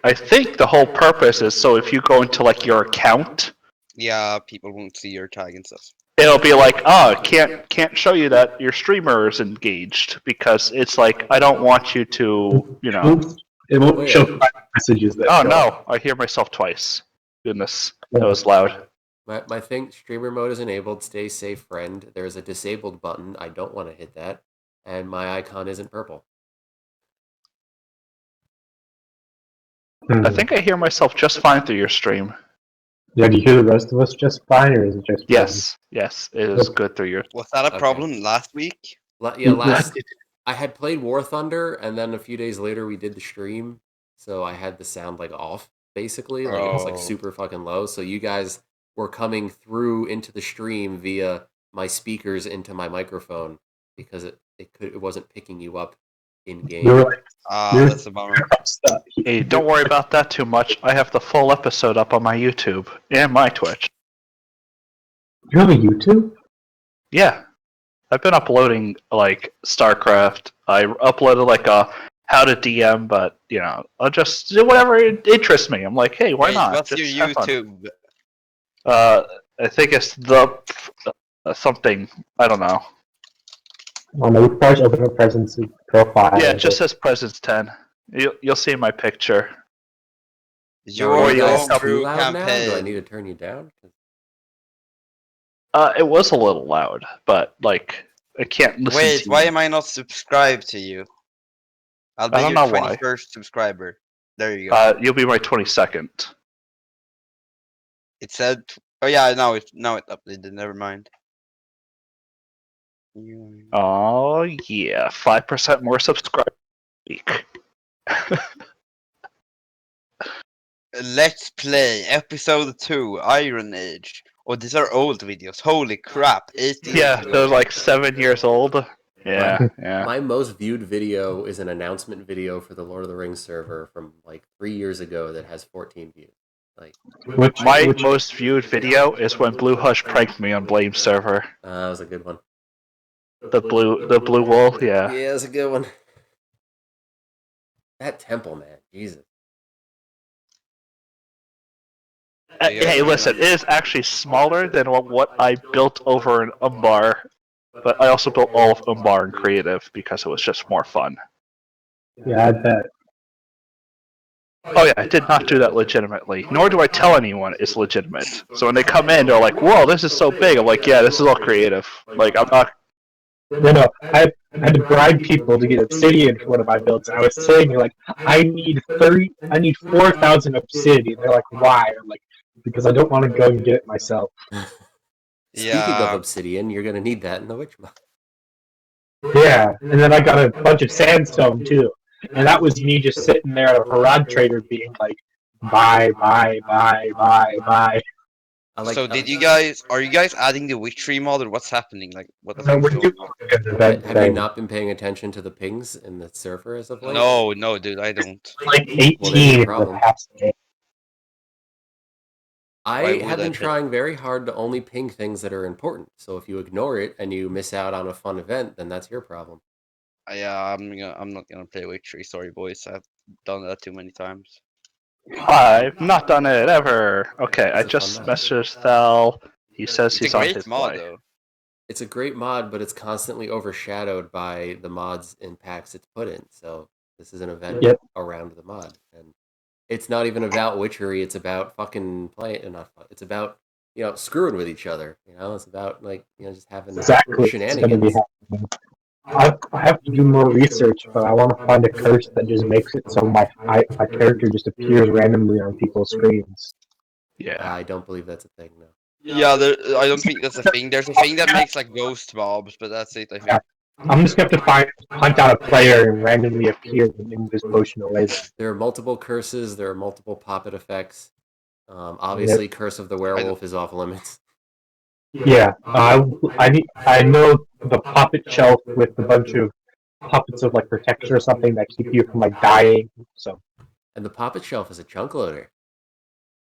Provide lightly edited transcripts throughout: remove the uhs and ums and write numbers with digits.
I think the whole purpose is so if you go into like your account, Yeah, people won't see your tag and stuff. it'll be like, oh, can't show you that your streamer is engaged because it's like I don't want you to, It won't Wait. show private messages that Oh show no, up. I hear myself twice. Goodness, that was loud. My thing, streamer mode is enabled. Stay safe, friend. There's a disabled button. I don't want to hit that, and my icon isn't purple. I think I hear myself just fine through your stream. Yeah, do you hear the rest of us just fine, or is it just Yes, it is good through your. Was that a Okay. problem last week? Last I had played War Thunder, and then a few days later we did the stream, so I had the sound like off, basically, like it was like Oh. super fucking low. So you guys were coming through into the stream via my speakers into my microphone because it wasn't picking you up in game. You were like, That's a bummer. Hey, don't worry about that too much. I have the full episode up on my YouTube and my Twitch. you have a YouTube? Yeah, I've been uploading like StarCraft. I uploaded like a how to DM, but I'll just do whatever interests me. I'm like, hey, why Wait, not? what's Just your have fun. YouTube? I think it's the something. I don't know. Oh no, you probably open a presence profile. Yeah, it just says Presence 10. You'll see my picture. Your Are you guys guys own too true loud now? Do I campaign. need to turn you down? It was a little loud, but like I can't listen Wait, to why you. am I not subscribed to you? I'll be I don't your know why. 21st subscriber. There you go. You'll be my 22nd. It said. Oh yeah, now it updated. Never mind. Oh yeah, 5% more subscribers a week. Let's play episode 2, Iron Age. Oh, these are old videos. Holy crap! 18 Yeah, years they're old. like 7 years old. Yeah. My most viewed video is an announcement video for the Lord of the Rings server from like 3 years ago that has 14 views. Like My most viewed video is when Blue Hush pranked me on Blame server. that was a good one. The blue wool, yeah. Yeah, that's a good one. That temple, man, Jesus. Hey, listen, it is actually smaller than what I built over in Umbar, but I also built all of Umbar in creative because it was just more fun. Yeah, I bet. Oh yeah, I did not do that legitimately. Nor do I tell anyone it's legitimate. So when they come in, they're like, "Whoa, this is so big." I'm like, "Yeah, this is all creative." Like, I'm not. No, I had to bribe people to get obsidian for one of my builds. I was saying, like, I need 4,000 obsidian. They're like, why? I'm like, because I don't want to go and get it myself. Speaking of Yeah. obsidian, you're gonna need that in the Witch mod. Yeah, and then I got a bunch of sandstone too. And that was me just sitting there at a Harad trader being like, buy. So are you guys adding the witchery mod or what's happening? Like what? So we're doing an event Have you thing. not been paying attention to the pings in the server as of late? No, dude, I don't. Like Well, there's 18 your in the problem. past day. I Why would have I been pay- trying very hard to only ping things that are important. So if you ignore it and you miss out on a fun event, then that's your problem. Yeah, I'm not gonna play witchery. Sorry, boys. I've done that too many times. I've not done it ever. Okay, I It's a just fun map. messaged Thal. He says It's he's a on great his mod way. though. It's a great mod, but it's constantly overshadowed by the mods and packs it's put in. So this is an event Yep. around the mod, and it's not even about witchery. It's about fucking playing. Not fun. It's about screwing with each other. It's about just having Exactly. It's going to be shenanigans. happening. I have to do more research, but I want to find a curse that just makes it so my character just appears randomly on people's screens. Yeah. I don't believe that's a thing. No. Yeah, I don't think that's a thing. There's a thing that makes like ghost mobs, but that's it. I think. I'm just going to have to hunt out a player and randomly appear in this potion away. There are multiple curses. There are multiple poppet effects. Obviously, Curse of the Werewolf is off limits. Yeah, I know the puppet shelf with a bunch of puppets of like protection or something that keep you from like dying. So And the poppet shelf is a chunk loader.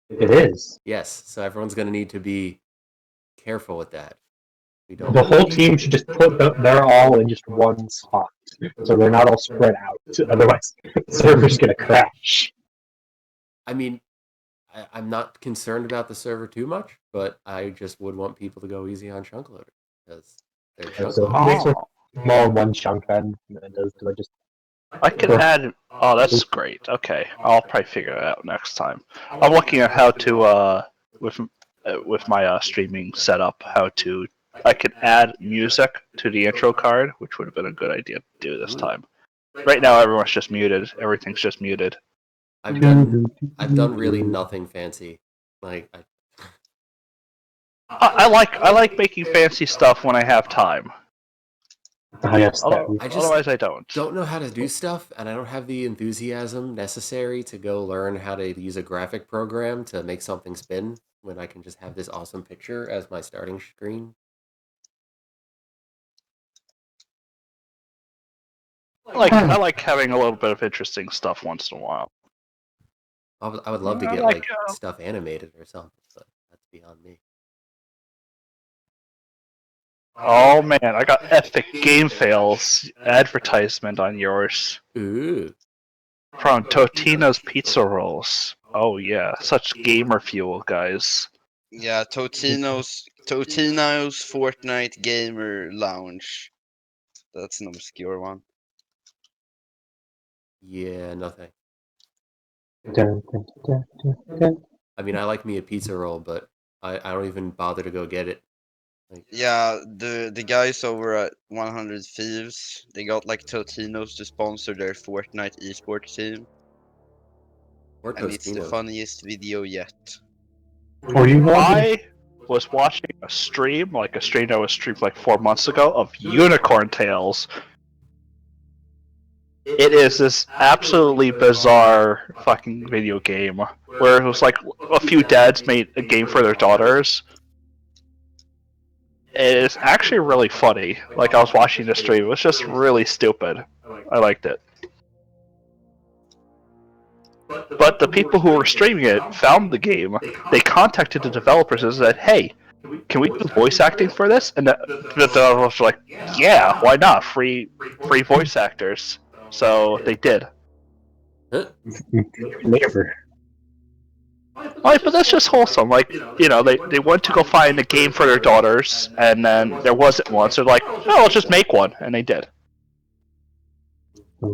it is. Yes, so everyone's going to need to be careful with that. We don't. The whole team should just put they're all in just one spot, so they're not all spread out. Otherwise, the server's gonna crash. I mean, I'm not concerned about the server too much, but I just would want people to go easy on chunk loader because they're chunk So loaders. makes a small one chunk then, and do I just I can add. Oh, that's great. Okay, I'll probably figure it out next time. I'm looking at how to with my streaming setup, I could add music to the intro card, which would have been a good idea to do this time. Right now, everyone's just muted. Everything's just muted. I've done really nothing fancy. Like I like making fancy stuff when I have time. Otherwise, I don't. Don't know how to do stuff, and I don't have the enthusiasm necessary to go learn how to use a graphic program to make something spin when I can just have this awesome picture as my starting screen. I like having a little bit of interesting stuff once in a while. I would love to get like stuff animated or something, but that's beyond me. Oh man, I got epic game fails advertisement on yours. Ooh. From Totino's Pizza Rolls. Oh yeah, such gamer fuel, guys. Yeah, Totino's Fortnite Gamer Lounge. That's an obscure one. Yeah, nothing. Dun, dun, dun, dun, dun. I mean, I like me a pizza roll, but I don't even bother to go get it. Like, Yeah, the guys over at 100 Thieves, they got like Totino's to sponsor their Fortnite esports team. or And it's the Tostino's. funniest video yet. Or you I was watching a stream that was streamed like 4 months ago, of Unicorn Tales. It is this absolutely bizarre fucking video game where it was like a few dads made a game for their daughters. It is actually really funny. Like, I was watching the stream, it was just really stupid. I liked it. But the people who were streaming it found the game. They contacted the developers and said, "Hey, can we do voice acting for this?" And the developers were like, "Yeah, why not? Free voice actors." So they did. Never. Like, but that's just wholesome. Like, they went to go find a game for their daughters, and then there wasn't one. So they're like, "Oh, let's just make one," and they did.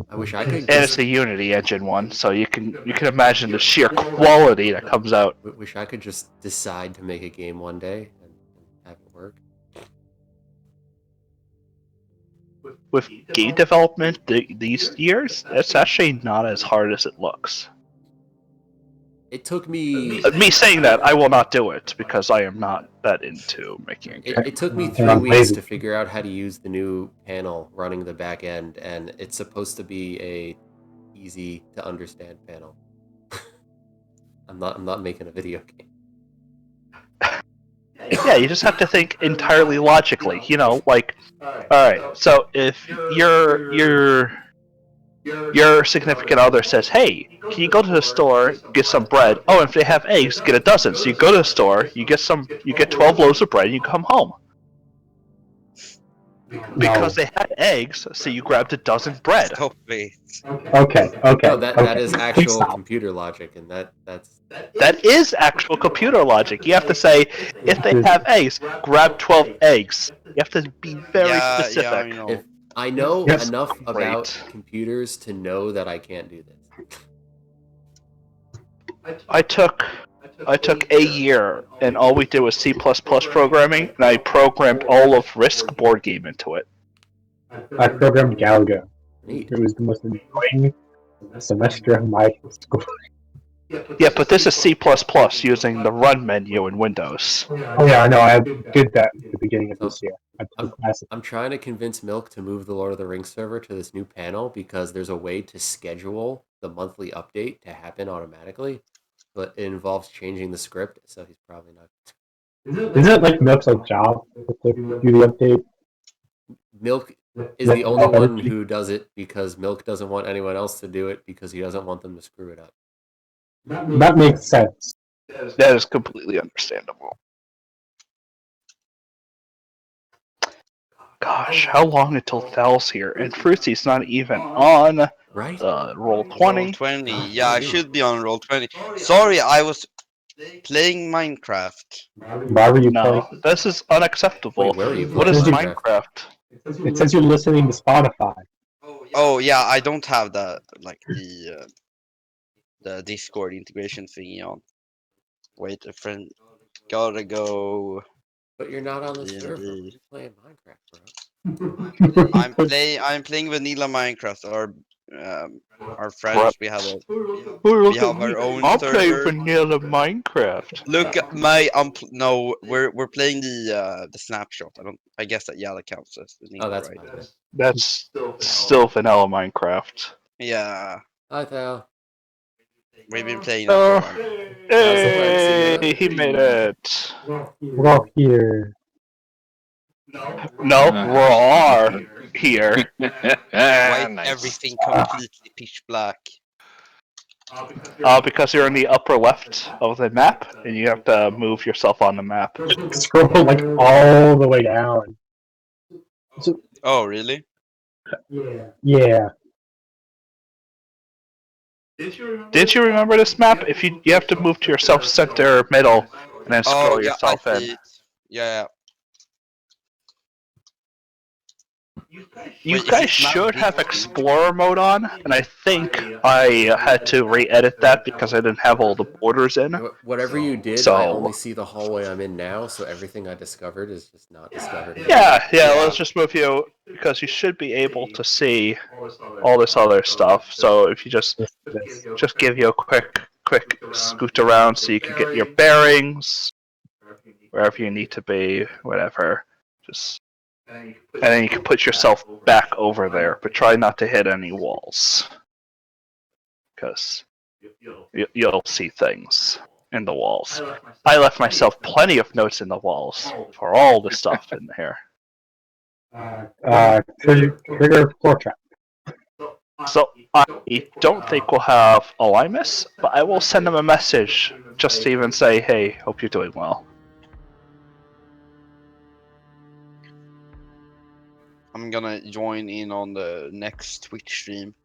I wish I could. And it's a Unity engine one, so you can imagine the sheer quality that comes out. Wish I could just decide to make a game one day and have it work. With game development these years, it's actually not as hard as it looks. It took me. Me saying that, I will not do it because I am not that into making a game. It took me 3 weeks to figure out how to use the new panel running the back end, and it's supposed to be a easy to understand panel. I'm not making a video game. Yeah, you just have to think entirely logically. Like, all right, so if your significant other says, "Hey, can you go to the store, get some bread?" Oh, if they have eggs, get a dozen. So you go to the store, you get 12 loaves of bread, and you come home. Because they had eggs, so you grabbed a dozen bread. Stop it. Okay. No, that is actual computer logic, and That is actual computer logic. You have to say, if they have eggs, grab 12 eggs. You have to be very specific. Yeah, I know. If I know Yes. enough about Great. computers to know that I can't do this. I took a year, and all we did was C++ programming, and I programmed all of Risk board game into it. I programmed Galaga. Neat. It was the most annoying semester of my school. Yeah, but this is C++ using the run menu in Windows. Oh yeah, I know. I did that at the beginning of this year. I took classes. I'm trying to convince Milk to move the Lord of the Rings server to this new panel because there's a way to schedule the monthly update to happen automatically, but it involves changing the script, so he's probably not. Isn't it like Milk's job to do the update? Milk is the only one who does it because Milk doesn't want anyone else to do it because he doesn't want them to screw it up. That makes sense. That is completely understandable. Gosh, how long until Thal's here? And Fruitsy's not even on right? Roll Roll 20. 20. Yeah, I should be on roll 20. Sorry, I was playing Minecraft. Why were you No, playing? this is unacceptable. Wait, where are you What playing is Minecraft? Minecraft? It says you're listening to Spotify. Oh yeah, I don't have the Discord integration thingy on. Wait, a friend. Gotta go. But you're not on the server. D&D. You're playing Minecraft, bro. I'm playing vanilla Minecraft. Our friends. We have Look at our me. own I'll play server. vanilla Minecraft. Look at my no. We're playing the snapshot. I guess that that counts as vanilla, Oh, that's right? fine. Then. That's still vanilla Minecraft. Yeah, Hi, Thal. we've been playing that for a while. Hey, he made it. We're all here. No, we are here. Why is Nice. everything completely pitch black? Because you're in the upper left of the map, and you have to move yourself on the map. Scroll like all the way down. Oh, really? Yeah. Did you remember this map? If you have to move to your self-center middle, and then Oh, scroll yeah, yourself I in. see it. Yeah. You Wait, is guys this map should big have too? Explorer mode on, and I think I had to re-edit that because I didn't have all the borders in. Whatever you did, So- I only see the hallway I'm in now, so everything I discovered is just not discovered. Yeah, Yeah. let's just move you, because you should be able to see all this other stuff. So if you just give you a quick scoot around so you can get your bearings, wherever you need to be, whatever. And then you can put yourself back over there, but try not to hit any walls. Because you'll see things in the walls. I left myself plenty of notes in the walls for all the stuff in here. Trigger floor trap. So I don't think we'll have Alimus, but I will send them a message just to even say, hey, hope you're doing well. I'm gonna join in on the next Twitch stream.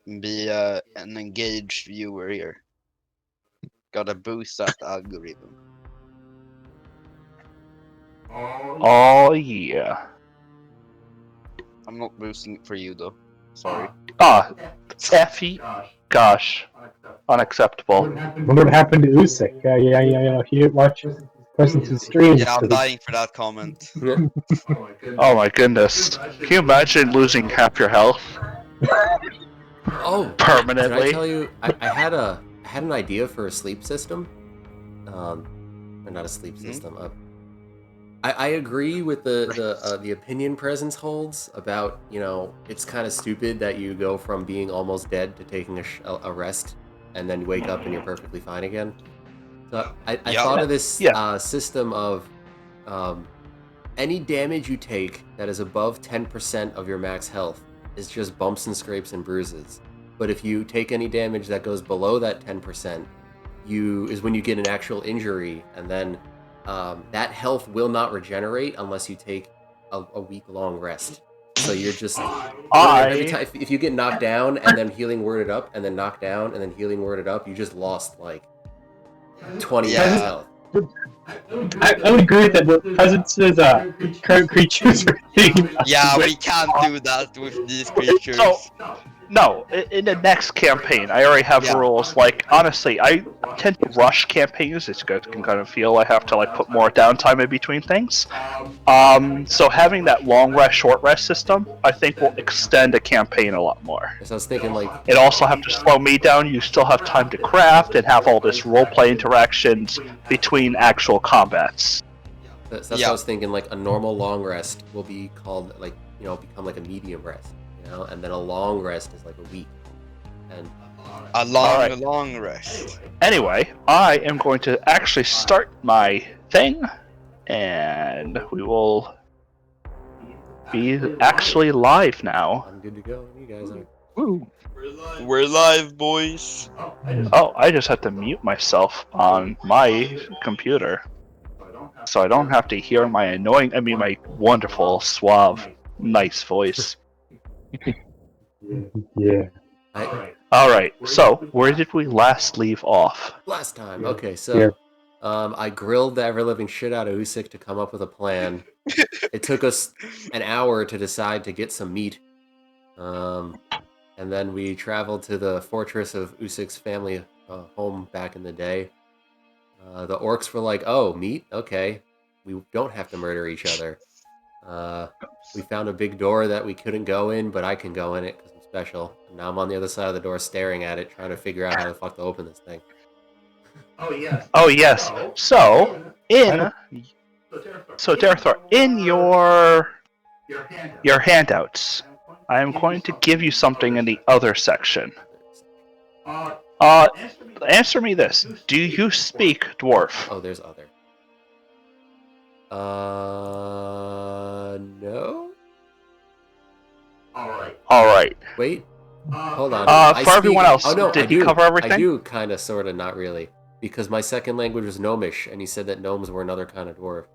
And be an engaged viewer here. Gotta boost that algorithm. Oh yeah. I'm not boosting it for you though. Sorry. Effie, gosh, unacceptable. Wonder what happened to Usyk. Yeah. He didn't watch Preston's streams. Yeah, I'm dying for that comment. Oh my goodness. Can you imagine losing half your health Oh, permanently? Did I tell you? I had an idea for a sleep system. Or not a sleep system. I agree with the opinion Presence holds about, it's kind of stupid that you go from being almost dead to taking a rest and then you wake up and you're perfectly fine again. So I thought of this system of any damage you take that is above 10% of your max health is just bumps and scrapes and bruises. But if you take any damage that goes below that 10%, is when you get an actual injury, and then that health will not regenerate unless you take a week-long rest. So you're just every time if you get knocked down and then healing worded up, and then knocked down and then healing worded up, you just lost like 20 max health. I would agree with that, but Presence's current creatures are Yeah, we can't do that with these creatures. So, no, in the next campaign, I already have rules. Like, honestly, I tend to rush campaigns. It's good. Can kind of feel I have to put more downtime in between things. So having that long rest, short rest system, I think will extend a campaign a lot more. So I was thinking it also have to slow me down. You still have time to craft and have all this roleplay interactions between actual combats. That's what I was thinking. Like a normal long rest will be called become like a medium rest. And then a long rest is like a week, and a long rest. Anyway, I am going to actually start my thing, and we will be actually live now. I'm good to go. You guys are. Woo. We're live, boys. Oh, I just have to mute myself on my computer, so I don't have to hear my my wonderful, suave, nice voice. Yeah. All right. So where did we last leave off? Last time. Yeah. Okay, so I grilled the ever living shit out of Usyk to come up with a plan. It took us an hour to decide to get some meat. And then we traveled to the fortress of Usyk's family home back in the day. The orcs were like, "Oh, meat? Okay. We don't have to murder each other." We found a big door that we couldn't go in, but I can go in it because I'm special. And now I'm on the other side of the door staring at it, trying to figure out how the fuck to open this thing. Oh yes. So Darathor, in your handouts, I am going to give you something in the other section. Answer me this: do you speak dwarf? Oh, there's other. No? All right. Wait. Hold on. For everyone else, oh, no, did I he do. cover everything? I do, kind of, sort of, not really. Because my second language was Gnomish, and he said that gnomes were another kind of dwarf.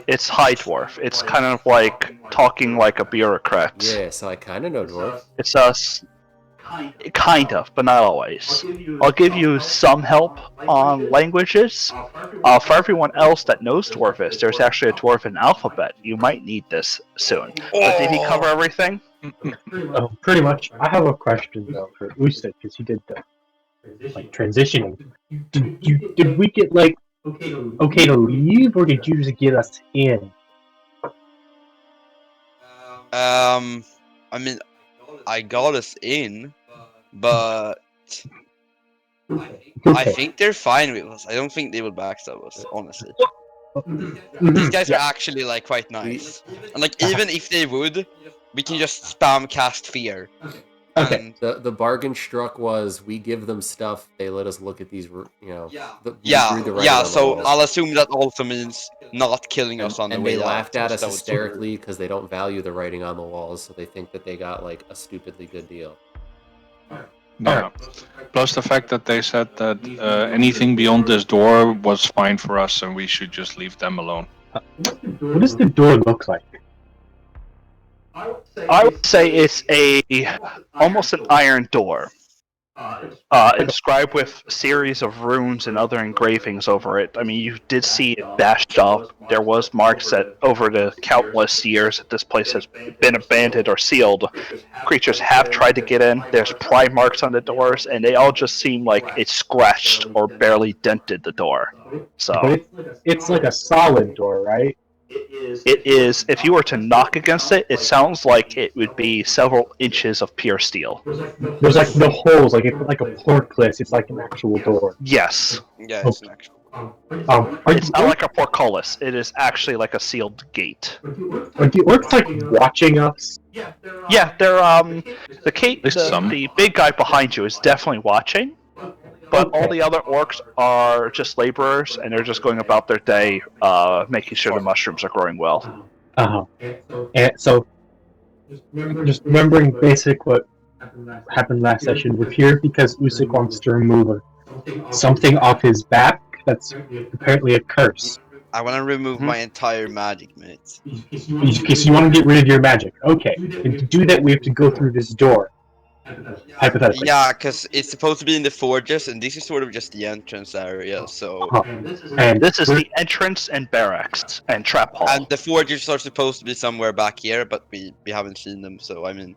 It's high dwarf. It's kind of like talking like a bureaucrat. Yeah, so I kind of know dwarf. It's us. Kind of, but not always. I'll give you some help on languages. For everyone else that knows Dwarvish, there's actually a Dwarven alphabet. You might need this soon. But did he cover everything? Pretty much. I have a question though for Usyk because he did the transitioning. Did we get okay to leave, or did you just get us in? I mean, I got us in, but I think they're fine with us. I don't think they will backstab us, honestly. These guys are actually like quite nice, and like even if they would, we can just spam cast fear. Okay. The bargain struck was we give them stuff, they let us look at these, you know. So I'll assume that also means not killing us on the way out. And they laughed at us That was hysterically because they don't value the writing on the walls, so they think that they got like a stupidly good deal. Yeah. Plus the fact that they said that anything beyond this door was fine for us and we should just leave them alone. What does the door look like? I would say it's almost an iron door. Inscribed with a series of runes and other engravings over it. I mean, you did see it bashed up. There was marks that over the countless years that this place has been abandoned or sealed, creatures have tried to get in. There's pry marks on the doors, and they all just seem like it scratched or barely dented the door. So But it's like a solid door, right? it is. If you were to knock against it, it sounds like it would be several inches of pure steel. There's like no holes, like it's like a portcullis. It's like an actual door. Yes. Yeah, it's an actual. It's not like a portcullis. It is actually like a sealed gate. Are the orcs like watching us? Yeah, they're the big guy behind you is definitely watching. But all the other orcs are just laborers, and they're just going about their day, making sure the mushrooms are growing well. And so, just remembering basic what happened last session, we're here because Usyk wants to remove something off his back that's apparently a curse. I want to remove my entire magic, mate. Because you want to get rid of your magic. Okay. And to do that, we have to go through this door. Hypothetically. Yeah, because it's supposed to be in the forges, and this is sort of just the entrance area, so... And this is the entrance and barracks and trap hall. And the forges are supposed to be somewhere back here, but we haven't seen them, so I mean...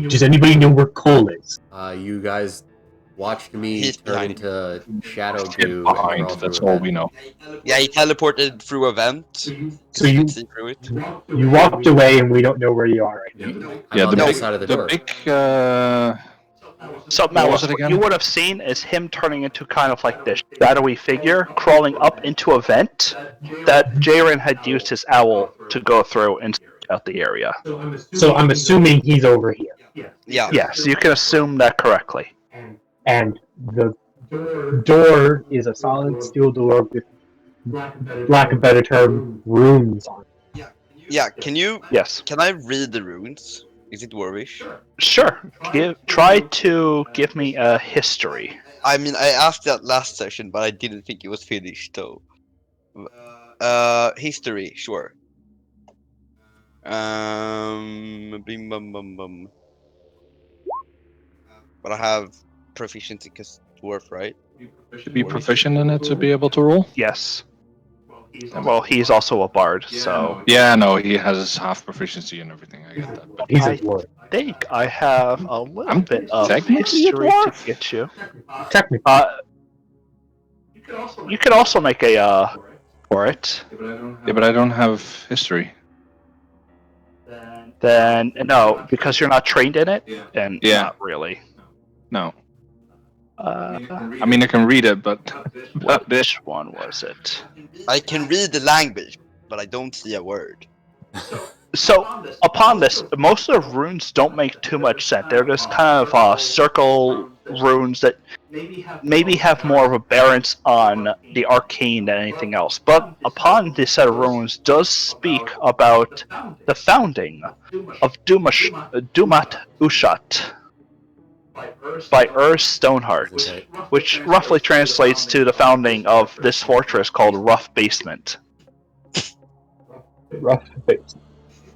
Does anybody know where Cole is? You guys watched me turn into shadow goo. Behind, that's all we know. Yeah, he teleported through a vent. So you see through it. You walked away and we don't know where you are right now. Yeah, on the other side of the door. So, Malice, what you would have seen is him turning into kind of like this shadowy figure, crawling up into a vent that Jaren had used his owl to go through and out the area. So I'm assuming he's over here. Yeah. Yes, you can assume that correctly. And the door is a solid steel door with, lack of a better term, runes on it. Yeah, can you... Yes. Can I read the runes? Is it Dwarvish? Sure. Try to give me a history. I mean, I asked that last session, but I didn't think it was finished, though. History, sure. Bing bum bum bum. But I have proficiency because dwarf, right? To be proficient in it to be able to roll. Yes. Well, he's also a bard, so Yeah, no, he has half proficiency and everything. I get that. But He's a I dwarf. think I have a little I'm bit of technically a history to dwarf. get you. Technically, You could also make a for it. Yeah, but I don't have history. Then no, because you're not trained in it, and Yeah. not really. No. Uh, I mean, I can read it, but which one was it? I can read the language, but I don't see a word. So upon this, most of the runes don't make too much sense. They're just kind of circle runes that maybe have more of a bearance on the arcane than anything else. But upon this set of runes does speak about the founding of Dumat Ushat by Stoneheart, Okay. which roughly translates to the founding of this fortress called Rough Basement. rough face.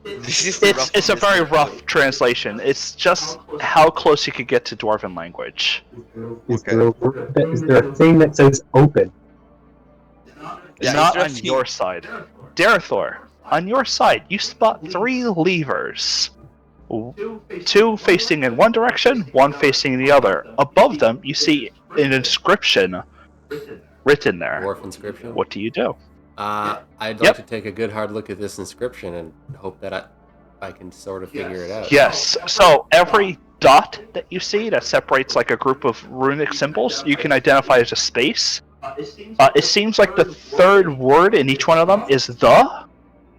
This is the It's a very rough translation. It's just how close you could get to Dwarven language. Is there a thing that says open? Yeah, Not is there a on thing- your side. Darethor, on your side, you spot 3 levers. 2 facing in one direction, 1 facing the other. Above them, you see an inscription written there. Dwarf inscription. What do you do? I'd like Yep. to take a good hard look at this inscription and hope that I can sort of figure it out. Yes, so every dot that you see that separates like a group of runic symbols, you can identify as a space. It seems like the third word in each one of them is the.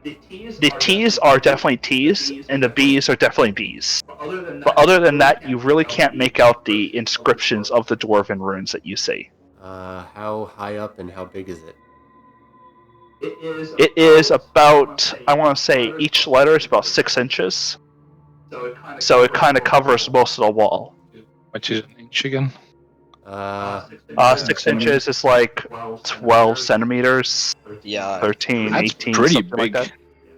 The T's are definitely T's, and the B's are definitely B's. But other than that, you really can't make out the inscriptions of the Dwarven runes that you see. How high up and how big is it? It is about, I want to say, each letter is about 6 inches. So it kind of covers most of the wall. which is an inch again. 6 inches is like 12 centimeters, Yeah. 13, That's 18, pretty something like big. that.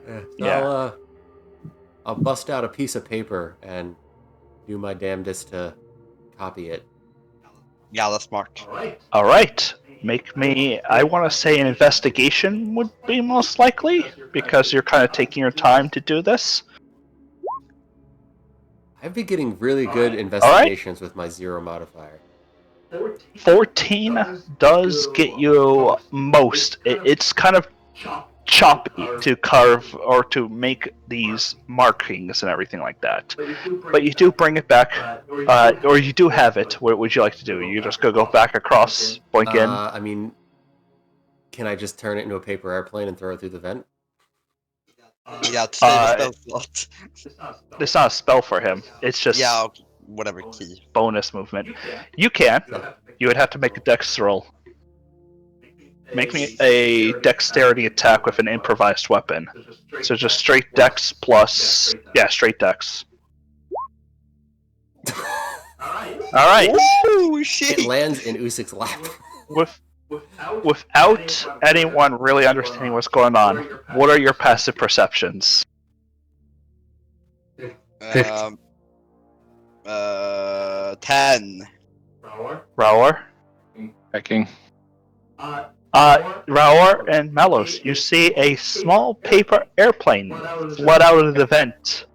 So Yeah. I'll bust out a piece of paper and do my damnedest to copy it. Yeah, that's smart. Alright, make me, I want to say an investigation would be most likely, because you're kind of taking your time to do this. I've been getting really good investigations with my 0 modifier. 14 does get you most. It's kind of choppy to carve or to make these markings and everything like that. But you do bring it back, or you do have it. What would you like to do? You just go back across, blink in? I mean, can I just turn it into a paper airplane and throw it through the vent? Yeah, to save a spell slot. It's not a spell for him. It's just Yeah, okay, whatever key. bonus movement. You can. You would have to make a dex roll. Make me a dexterity attack with an improvised weapon. So just straight dex plus... Yeah, straight dex. Alright. Oh It shit! lands in Usic's lap. Without anyone really understanding what's going on, what are your passive perceptions? 10. Raor? Hacking. Raor and Malos, you see a small paper airplane flood out of the vent.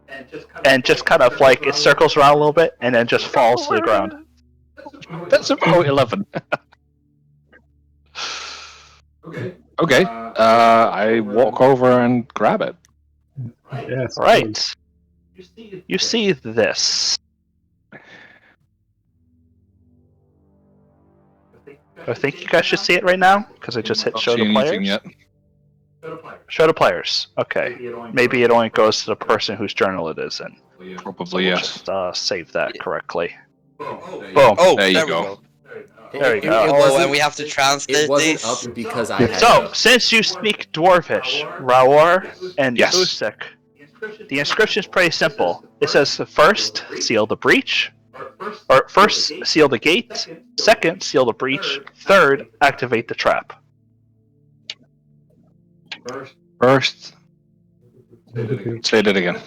And just kind of like, it circles around a little bit and then just falls to the ground. That's about 11. Okay. I walk over and grab it. Yes. Right. You see this. I think you guys should see it right now, because I just hit Not show seen to anything players. yet. Show to players. Okay. Maybe it only goes to the person whose journal it is in. Probably yes. Just save that correctly. Boom. Oh, There you we go. go. There you It go. Oh, wasn't- and we have to translate It wasn't this. up because I had So, since you speak Dwarvish, Raor and Yes. Usik, the inscription is pretty simple. It says, first, seal the breach. Or first, seal the gate. Second, seal the breach. Third, activate the trap. First, say that again.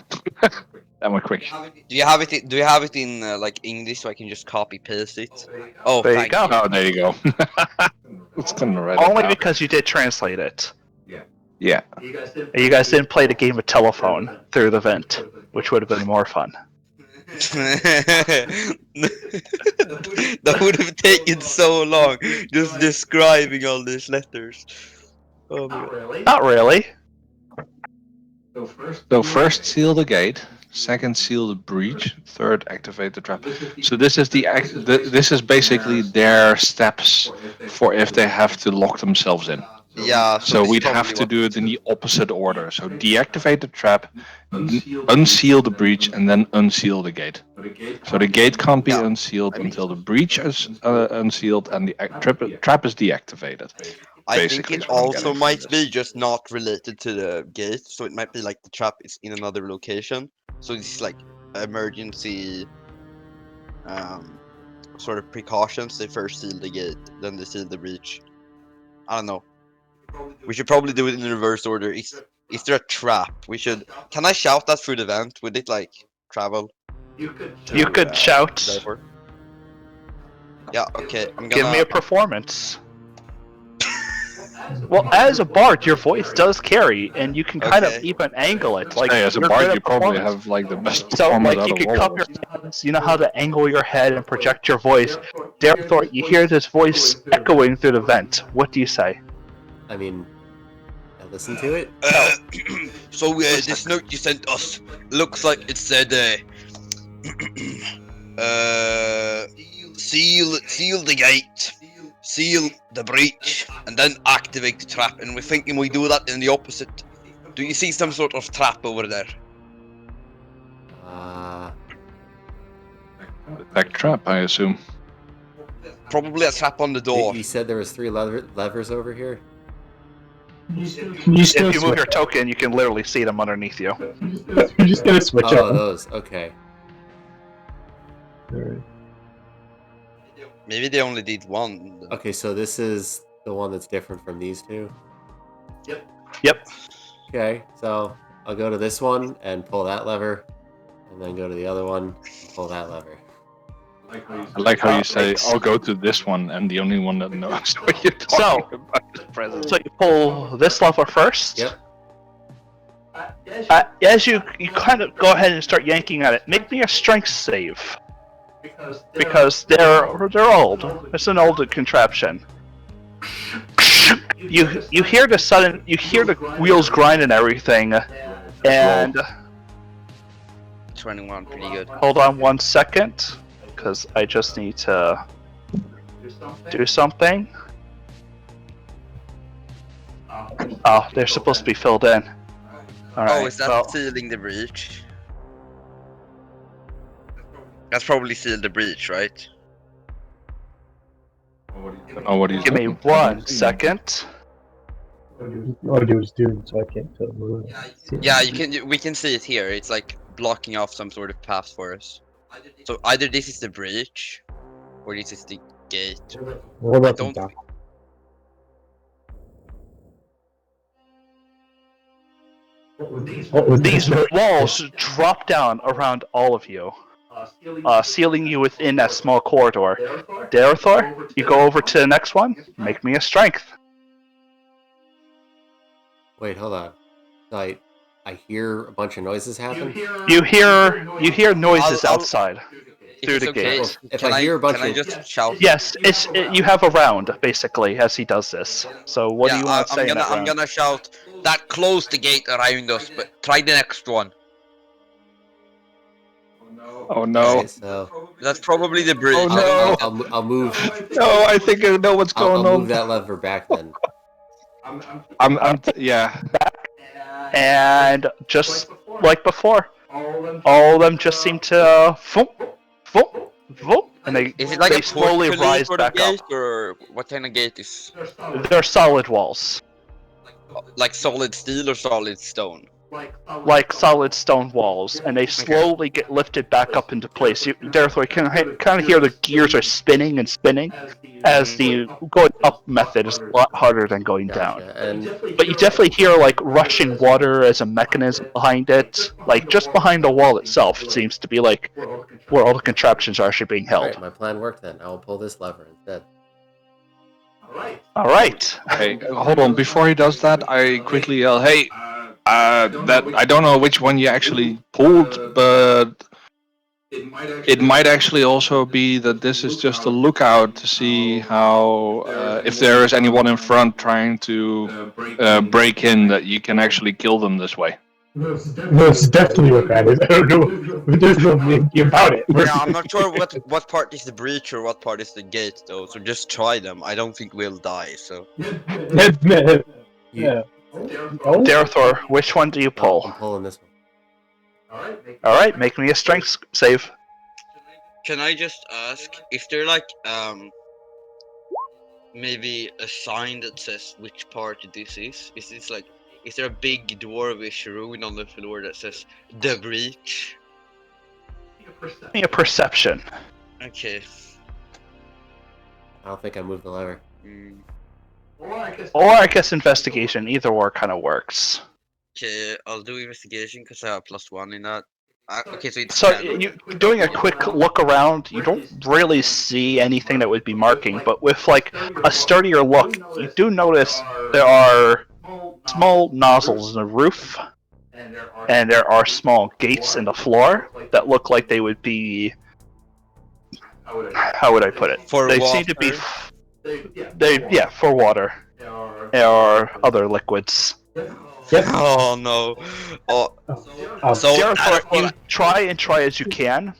That went quick. Do you have it in like English so I can just copy paste it? Oh, There you thank go. Oh, there you go. It's gonna write it Only down. because you did translate it. Yeah. And you guys didn't play the game of telephone through the vent, which would have been more fun. That would have taken so long just describing all these letters. Oh my god. Not really. So first seal the gate, second seal the breach, third activate the trap. So this is this is basically their steps for if they have to lock themselves in. Yeah, So this is we'd have probably to what- do it in the opposite order. So deactivate the trap, unseal the breach, and then unseal the gate. So the gate can't be Yeah, unsealed I mean- until the breach is unsealed and the trap is deactivated. I think basically it is what I'm also getting from might this. be just not related to the gate, so it might be like the trap is in another location. So it's like emergency sort of precautions. They first seal the gate, then they seal the breach. I don't know. We should probably do it in reverse order. Is there a trap? We should. Can I shout that through the vent? Would it like travel? You could shout, Therefore? Yeah. Okay. I'm give gonna. me a performance. Well, as a bard, your voice does carry, and you can kind of Okay. even angle it. Like, Hey, as a you're bard, good at you probably performance. have like the best So, performance like, you out could of all cup of your us. hands. You know how to angle your head and project your voice. Therefore, you hear this voice echoing through the vent. What do you say? I mean, I listened to it. So this note you sent us looks like it said seal the gate, seal the breach, and then activate the trap. And we're thinking we do that in the opposite. Do you see some sort of trap over there? Attack trap, I assume. Probably a trap on the door. You said there was 3 levers over here. You still If you move switch. your token, you can literally see them underneath you. You're just gonna switch Oh, up. those. Okay. Alright. Maybe they only did one. Okay, so this is the one that's different from these two. Yep. Okay, so I'll go to this one and pull that lever, and then go to the other one and pull that lever. I like how you say, Thanks. I'll go to this one, and the only one that knows what you're talking about is present. So you pull this lever first. Yep. As you kind of go ahead and start yanking at it, make me a strength save. Because they're old. It's an old contraption. You hear the wheels grind and everything, and 21, pretty good. hold on 1 second, because I just need to do something. Oh, they're supposed to be filled in. All right. Oh, is that well, sealing the breach? That's probably sealed the breach, right? Oh, what do you give me 1 second. Audio is doing, so I can't tell. Yeah, we can see it here. It's like blocking off some sort of path for us. So either this is the breach, or this is the gate. What about the don't- dock? What was These this? walls drop down around all of you, sealing you within that small corridor. Darethor, you go over to the next one. Make me a strength. Wait, hold on. I hear a bunch of noises happen. You hear noises I'll- outside through If the it's okay, gate. If can I hear a bunch can I of- just shout? Yes, you have a round basically as he does this. So what do you want to say in that I'm round? gonna shout that close the gate around us, but try the next one. Oh no. Okay, so That's probably the bridge. Oh, no. I'll move. No, I think I know what's I'll going move that lever back then. Yeah. And just like before, all of them just seem to voom, voom, voom, and Is it like they a slowly push rise sort of back up. gate, or what kind of gate is? They're solid walls. Like solid steel or solid stone? like solid stone walls, and they slowly get lifted back up into place. Therefore, you can kind of hear the gears are spinning and spinning, as the going up method is a lot harder than going down. Gotcha. And But you definitely hear like rushing water as a mechanism behind it. Like just behind the wall itself seems to be like where all the contraptions are actually being held. alright, my plan worked then. I will pull this lever instead. All right. Okay, hold on. Before he does that, I quickly yell, "Hey, that I don't know which one you actually pulled, but it might actually also be that this is just a lookout to see how if there is anyone in front trying to break in, that you can actually kill them this way." No, it's definitely what that is. I don't know. There's no thinking about it. Yeah, I'm not sure what part is the breach or what part is the gate though. So just try them. I don't think we'll die. So Yeah. Darathor, which one do you I'm pull? pulling this one. All right, make me a strength save. can I just ask if there like maybe a sign that says which part this is? Is this like is there a big dwarvish rune on the floor that says the breach? Make me a perception. Okay. I don't think I moved the lever. Mm. Or I guess investigation. Either or kind of works. Okay, I'll do investigation because I have +1 in that. Okay, so it's So 10. you doing a quick look around, you don't really see anything that would be marking, but with like a sturdier look, you do notice there are small nozzles in the roof, and there are small gates in the floor that look like they would be. How would I put it? For they water? seem to be. For water or other liquids. Yep. Oh no. Oh, so Therefore, you try as you can.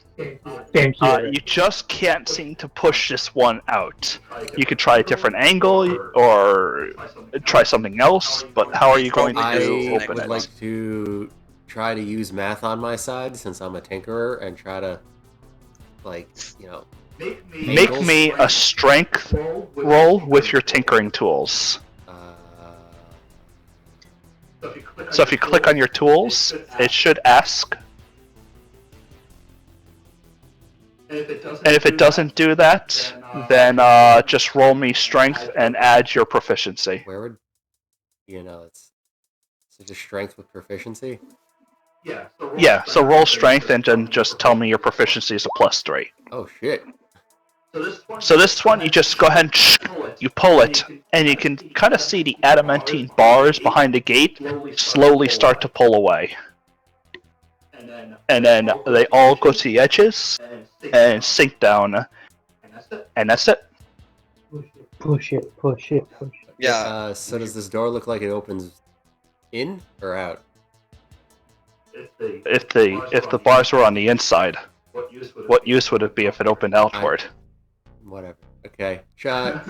Thank you. You just can't seem to push this one out. You could try a different angle or try something else, but how are you going to I open would it? like to try to use math on my side since I'm a tinkerer and try to, like, you know, Make angles. me a strength roll with your tinkering tools. So if you click on your tools, it should ask. And if it doesn't do that, then just roll me strength and add your proficiency. Where would, you know, it's so just strength with proficiency? Yeah, so roll strength and then just tell me your proficiency is a +3. Oh shit. So this one, you just go ahead and you pull it, and you can kind of see the adamantine bars behind the gate slowly start to pull away. And then they all go to the edges and sink down, and that's it. Push it. yeah. So does this door look like it opens in or out? If the bars were on the inside, what use would it be if it opened outward? Whatever. Okay. Shot.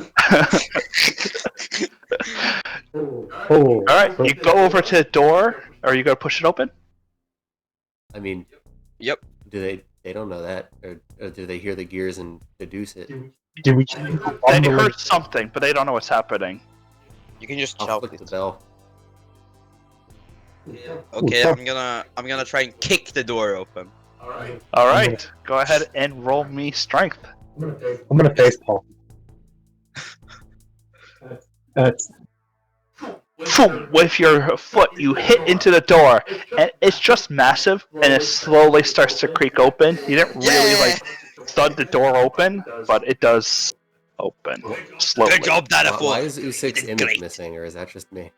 Oh. Alright, you go over to the door. Are you going to push it open? I mean, Yep. do they don't know that, or do they hear the gears and deduce it? Did we? They heard something, but they don't know what's happening. You can just I'll shout flick the it. bell. Okay, I'm gonna try and kick the door open. Alright, go ahead and roll me strength. I'm gonna face palm. With your foot, you hit into the door, and it's just massive, and it slowly starts to creak open. You didn't really like thud the door open, but it does open slowly. Good job, Why Datafool. is Usyk's did image great. missing, or is that just me?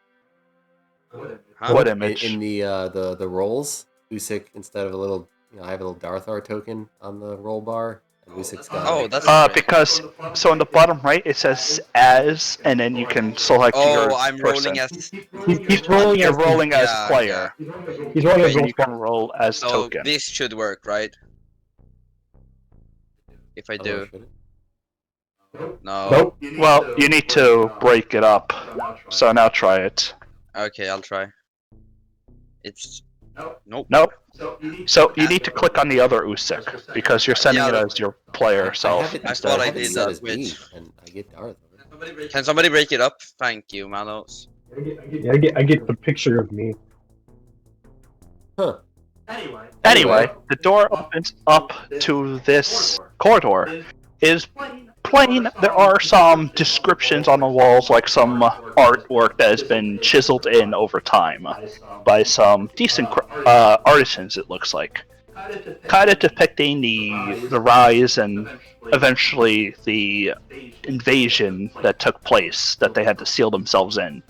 Huh? What In image? the rolls, Usyk, instead of a little, I have a little Darthar token on the roll bar, and Usyk's got. Oh, that's Because so in the bottom right it says as, and then you can select your I'm person. rolling as. He's rolling You're as rolling as yeah, player. He's rolling as And you can roll as So token. this should work, right? If I Oh, do, should it? no. Nope. Well, you need to break it up. So now try it. Okay, I'll try. It's nope. Nope. So you need to click on the other Usyk because you're sending Yeah. it as your player I self. have it, I instead. thought I have it did set that as with- B, and I get Darthar. Can somebody break it up? Thank you, Manos. Yeah, I get the picture of me. Huh. Anyway, the door opens up to this corridor. Is plain. There are some descriptions on the walls, like some artwork that has been chiseled in over time by some decent artisans. It looks like, kind of depicting the rise and eventually the invasion that took place that they had to seal themselves in.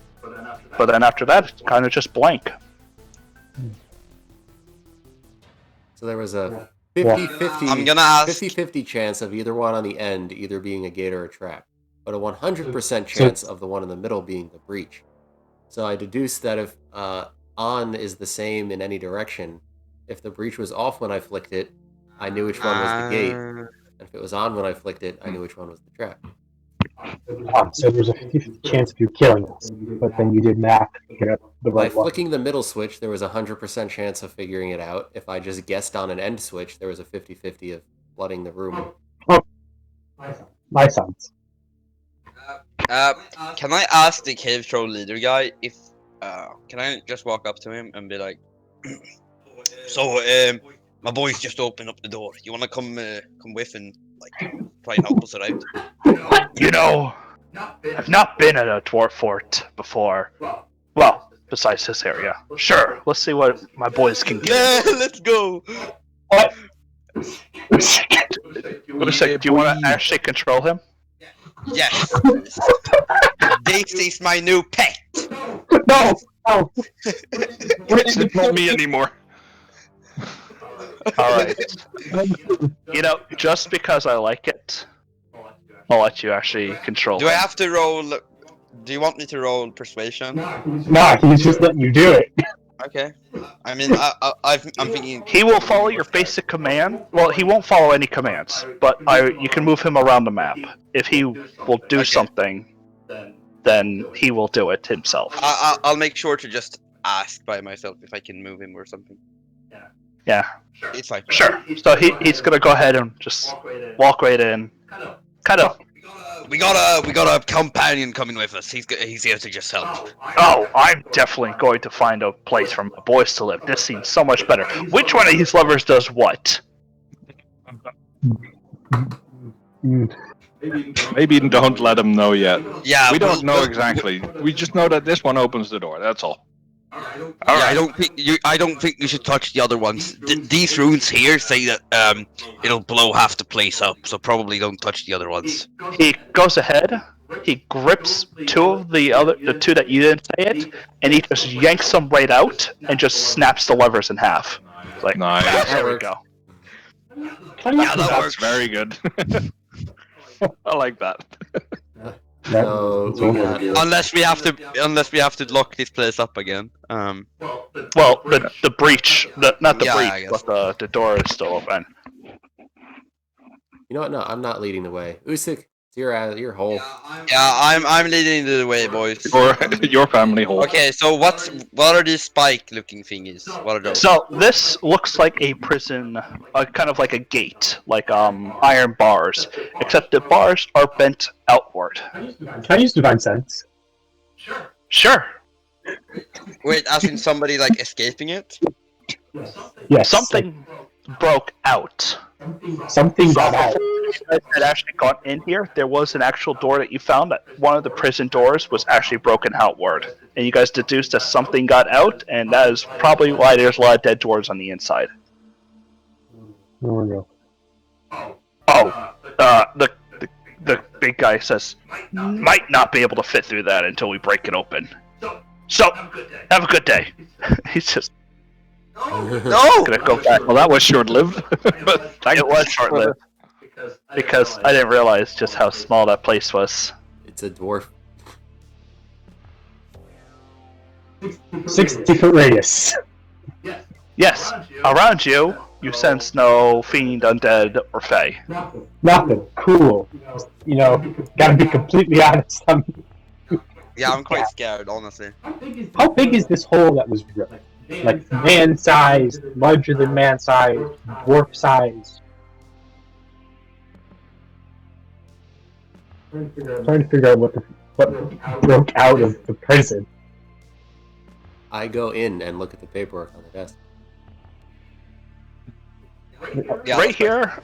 But then after that, it's kind of just blank. So there was a 50-50, I'm gonna ask. 50-50 chance of either one on the end either being a gate or a trap, but a 100% chance of the one in the middle being the breach. So I deduced that if on is the same in any direction, if the breach was off when I flicked it, I knew which one was the gate. And if it was on when I flicked it, I knew which one was the trap. So there's a 50 chance of you killing us, but then you did math to get the By right one. flicking the middle switch, there was a 100% chance of figuring it out. If I just guessed on an end switch, there was a 50-50 of flooding the room. My sons. Can I ask the cave troll leader guy if can I just walk up to him and be like, so my boys just opened up the door. You wanna come with and like try and help us out? You know, I've not been at a dwarf fort before. Well, besides this area. Sure, let's see what my boys can get. Yeah, let's go. What? Wait a second, do you want to actually control him? Yes. This is my new pet. No! Oh! It's not me anymore. Alright. You know, just because I like it, I'll let you actually control Do I him. have to roll? Do you want me to roll persuasion? Nah, he's just letting you do it. Okay. I mean, I'm thinking. He will follow your basic command. Well, he won't follow any commands, but you can move him around the map. If he will do something, then he will do it himself. I'll make sure to just ask by myself if I can move him or something. Yeah, It's fine. sure. So he's gonna go ahead and just walk right in. Kind of. We got a companion coming with us. He's here to just help. Oh, I'm definitely going to find a place for my boys to live. This seems so much better. Which one of these lovers does what? Maybe don't let them know yet. Yeah, We don't know exactly. We just know that this one opens the door. That's all. I don't think you should touch the other ones. These runes here say that it'll blow half the place up, so probably don't touch the other ones. He goes ahead. He grips the two that you didn't say it, and he just yanks them right out and just snaps the levers in half. Like, Nice. there we go. Yeah, that That's works. very good. I like that. So we got Unless we have to lock this place up again. Well, the breach, not the Yeah, I breach, guess. but the door is still open. You know what? No, I'm not leading the way. Usik, it's your hole. Yeah, I'm leading the way, boys. Or your family hole. Okay, so what are these spike-looking thingies? What are those? So this looks like a prison, kind of like a gate, like iron bars, except the bars are bent outward. Can I use Divine Sense? Sure. Wait, as in somebody like escaping it? Yes. Something broke out. Something got out. That had actually gone in here. There was an actual door that you found that one of the prison doors was actually broken outward, and you guys deduced that something got out, and that is probably why there's a lot of dead dwarves on the inside. There we go. Oh, the big guy says might not be able to fit through that until we break it open. So, have a good day. He's just No! gonna go back. Well, that was short-lived. But It was short-lived because I didn't realize just how small that place was. It's a dwarf. 60-foot radius. Yes, around you, you sense no fiend, undead, or fey. Nothing. Cool. You know, gotta be completely honest. Yeah, I'm quite scared, honestly. How big is this hole that was drilled? Like man-sized, larger than man-sized, dwarf-sized? Trying to figure out what broke out of the prison. I go in and look at the paperwork on the desk. Yeah, right that's fine. here,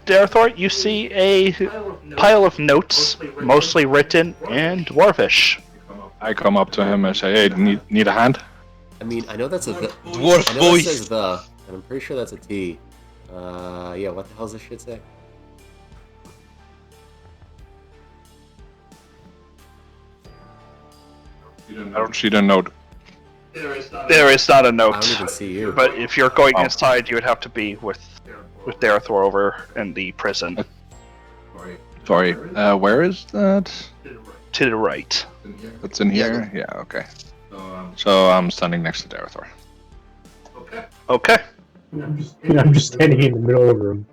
Darethor, you see a pile of notes, mostly written in Dwarvish. I come up to him and say, "Hey, need a hand?" I mean, I know that's a the. Dwarf I know that voice. says the, and I'm pretty sure that's a T. Yeah. What the hell's this shit say? I don't see the note. There is not a I note, don't even see you. but if you're going Oh. inside, you would have to be with Darethor over in the prison Sorry. Where is that? to the right. That's in here. Yeah. Okay. So I'm standing next to Darethor. Okay. I'm just standing in the middle of the room.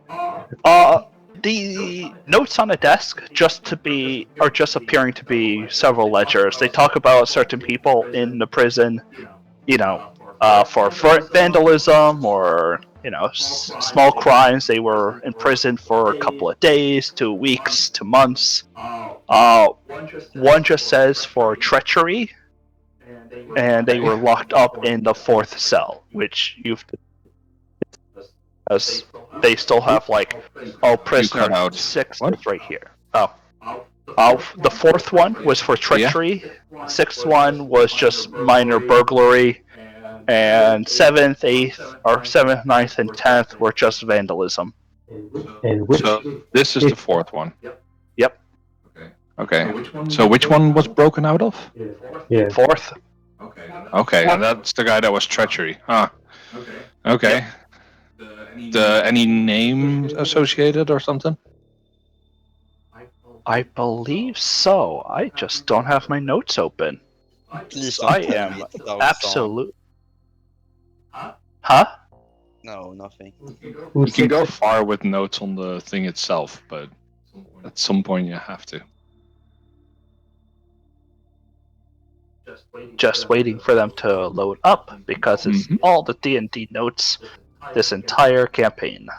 The notes on the desk are just appearing to be several ledgers. They talk about certain people in the prison, for vandalism or small crimes. They were in prison for a couple of days, 2 weeks, 2 months. One just says for treachery, and they were locked up in the 4th cell, which as they still have prisoner out. 6 What? is right here. The 4th one was for treachery. 6th one was just minor burglary, and 7th, 9th, and 10th were just vandalism. And which? So this is the 4th one. Yep. Okay. So which one was broken out of? Yeah. 4th. Okay, and that's the guy that was treachery. Huh. Okay. Any name associated or something? I believe so. I just don't have my notes open. Please I don't tell am me it's Dog Song. absolute. Huh? No, nothing. You can go far with notes on the thing itself, but at some point you have to. Just waiting for them to load up because it's all the D&D notes this entire campaign.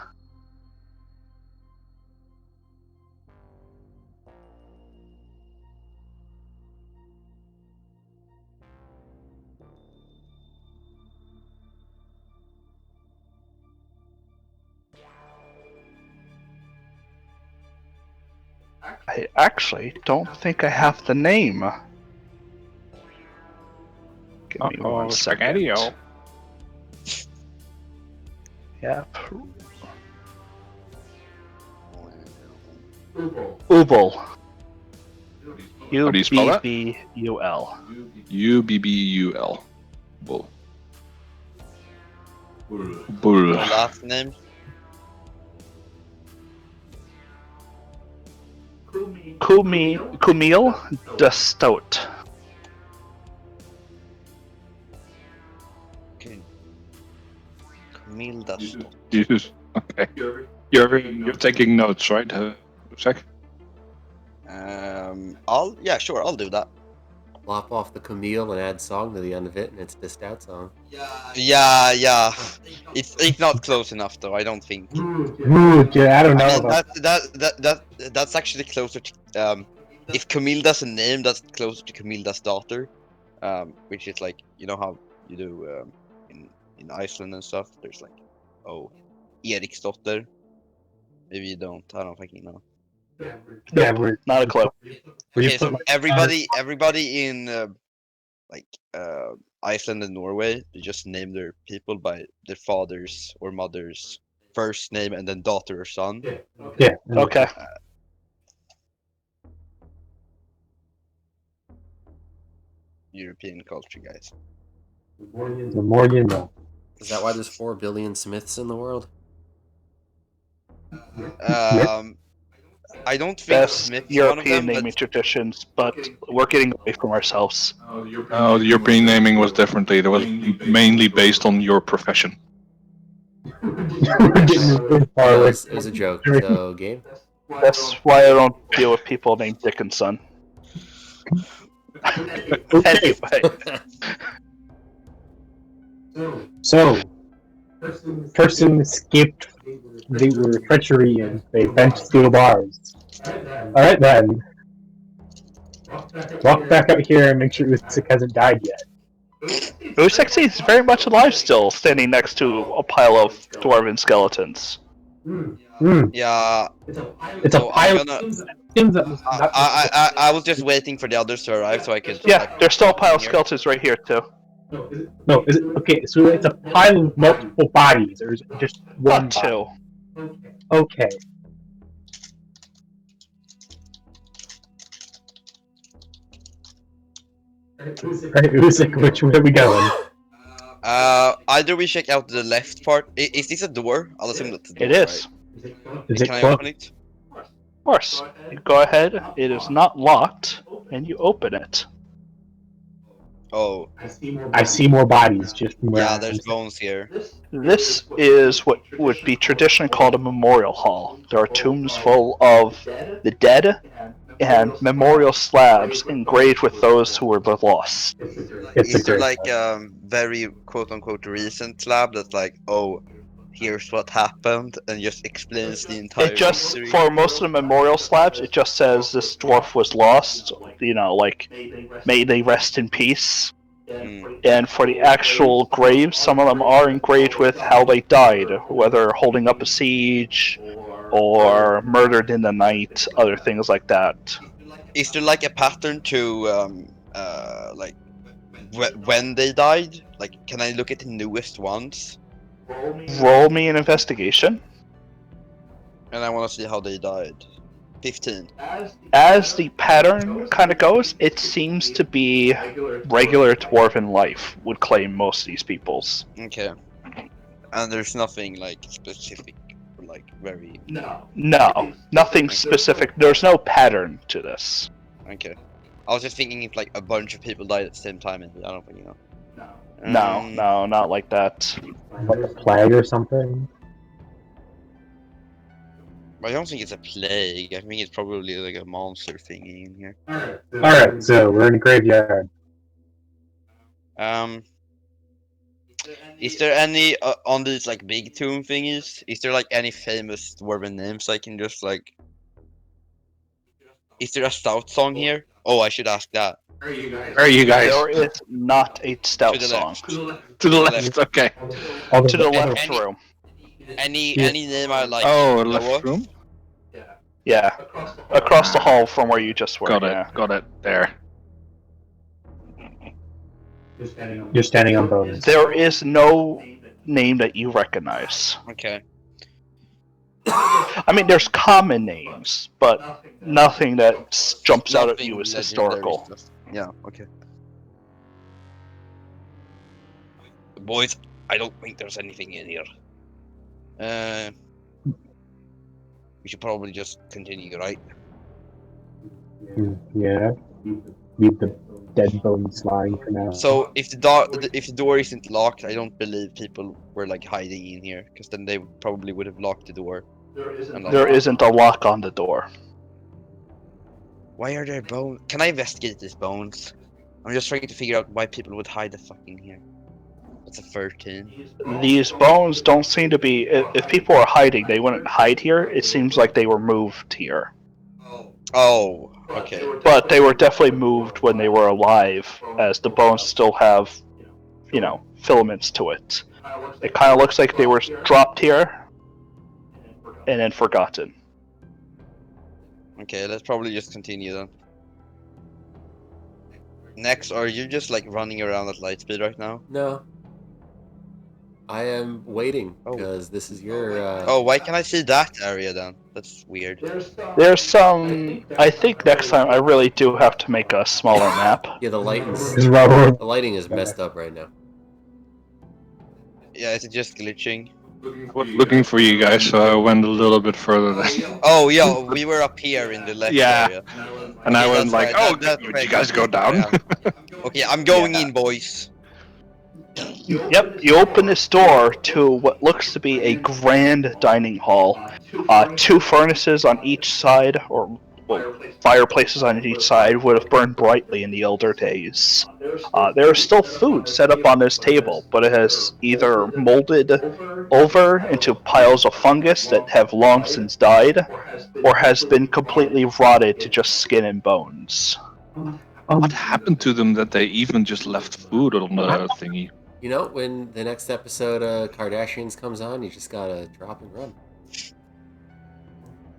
I actually don't think I have the name. Give me one second. Spaghetti-O. Yep. Ubul. How do you spell that? Ubbul. Ubbul. Bull. The Bull. last name? Kumil Destot. Okay. Camille Daston. Jesus. Okay. You're taking notes, right? Sec? I'll do that. Lop off the Camille and add song to the end of it, and it's the stat song. Yeah. It's not close enough though. I don't think. Yeah, I don't know. I mean, about that's actually closer to if Camilda's a name, that's closer to Camilda's daughter, which is like how you do in Iceland and stuff. There's like Eriksdotter. Maybe you don't. I don't fucking know. Yeah, we're Not a clue. Okay, so everybody in Iceland and Norway, they just name their people by their father's or mother's first name and then daughter or son. Yeah. Okay. European culture, guys. The more you know. Is that why there's 4 billion Smiths in the world? I don't think Best Smith's one of European them, naming traditions, but we're getting away from ourselves. Oh, the European naming was differently. It was mainly based on your profession. We're getting far away. It was a joke. So, game? That's why I don't deal with people named Dickinson. Anyway, So, person escaped the treachery and they bent steel bars. Alright then. Walk back up here and make sure Usyk hasn't died yet. Usek seems very much alive still, standing next to a pile of dwarven skeletons. Yeah, It's a so I'm pile. gonna. Seems that was not. I was just waiting for the others to arrive so I could. Yeah, like, there's still a pile of here. skeletons right here too. No, is it okay? So it's a pile of multiple bodies, or is it just one Not two. body? Okay. Alright, Usik, which way are we going? Either we check out the left part. Is this a door? I'll assume that's a door. It is. Right? Is it Can I closed? open it? Of course. You go ahead. It is not locked, and you open it. Oh, I see more bodies just from where yeah. I There's am. bones here. This is what would be traditionally called a memorial hall. There are tombs full of the dead and memorial slabs engraved with those who were lost. It's a Is there great. like very quote unquote recent slab that's like, oh, here's what happened, and just explains the entire It just, history? for most of the memorial slabs, it just says this dwarf was lost, you know, like, may they rest in peace. Mm. And for the actual graves, some of them are engraved with how they died, whether holding up a siege or murdered in the night, other things like that. Is there like a pattern to like when they died? Like, can I look at the newest ones? Roll me an investigation. And I want to see how they died. 15. As the pattern kind of goes, it seems to be regular dwarven life would claim most of these peoples. Okay. And there's nothing like specific, or, like very. No, nothing specific. There's no pattern to this. Okay. I was just thinking if like a bunch of people died at the same time, and I don't think No, not like that. Like a plague or something? I don't think it's a plague. I think it's probably like a monster thingy in here. Alright, so we're in a graveyard. Is there any on these like big tomb thingies? Is there like any famous dwarven names I can just like? Is there a stout song here? Oh, I should ask that. Where are you guys? There is not a stout To the song. left. To the left. Okay. All To the the left Any- room. Any Yeah. name I like? Oh, know left of? room. Yeah, across the hall from where you just were. Got it. Yeah. Got it. There. You're standing on bones. There is no name that you recognize. Okay. I mean, there's common names, but nothing that jumps out at you Nothing as legendary historical. stuff. Yeah. Okay. Boys, I don't think there's anything in here. We should probably just continue, right? Yeah. Leave the dead bones lying for now. So if the door isn't locked, I don't believe people were like hiding in here, because then they probably would have locked the door. There isn't a lock on the door. Why are there bones? Can I investigate these bones? I'm just trying to figure out why people would hide the fuck in here. That's a 13. These bones don't seem to be. If people are hiding, they wouldn't hide here. It seems like they were moved here. Oh, okay. But they were definitely moved when they were alive, as the bones still have, you know, filaments to it. It kind of looks like they were dropped here and then forgotten. Okay, let's probably just continue then. Next, are you just like running around at light speed right now? No. I am waiting Oh. because this is your. Oh, why can I see that area then? That's weird. There's some. I think next time I really do have to make a smaller map. Yeah, the lighting's Is Robert the lighting is messed up right now. Yeah, it's just glitching. Looking for you guys, so I went a little bit further than. Oh yeah, we were up here in the left Yeah. area. And I Okay, went that's like, right, oh, that's did right, you guys go that's where down? I am. Okay, I'm going Yeah. in, boys. Yep, you open this door to what looks to be a grand dining hall. Two furnaces on each side, or well, fireplaces on each side, would have burned brightly in the elder days. There is still food set up on this table, but it has either molded over into piles of fungus that have long since died, or has been completely rotted to just skin and bones. What happened to them that they even just left food on the thingy? You know, when the next episode of Kardashians comes on, you just gotta drop and run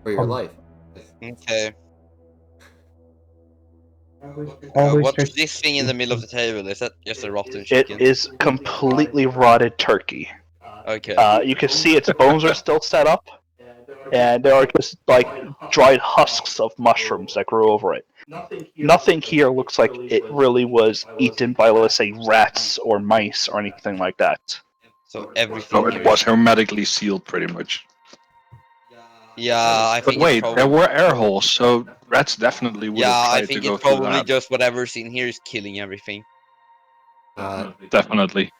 for your life. Okay. Always What's just- this thing in the middle of the table? Is that just a rotten It chicken? is completely rotted turkey. Okay. You can see its bones are still set up, and there are just like dried husks of mushrooms that grew over it. Nothing here looks like it really was eaten by, let's say, rats or mice or anything like that. So everything. So it was hermetically sealed, pretty much. Yeah, I But think wait, it's probably. there were air holes, so rats definitely would Yeah, have I tried to think go it's through probably that. just whatever's in here is killing everything. Definitely.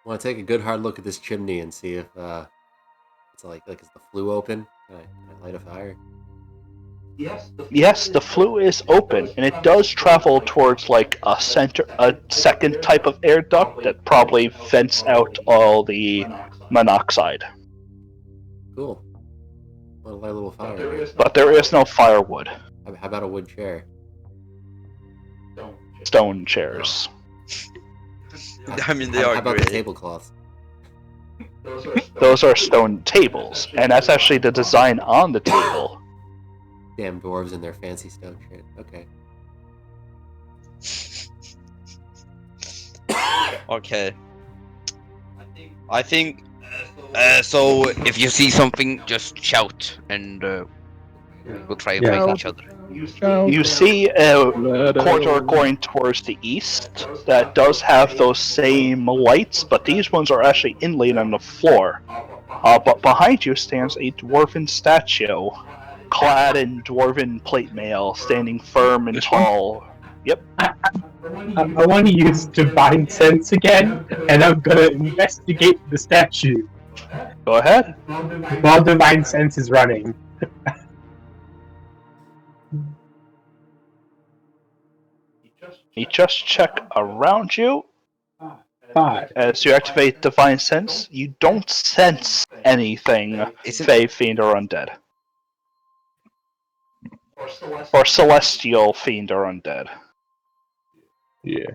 Want to take a good hard look at this chimney and see if it's like is the flue open? Can I light a fire? Yes, the flue is open, and it does travel towards like a second type of air duct that probably vents out all the monoxide. Cool. Want to light a little fire? But there is no firewood. How about a wood chair? Stone chairs. I mean, they How are about the great. tablecloths? Those are stone tables, and that's actually the design on the table. Damn dwarves and their fancy stone shit. Okay. Okay. I think. So if you see something, just shout, and we'll try and Yeah. fight each other. You see a corridor going towards the east that does have those same lights, but these ones are actually inlaid on the floor. But behind you stands a dwarven statue, clad in dwarven plate mail, standing firm and This one? tall. Yep. I want to use divine sense again, and I'm gonna investigate the statue Go ahead. while divine sense is running. You just check around you. 5. As you activate Divine Sense, you don't sense anything Isn't Fey, Fiend, or Undead. Or Celestial, Fiend, or Undead. Yeah.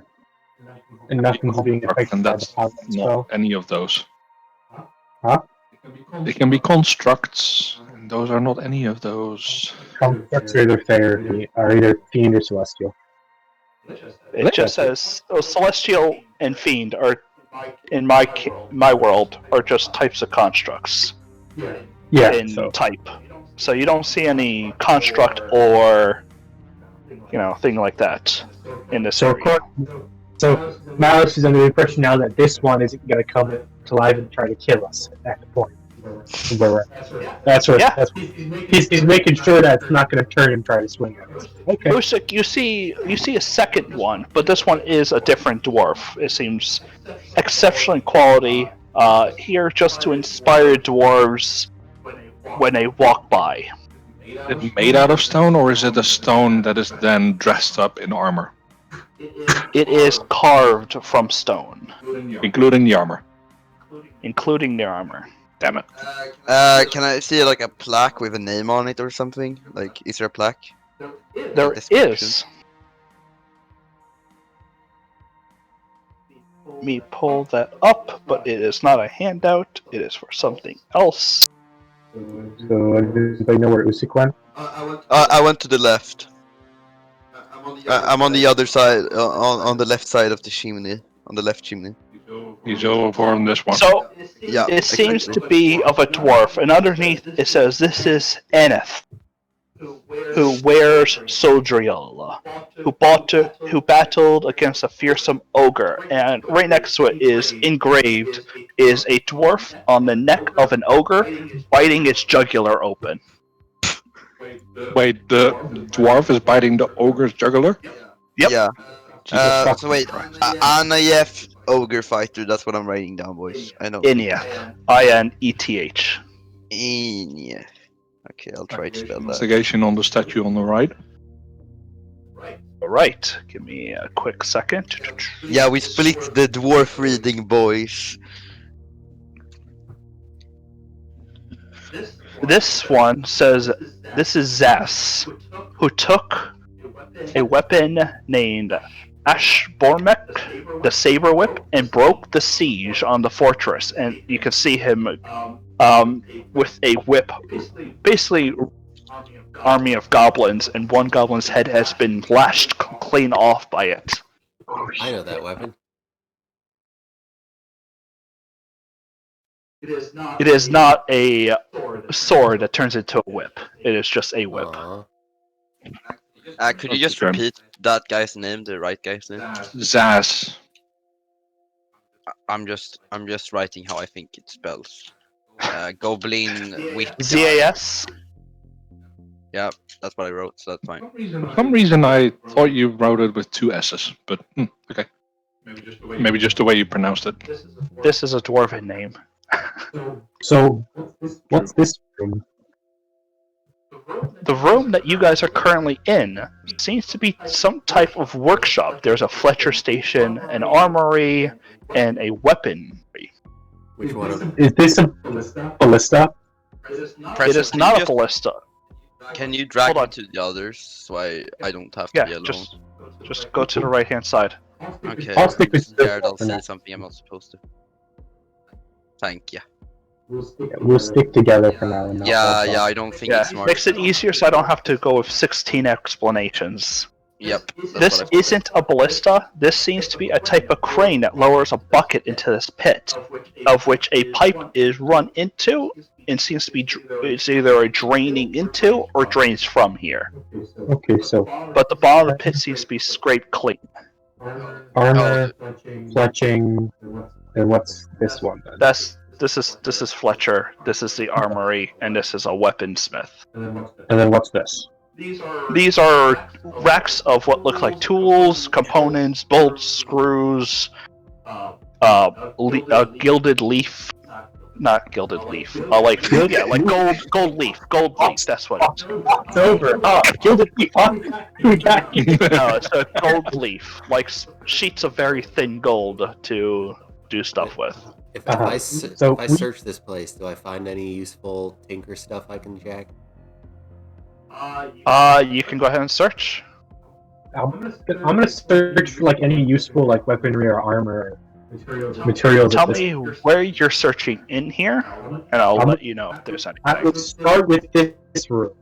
And nothing's being affected And by the that's power not spell. any of those. Huh? They can be constructs, and those are not any of those. Constructs are either Fey or either Fiend or Celestial. It just says Celestial and Fiend are, in my world, are just types of constructs Yeah, in so type. So you don't see any construct or, thing like that in this So, area. so Malice is under the impression now that this one isn't going to come to life and try to kill us at the point. Where we're at. That's what. Yeah. That's what he's making sure that it's not going to turn and try to swing at us. Okay. Lusik, you see a second one, but this one is a different dwarf. It seems exceptional in quality. Here just to inspire dwarves when they walk by. Is it made out of stone, or is it a stone that is then dressed up in armor, It is carved from stone, including the armor? including their armor. Damn it. Can I see like a plaque with a name on it or something? Like, is there a plaque? There Description. is. Let me pull that up, but it is not a handout. It is for something else. So does anybody know where Usyk went? I went to the left. I'm on the other side, on the left side of the chimney. On the left chimney. He's over on this one. So Yeah. it seems exactly. to be of a dwarf, and underneath it says this is Eneth, who wears Sodriel, who battled against a fearsome ogre, and right next to it is engraved is a dwarf on the neck of an ogre biting its jugular open. Wait, the dwarf is biting the ogre's jugular? Yep. Yeah. Jesus So wait, Anayef ogre fighter. That's what I'm writing down, boys. I know. Ineth. Ineth. Inya. Okay, I'll try to spell that. Investigation on the statue on the right. Alright, give me a quick second. Yeah, we split the dwarf reading, boys. This one says this is Zas, who took a weapon named Ashbormek, the Saber Whip, and broke the siege on the fortress. And you can see him with a whip, basically army of goblins, and one goblin's head has been lashed clean off by it. I know that weapon. It is not a sword that turns into a whip. It is just a whip. Aw. Could you just Okay. repeat that guy's name, the right guy's name? Zaz. I'm just writing how I think it spells. Goblin whip. ZAS. Yeah, that's what I wrote, so that's fine. For some reason, I thought you wrote it with 2 S's, but okay. Maybe just the way you pronounced it. This is a dwarven name. So, what's this room? The room that you guys are currently in seems to be some type of workshop. There's a Fletcher station, an armory, and a weaponry. Which one of them? Is this a ballista? It is not a ballista. Can you drag Hold me on. to the others so I don't have to be Yeah, alone? just go to the right hand side. Okay, I'll stick with scared I'll for see now. something I'm not supposed to. Thank you. We'll stick together for now. And Yeah, I don't think Yeah, it's smart. makes it easier so I don't have to go with 16 explanations. Yep. That's This what I isn't a ballista. This seems to be a type of crane that lowers a bucket into this pit, of which a pipe is run into, and seems to be it's either a draining into or drains from here. Okay, so But the bottom of the pit seems to be scraped clean. armor, fletching, and what's this one then? This is Fletcher. This is the armory, and this is a weaponsmith. And then what's this? These are racks of what look like tools, components, bolts, screws, gilded leaf, not gilded leaf, like gold leaf. That's what it's. It's over. Gilded leaf. We got you. No, it's a gold leaf, like sheets of very thin gold to do stuff with. If Uh-huh. I So we- search this place, do I find any useful tinker stuff I can jack? You can go ahead and search. I'm gonna search for like any useful like weaponry or armor materials. Tell at this- me where you're searching in here, and I'll let you know if there's anything. Let's start with this room.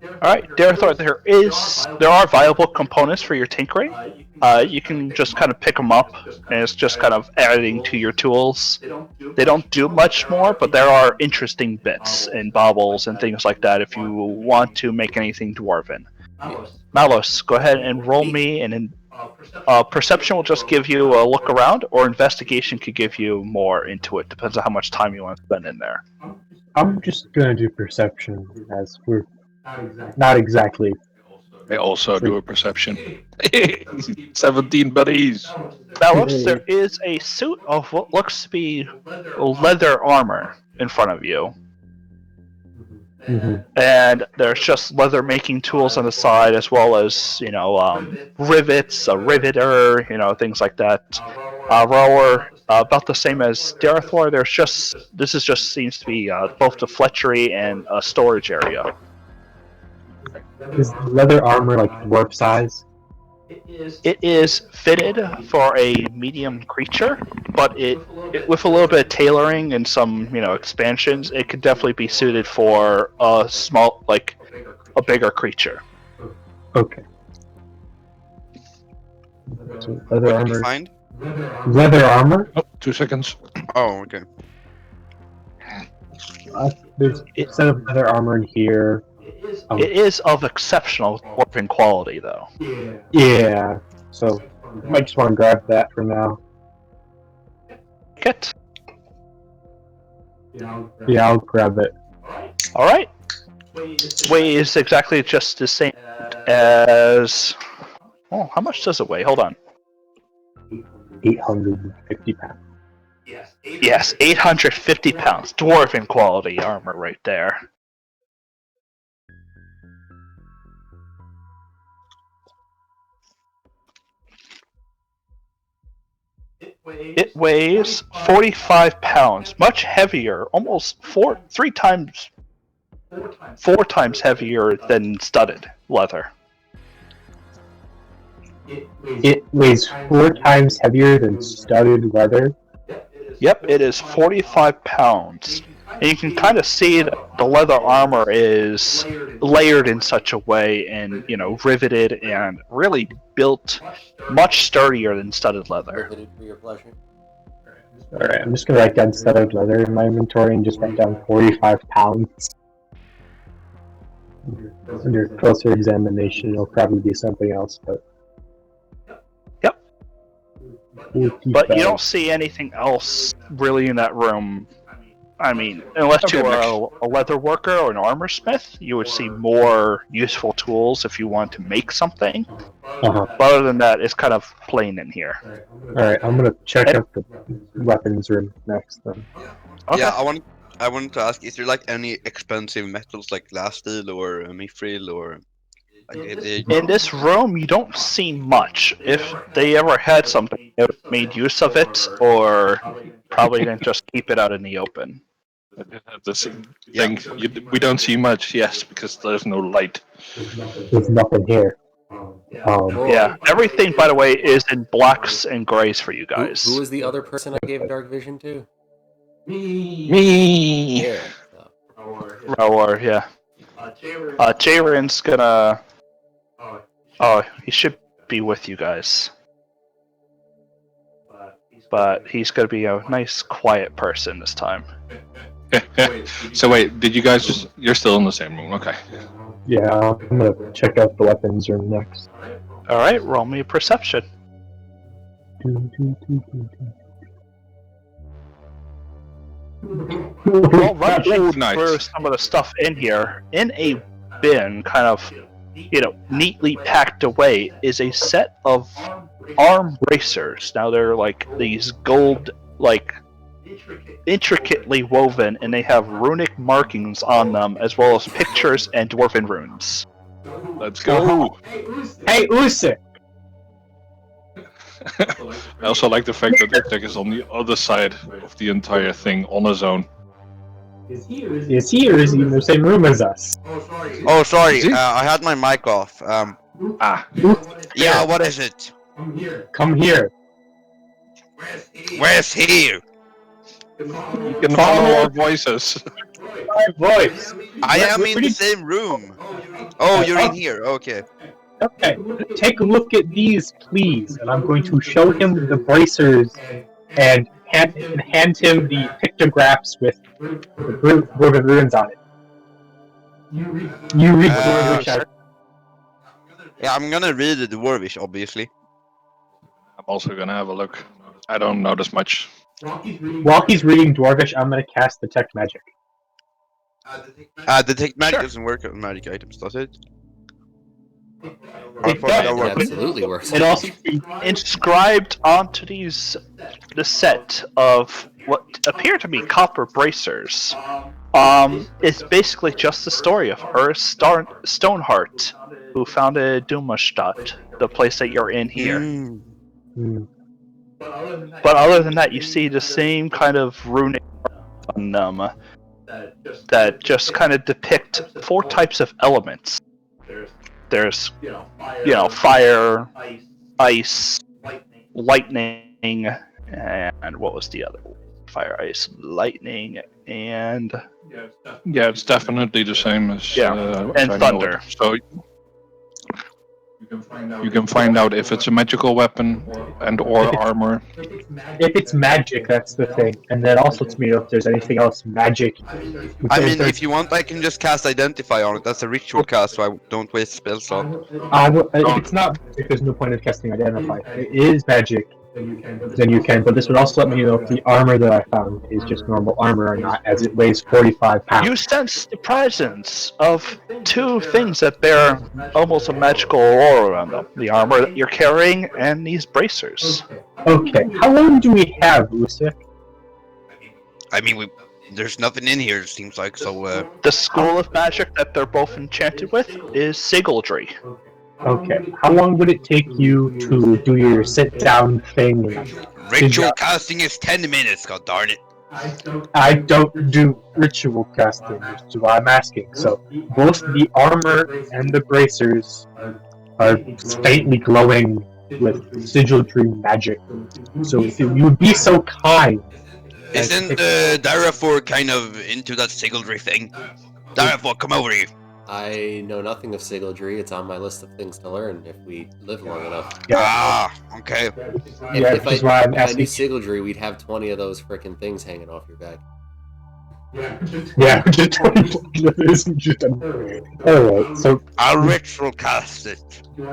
Alright, Darethor, there are viable components for your tinkering. You can just kind of pick them up, and it's just kind of adding to your tools. They don't do much more, but there are interesting bits and baubles and things like that if you want to make anything dwarven. Malos, go ahead and roll me, and perception will just give you a look around, or investigation could give you more into it. Depends on how much time you want to spend in there. I'm just gonna do perception as we're not exactly. I also do a perception. 17 buddies. Malos, there is a suit of what looks to be leather armor in front of you. Mhm. And there's just leather making tools on the side, as well as rivets, a riveter, things like that. Rower, about the same as Darethor. This seems to be both the fletchery and a storage area. Is leather armor like dwarf size? It is fitted for a medium creature, but it with a little bit of tailoring and some expansions, it could definitely be suited for a small, like a bigger creature. Okay. So leather What did you armor. find? Leather armor. Oh, 2 seconds. Oh, okay. There's a set of leather armor in here. It is of exceptional dwarven quality, though. Yeah. So I might just want to grab that for now. Kit. Yeah, I'll grab it. All right. Weight is exactly just the same as. Oh, how much does it weigh? Hold on. 850 pounds. Yes, 850 pounds. Dwarven quality armor right there. It weighs 45 pounds, much heavier, almost 3 times 4 times heavier than studded leather. It weighs 4 times heavier than studded leather. Yep, it is 45 pounds. And you can kind of see that the leather armor is layered in such a way and, riveted and really built much sturdier than studded leather. Riveted for your pleasure. Alright, I'm just gonna write down studded leather in my inventory and just write down 45 pounds. Under closer examination, it'll probably be something else, but. Yep. 45. But you don't see anything else really in that room. I mean, unless you are a leather worker or an armor smith, you would see more useful tools if you want to make something. But other than that, it's kind of plain in here. Alright, I'm gonna check out the weapons room next then. Okay. Yeah, I wanted to ask, is there like any expensive metals like glass steel or mithril or? In this room, you don't see much. If they ever had something, they made use of it, or probably didn't just keep it out in the open. This thing, we don't see much, yes, because there's no light. There's nothing here. Yeah, everything, by the way, is in blacks and grays for you guys. Who was the other person I gave dark vision to? Me. Yeah. Or yeah. Tyrant's gonna. Oh, he should be with you guys. But he's gonna be a nice, quiet person this time. So wait, did you guys just? You're still in the same room, okay? Yeah, I'm gonna check out the weapons room next. Alright, roll me a perception. Well, rummaging nice. through some of the stuff in here, in a bin, kind of, neatly packed away, is a set of arm bracers. Now they're like these gold, intricately woven, and they have runic markings on them, as well as pictures and dwarven runes. Let's go. Hey, Usyk! I also like the fact that Uptek is on the other side of the entire thing on his own. Is he or is he in the same room as us? Oh, sorry, Is he? I had my mic off. Yeah, what is it? Come here. Where's he? You can follow our voices. My voice. I am in the same room. Oh, you're in here. Okay. Okay, take a look at these, please. And I'm going to show him the bracers and hand him the pictographs with the dwarven runes on it. You read Dwarvish out. Yeah, I'm gonna read the Dwarvish, obviously. I'm also gonna have a look. I don't notice much. While he's reading Dwarvish, I'm going to cast Detect Magic. Detect magic Sure. doesn't work on magic items, does it? It thought does. that It absolutely works. It also Inscribed onto the set of what appear to be copper bracers, is basically just the story of Ur Stoneheart, who founded Dummerstadt, the place that you're in here. Hmm. But other than that, you see the same kind of runic on them that just kind of depict 4 types of elements. There's, fire, ice, lightning, and what was the other one? Fire, ice, lightning, and Yeah, it's definitely the same as and I know thunder. it. So you can find out if it's a magical weapon and or armor. If it's magic, that's the thing. And then also to me if there's anything else magic. I mean, if you want, I can just cast Identify on it. That's a ritual cast, so I don't waste spell slot. If it's not magic, there's no point in casting Identify. If it is magic, then you can. But this would also let me know if the armor that I found is just normal armor or not, as it weighs 45 pounds. You sense the presence of 2 things that bear almost a magical aura around them. The armor that you're carrying and these bracers. Okay, how long do we have, Usyk? I mean, there's nothing in here, it seems like, so, The school of magic that they're both enchanted with is Sigildry. Okay, how long would it take you to do your sit-down thing? Ritual casting is 10 minutes, god darn it. I don't do ritual casting, which is why I'm asking. So both the armor and the bracers are faintly glowing with sigildry magic. So if you would be so kind as to Isn't pick Darafor kind of into that sigildry thing? Darafor, come over here. I know nothing of Sigildry. It's on my list of things to learn if we live long enough. Okay. Yeah, if which is why I'm if I knew asking. Sigildry, we'd have 20 of those frickin' things hanging off your back. Yeah, just 20 isn't just Alright, so I'll ritual cast it. do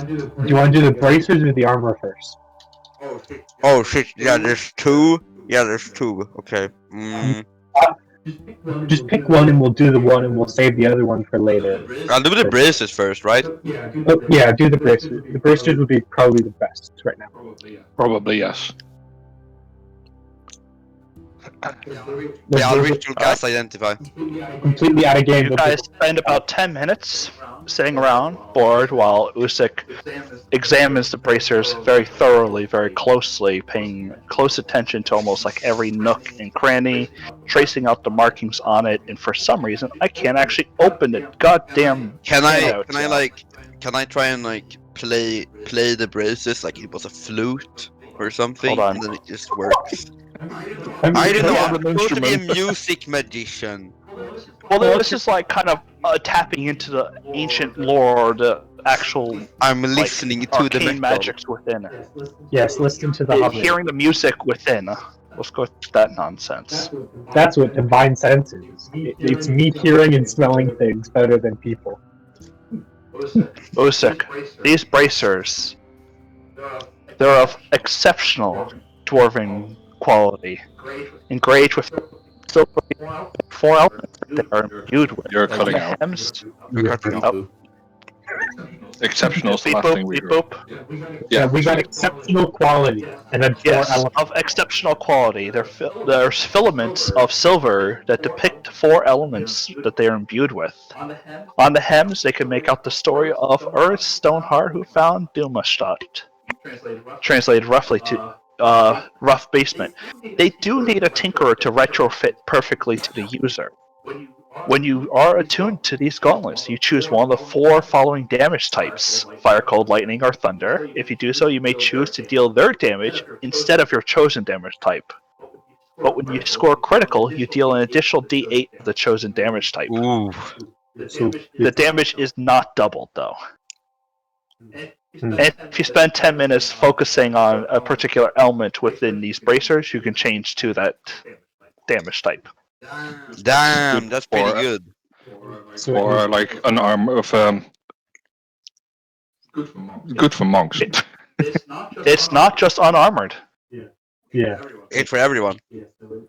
you want to do the bracers or the armor first? Oh shit, yeah, there's two. Yeah, there's two. Okay. Just pick one and we'll do the one and we'll save the other one for later. I'll do the braces first, right? Oh, yeah, do the bracers. The bracers would be probably the best right now. Probably yes. Yeah, I'll ritual cast identify. Completely out of game. You guys spend about 10 minutes sitting around, bored, while Usyk examines the bracers very thoroughly, very closely, paying close attention to almost like every nook and cranny, tracing out the markings on it, and for some reason, I can't actually open it. Goddamn. Can I try and play the braces like it was a flute or something, Hold on. and then it just works? I don't know. I'm supposed to be a music magician. Well, this is like kind of tapping into the ancient lore, the actual I'm listening to the arcane metal. magics within. Yes, listen to the Hobbit. Hearing the music within. Let's go with that nonsense. That's what divine sense is. It's me hearing and smelling things better than people. Usyk, these bracers, they're of exceptional dwarven quality, engraved with silver 4 elements that they are imbued with. You're cutting out. Hems, Oh, Exceptional is the beep last boop, thing we beep heard. boop. Yeah, we got exceptional quality and then 4 Yes, elements. of exceptional quality. There's filaments of silver that depict 4 elements that they are imbued with. On the hems, they can make out the story of Earth's Stoneheart who found Dumastad. Translated roughly to rough basement. They do need a tinkerer to retrofit perfectly to the user. When you are attuned to these gauntlets, you choose one of the 4 following damage types: fire, cold, lightning, or thunder. If you do so, you may choose to deal their damage instead of your chosen damage type. But when you score critical, you deal an additional d8 of the chosen damage type. Ooh. So The damage is not doubled, though. And if you spend 10 minutes focusing on a particular element within these bracers, you can change to that damage type. Damn, that's pretty Or- good. Or like an arm of good for monks. It's not just unarmored. yeah, It's for everyone.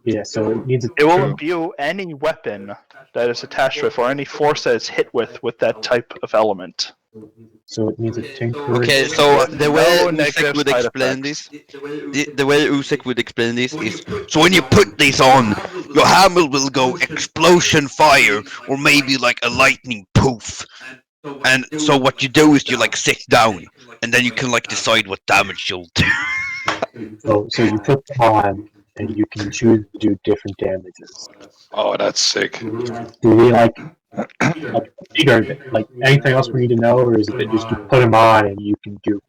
yeah. So it needs a It will True. imbue any weapon that is attached with, or any force that is hit with that type of element. So it needs a tinker. Okay, so With the way no Usyk negative would side explain effects. this, the way Usyk would explain this is, so when you put this on, your hammer will go explosion fire, or maybe like a lightning poof. And so what you do is you sit down, and then you can decide what damage you'll do. So you put them on, and you can choose to do different damages. Oh, that's sick. Do we like anything else we need to know, or is it that just you put them on and you can do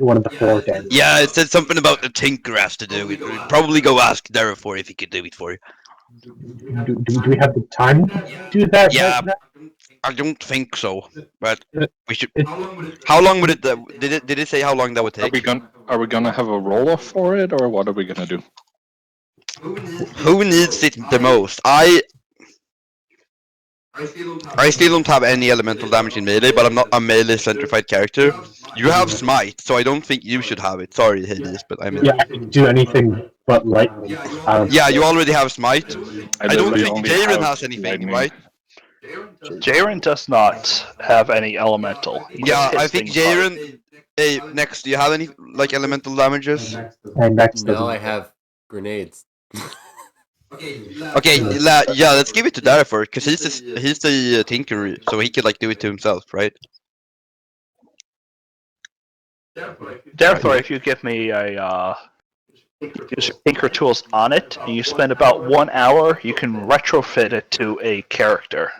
one of the 4 damages? Yeah, it said something about the tinker has to do it. We'd probably go ask Darafor if he could do it for you. Do we have the time to do that? Yeah. I don't think so, but we should. How long would it? Did it say how long that would take? Are we gonna have a roll off for it, or what are we gonna do? Who needs it the most? I still don't have any elemental damage in melee, but I'm not a melee centrified character. You have smite, so I don't think you should have it. Sorry, Hades, but I mean. Yeah, I can do anything but lightning. Yeah, you already have smite. I don't literally think only Tyrant have has anything, lightning. right? Jaren does not have any elemental. He just Yeah, hits I think things hard. Jaren. Hey, next, do you have any elemental damages? And next now doesn't- I have grenades. Okay, yeah, let's give it to Darafor, because he's the tinker, so he could do it to himself, right? Therefore, if you give me a use your tinker tools on it, and you spend about 1 hour, you can retrofit it to a character.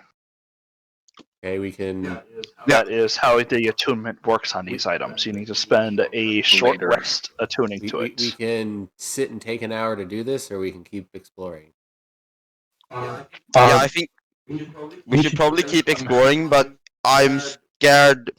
Okay, we can. That is how the attunement works on these items. You need to spend a short Later. rest attuning to it. We can sit and take an hour to do this, or we can keep exploring. Yeah, I think we should probably keep exploring, but I'm scared.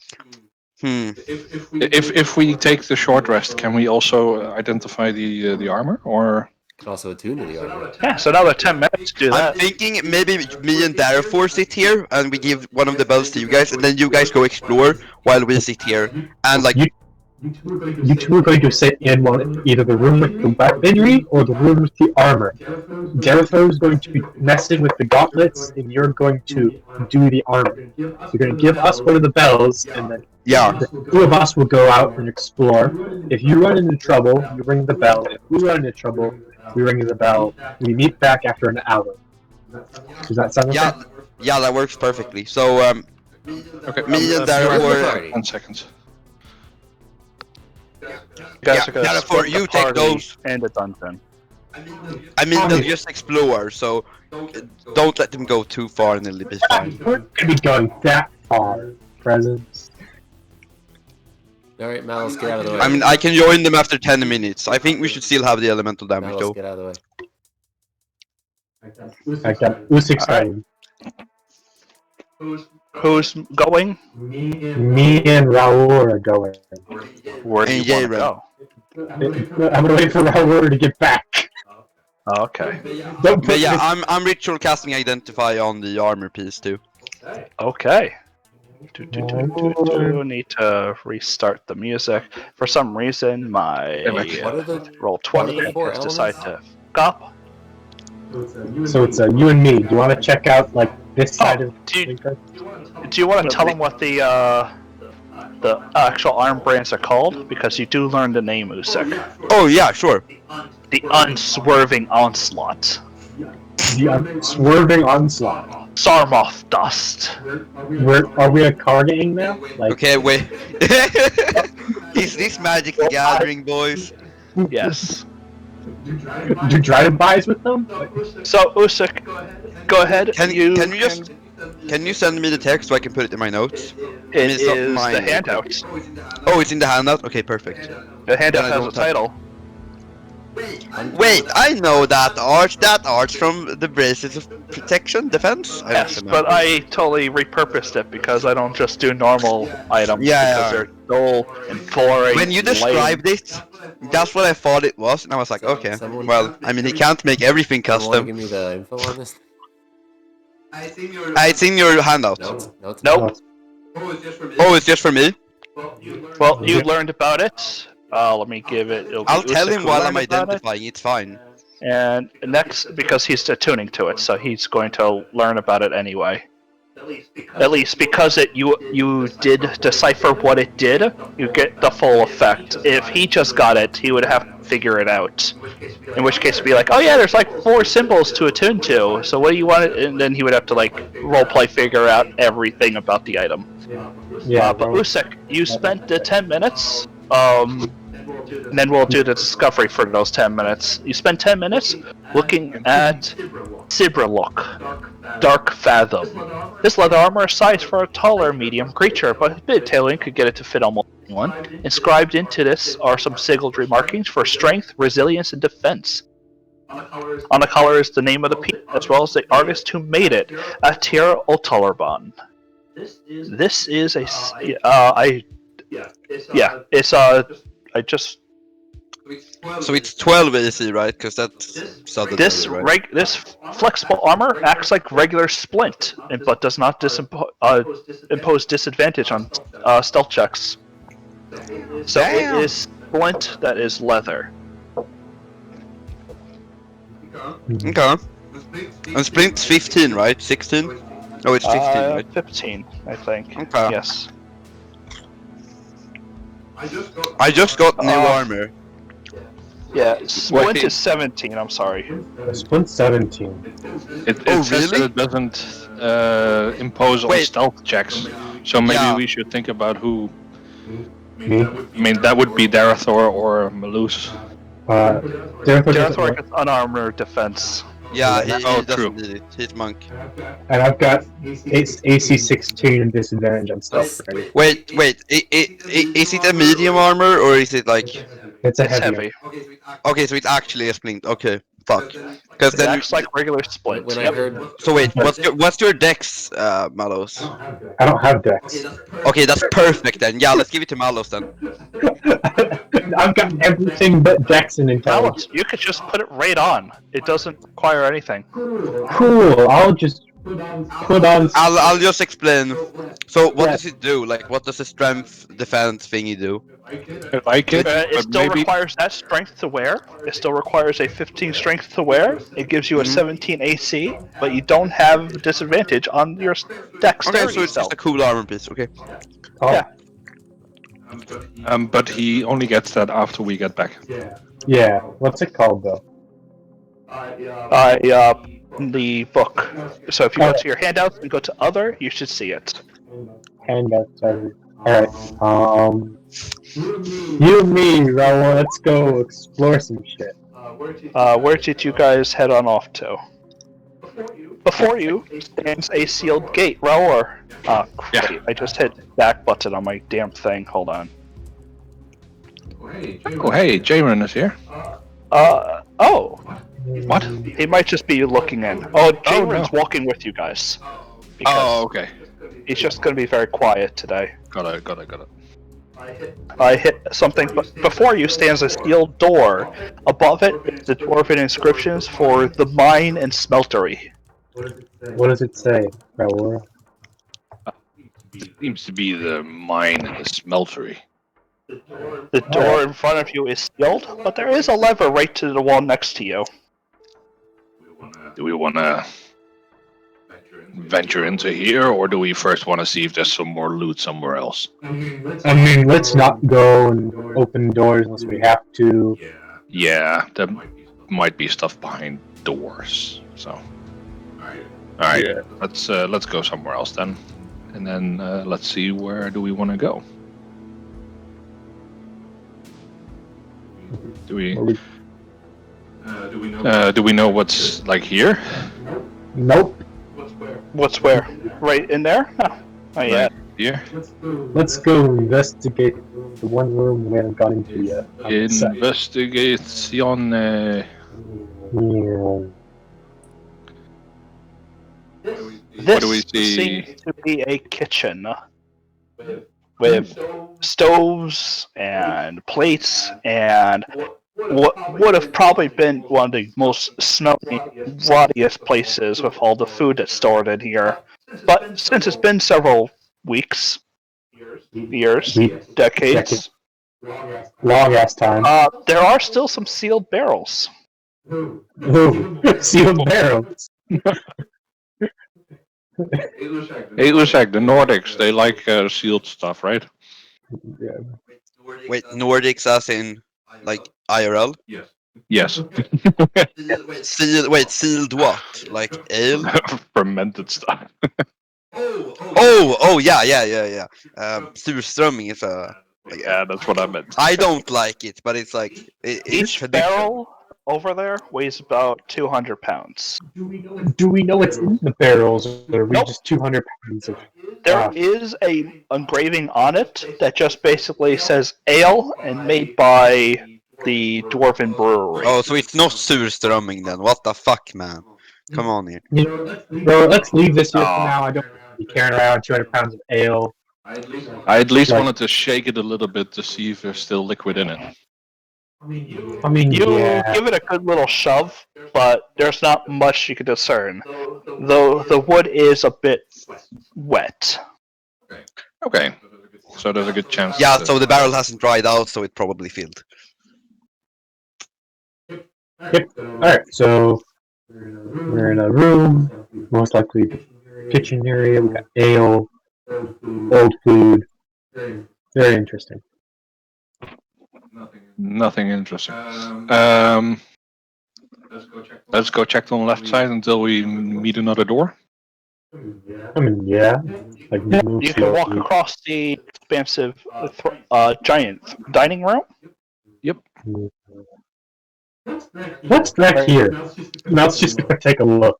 If we take the short rest, can we also identify the armor, or We can also attune to the armor. Yeah, so another 10 minutes to do I'm that. thinking maybe me and Darrow sit here, and we give one of the bells to you guys, and then you guys go explore while we sit here. And like, You two are going to sit in either the room with the weaponry or the room with the armor. Jericho is going to be messing with the gauntlets, and you're going to do the armor. You're going to give us one of the bells, and then yeah, the two of us will go out and explore. If you run into trouble, you ring the bell. If we run into trouble, we ring the bell. We meet back after an hour. Does that sound okay? yeah, that works perfectly. So okay? me and Darrow Darrow were- were. 10 seconds. You guys are gonna Yeah, split for the you take party those. and the dungeon. I mean, they'll just explore, so don't let them go too far, and it'll be fine. We're going to be going that far, presents. All right, Malice, get out of the way. I mean, I can join them after 10 minutes. I think we should still have the elemental damage, Malice, though. get out of the way. I got Usyk's time. Who's going? Me and Raul are going. Where do And you want to Jaren. go? I'm gonna wait for Raul to get back. Oh, okay. Don't put But yeah, this- I'm ritual casting Identify on the armor piece, too. Okay. Need to restart the music. For some reason, my What are the roll what are 20 the four has decided elements? to stop. So it's you and me. Do you want to check out like this side of? Do you want to tell them what the actual arm brands are called? Because you do learn the name, Usek. Oh, yeah, sure. The Unswerving Onslaught. The swerving onslaught. Sarmoth Dust. Are we a car gang now? Like, Okay, wait. Is this Magic the Gathering, boys? Yes. do drive-bys with them? So, Usek, go ahead. Can you send me the text so I can put it in my notes? It it's not is mine. the handout. Oh, it's in the handout? Okay, perfect. The handout Then I has a don't have- title. Wait, I know that art. That art's from the Bracelets of Protection, Defense? I Yes, don't know. but I totally repurposed it because I don't just do normal items Yeah, because yeah. they're dull and boring. When you and lame. described it, that's what I thought it was, and I was like, okay. Someone- Well, I mean, he can't make everything You want to custom. give me the info on this? It's in your handout. No, it's Nope. Oh, it's just for me? Well, you learned about it. Let me give it. It'll be I'll tell Usek him who while learned I'm about it. identifying, it's fine. And next, because he's attuning to it, so he's going to learn about it anyway. At least because you did decipher what it did, you get the full effect. If he just got it, he would have to figure it out. In which case, it'd be like, oh yeah, there's like 4 symbols to attune to. So what do you want? And then he would have to like roleplay figure out everything about the item. Yeah, But Usek, you spent the 10 minutes. And then we'll do the discovery for those 10 minutes. You spend 10 minutes looking at Sibralok, Dark Fathom. This leather armor is sized for a taller medium creature, but a bit of tailoring could get it to fit almost anyone. Inscribed into this are some sigildry markings for strength, resilience, and defense. On the collar is the name of the piece, as well as the artist who made it, Atira Otolarban. This is a... I just... So it's 12 AC, right? Because that's sudden, right? This flexible armor acts like regular splint, but does not impose disadvantage on stealth checks. So Damn. it is splint that is leather. Okay. And Splint's 15, right? 16? Oh, it's 15, right? 15, I think. Okay. Yes. I just got new armor. Yeah, splint Wait. is 17. I'm sorry. Splint 17. It Oh, says really? that it doesn't impose on Wait. stealth checks. So maybe Yeah. we should think about who. Me? I mean, that would be Darathor or Malus. Darthor gets unarmored defense. Yeah, he Oh, doesn't true. need it. He's monk. And I've got AC 16 and disadvantage on stealth. Right? Wait. Is it a medium armor or is it like? It's a It's heavy. heavy. Okay, so it's actually a splint. Okay, fuck. Because It then. acts like regular splint. When I Yep. heard So wait, what's your dex, Malos? I don't have dex. Okay, that's perfect then. Yeah, let's give it to Malos then. I've got everything but dex and intelligence. Balance. You could just put it right on. It doesn't require anything. Cool. I'll just put on. I'll just explain. So what does it do? Like, what does the strength defense thingy do? I like it, It but still maybe requires that strength to wear. It still requires a 15 strength to wear. It gives you a 17 AC, but you don't have disadvantage on your dexterity. Okay, so it's just a cool armor piece. Okay. Oh, Yeah. but he only gets that after we get back. yeah. What's it called though? The book. So if you go to your handouts and go to other, you should see it. Handouts. Alright. You and me, Raul. Let's go explore some shit. Where did you guys head on off to? Before you stands a sealed gate. Raul. Crap. Yeah. I just hit back button on my damn thing. Hold on. Oh, hey, Jaron is here. Oh. What? He might just be looking in. Oh, Jaren's no. walking with you guys. Oh, okay. He's just going to be very quiet today. Got it. I hit something, but before you stands a sealed door. Above it is the dwarven inscriptions for the mine and smeltery. What does it say, Raul? Seems to be the mine and the smeltery. The door in front of you is sealed, but there is a lever right to the wall next to you. Do we want to venture into here, or do we first want to see if there's some more loot somewhere else? I mean, let's not go and open doors unless we have to. Yeah, there might be stuff behind doors. So, all right, let's go somewhere else then, and then let's see where do we want to go. Do we know what's like here? Nope. What's where? Right in there? Oh yeah. Right here. Let's go investigate the one room we haven't got into yet. Investigation. Yeah. What do we This see? seems to be a kitchen with stoves and plates and what would have probably been one of the most smelly, rottiest places with all the food that's stored in here. But since it's been several weeks, years, decades, Long ass time. there are still some sealed barrels. Ooh, sealed barrels. Hey, Lushak, the Nordics, they like sealed stuff, right? Yeah. Wait, Nordics as in like IRL? Yes. Sealed what? Like ale? Fermented stuff. Oh, yeah. Surströmming is a. Yeah, that's what I meant. I don't like it, but it's like it's Each tradition. barrel over there weighs about 200 pounds. Do we know what's in the barrels, or are we Nope. just 200 pounds of? There is a engraving on it that just basically says ale and made by the Dwarven Brewery. Oh, so it's not surströmming then? What the fuck, man? Come on here. Bro, let's leave this here Oh. for now. I don't want to be carrying around 200 pounds of ale. I at least Like- wanted to shake it a little bit to see if there's still liquid in it. I mean, You yeah. give it a good little shove, but there's not much you can discern. Though the wood is a bit wet. Okay, so there's a good chance. Yeah, that- so the barrel hasn't dried out, so it probably filled. Yep. Alright, so we're in a room, most likely the kitchen area. We got ale, old food. Very interesting. Nothing interesting. Let's go check on the left side until we meet another door. I mean, yeah. Like move You can walk slowly. across the expansive giant dining room. What's back here? Now let's just take a look.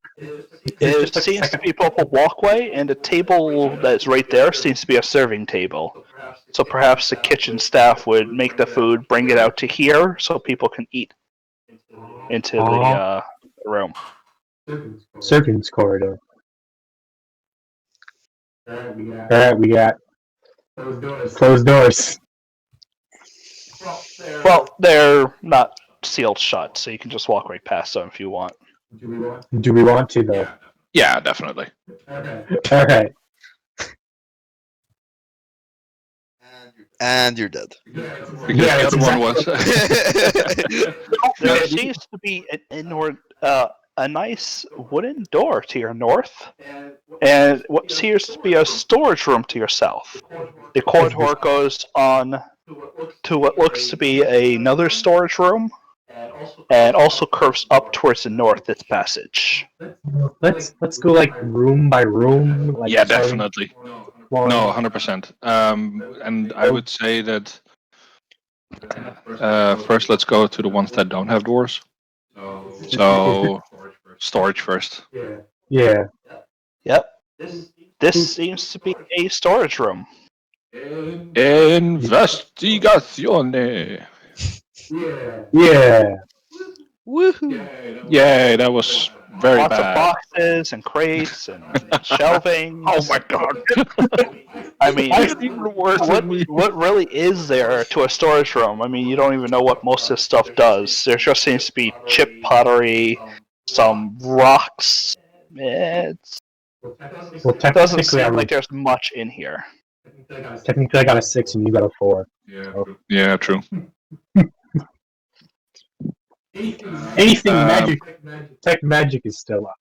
It seems to be both a walkway, and the table that's right there seems to be a serving table. So perhaps the kitchen staff would make the food, bring it out to here, so people can eat into the room. Servants corridor. Alright, we got closed doors. Well, they're not sealed shut, so you can just walk right past them if you want. Do we want to though? Yeah, definitely. Alright. And you're dead. Because Yeah, the it's other one was. There seems to be a nice wooden door to your north, and what seems to be a storage room to your south. The corridor goes on to what looks to be another storage room, and also curves up towards the north. This passage. Let's go like room by room. Like Yeah, starting definitely. one- No, 100%. And I would say that first let's go to the ones that don't have doors. So storage first. Yeah. Yep. This seems to be a storage room. Investigazione. Yeah. Woohoo! Yay, that was very Lots of bad. boxes and crates and shelving. Oh my god. I mean, It's even worse than me. what really is there to a storage room? I mean, you don't even know what most of this stuff does. There just seems to be chip pottery, some rocks. It Well, doesn't technically, seem like there's much in here. I got a 6 and you got a 4. Yeah, true. Anything Um, tech magic is still up.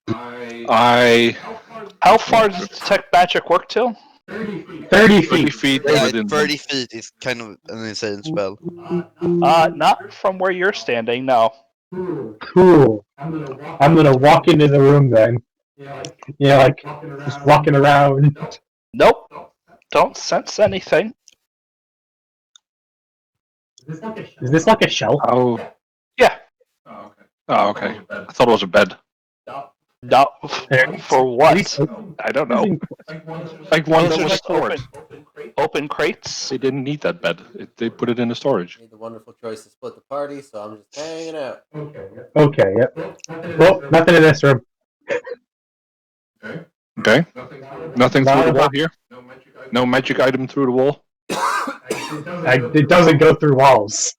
How far does detect magic work till? 30 30 feet. feet Yeah, within 30 feet is kind of an insane spell. Not from where you're standing. No. Cool. I'm gonna walk into the room then. Yeah, like just walking around. Nope. Don't sense anything. Is this like a shelf? Oh. Yeah. Oh, okay. I thought it was a bed. No. For what? I don't know. Like one These that are was just stored. open crates. They didn't need that bed. They put it in the storage. Made the wonderful choice to split the party, so I'm just hanging out. Okay, yep. Well, nothing in this room. Okay. Nothing through the wall here. No magic item through the wall. It doesn't go through walls.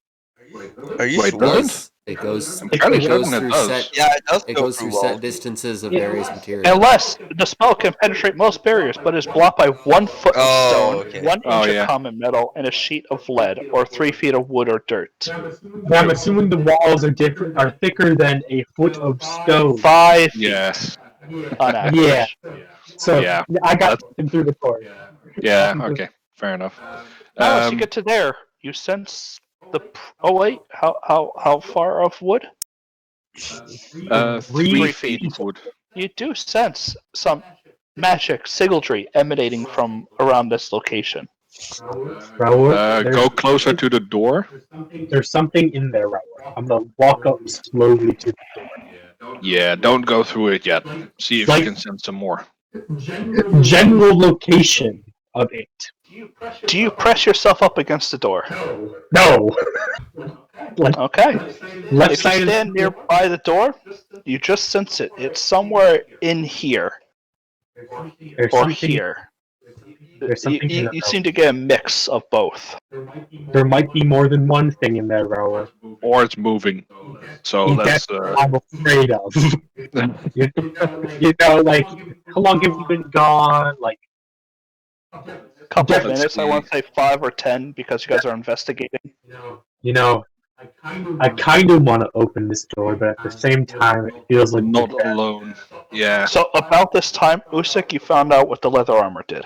Are you Wait, sure? doesn't? It goes. I'm fairly It goes certain it through does. set. Yeah, it does It go goes through through set walls. distances of various materials. Unless the spell can penetrate most barriers, but is blocked by 1 foot of Oh, stone, okay. 1 inch Oh, yeah. of common metal, and a sheet of lead, or 3 feet of wood or dirt. Now, I'm assuming the walls are thicker than a foot of stone. 5 feet Yes. on average. Yeah. So Yeah. I got him through the door. Yeah. Okay. Fair enough. Now, as you get to there, you sense the. Oh wait, how far of wood? 3 3 feet feet. of wood. You do sense some magic sigilry emanating from around this location. Raoul, Go closer to the door. there's something in there, Raoul. I'm gonna walk up slowly to the door. Yeah. Don't go through it yet. See if Like- you can sense some more. General location of it. Do you press yourself up against the door? No. Like Okay. left If you side. stand nearby the door, you just sense it. It's somewhere in here There's or something. here. There's something in You there. seem to get a mix of both. There might be more than one thing in there, Raoul. Or it's moving. So That's let's. what I'm afraid of. You know, like how long have you been gone? Like Couple of Let's minutes, I see. want to say 5 or 10, because you guys are investigating. you know, I kind of want to open this door, but at the same time, it feels like Not alone. Yeah. So about this time, Usyk, you found out what the leather armor did.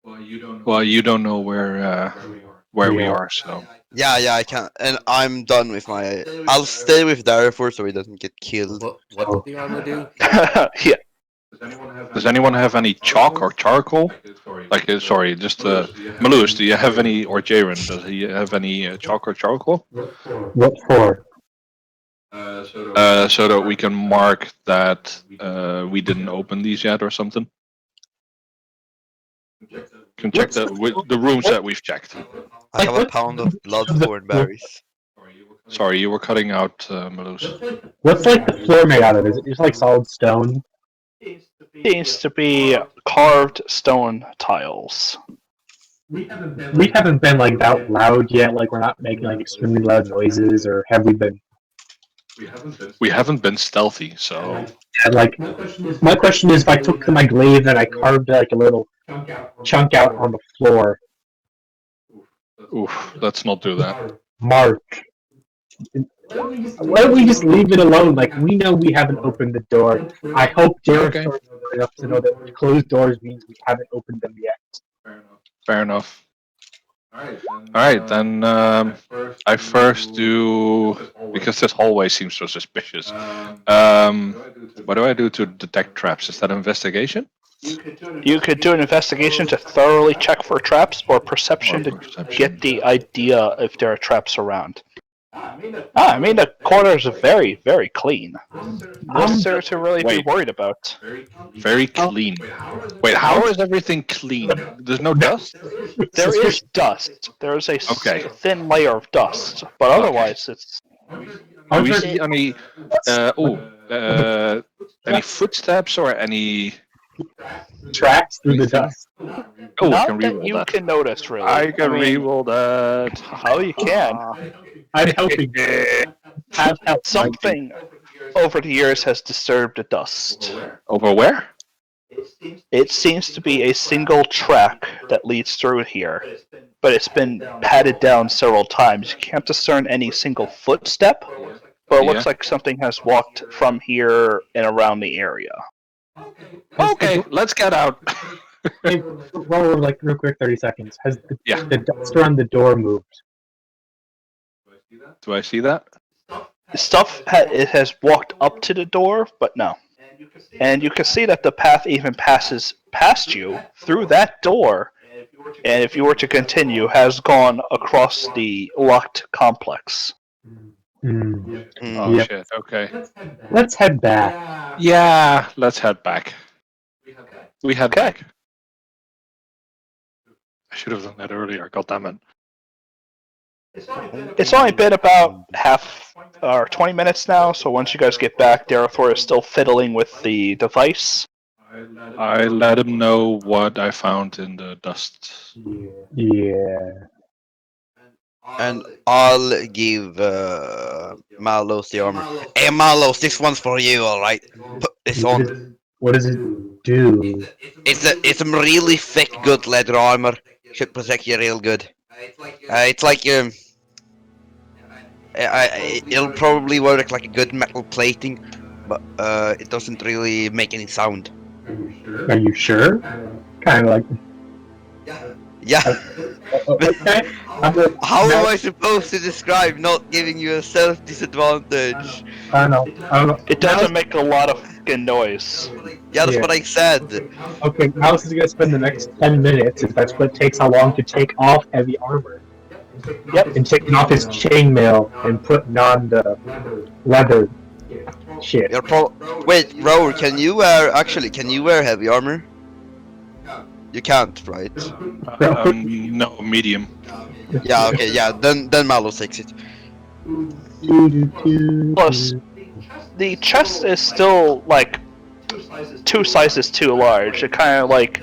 Well, you don't know where we Yeah. are, so. Yeah, I can't. And I'm done with my. I'll stay with Darfur so he doesn't get killed. What did the armor do? Yeah. Does anyone have any chalk or charcoal? Like, sorry, just Malus, do you have any, or Jaren, does he have any chalk or charcoal? What for? So that we can mark that we didn't open these yet or something. Can check the rooms that we've checked. I have a pound of bloodthorn berries. Sorry, you were cutting out, Malus. What's like the floor made out of? Is it just like solid stone? Seems to be carved stone tiles. We haven't been like that loud yet. Like we're not making like extremely loud noises, or have we been? We haven't been stealthy, so And like, my question is, if I took my glaive and I carved like a little chunk out on the floor, oof, let's not do that. mark. Why don't we just leave it alone? Like, we know we haven't opened the door. I hope Jared's Okay. enough to know that closed doors means we haven't opened them yet. Fair enough. Alright, then I first do, because this hallway seems so suspicious. What do I do to detect traps? Is that investigation? You could do an investigation to thoroughly check for traps, or perception to get the idea if there are traps around. I mean, the corners are very, very clean. What's there to really be Wait. worried about? Very clean. Wait, how is everything clean? There's no dust? There is dust. There is a Okay. thin layer of dust, but otherwise it's... Do we see any any footsteps or any... Tracks through the dust. Oh, we Not can that reroll you that. can notice, really. I can mean, reroll that. How you can. I'm helping. Have help. Something over the years has disturbed the dust. Over where? It seems to be a single track that leads through here, but it's been patted down several times. You can't discern any single footstep, but it looks like something has walked from here and around the area. Okay, let's get out. Hey, roll like real quick, 30 seconds. Has the dust around the door moved? Do I see that? It has walked up to the door, but no. And you can see that the path even passes past you through that door, and if you were to continue, has gone across the locked complex. Oh Yep. shit, okay. Let's head back. Yeah, let's head back. We head back. I should have done that earlier, goddammit. It's only been about half or 20 minutes now, so once you guys get back, Darathor is still fiddling with the device. I let him know what I found in the dust. Yeah. And I'll give Malos the armor. Hey Malos, this one's for you, alright? Put this on. What does it do? It's a really thick, good leather armor. Should protect you real good. It's like it'll probably work like a good metal plating, but it doesn't really make any sound. Are you sure? Kind of like. Yeah. Okay. How am I supposed to describe not giving you a self disadvantage? I don't know. It doesn't make a lot of fucking noise. Yeah, that's Yeah. what I said. Okay, Mouse is gonna spend the next 10 minutes, if that's what takes how long to take off heavy armor. Yep. And taking off his chainmail and putting on the leather shit. You're Wait, Rower, can you wear heavy armor? You can't, right? No, medium. Yeah, okay, yeah, then Malos takes it. Plus, the chest is still like 2 sizes too large. It kind of like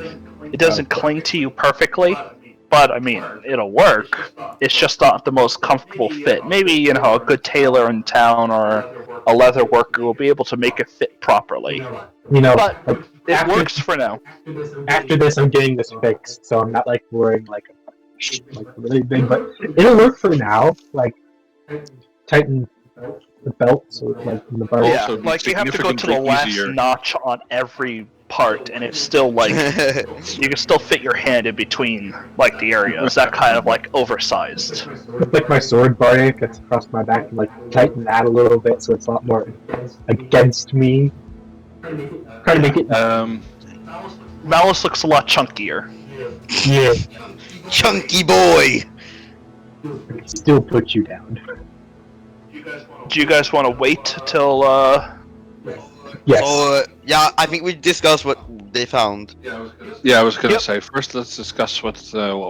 it doesn't cling to you perfectly, but I mean it'll work. It's just not the most comfortable fit. Maybe a good tailor in town or a leather worker will be able to make it fit properly. But it works for now. After this, I'm getting this fixed, so I'm not like wearing like really big, but it'll work for now. Like tighten the belt, so like the belt. Yeah, Also like you have to go to the significantly last easier. notch on every part, and it's still like you can still fit your hand in between like the areas. That kind of like oversized. It's like my sword bardic that's across my back, and like tighten that a little bit, so it's a lot more against me. Try to make it. Malice looks a lot chunkier. Yeah. Chunky boy. I can still put you down. Do you guys want to wait till Yes. So yeah, I think we discussed what they found. Yeah, I was gonna Yep. say first. Let's discuss what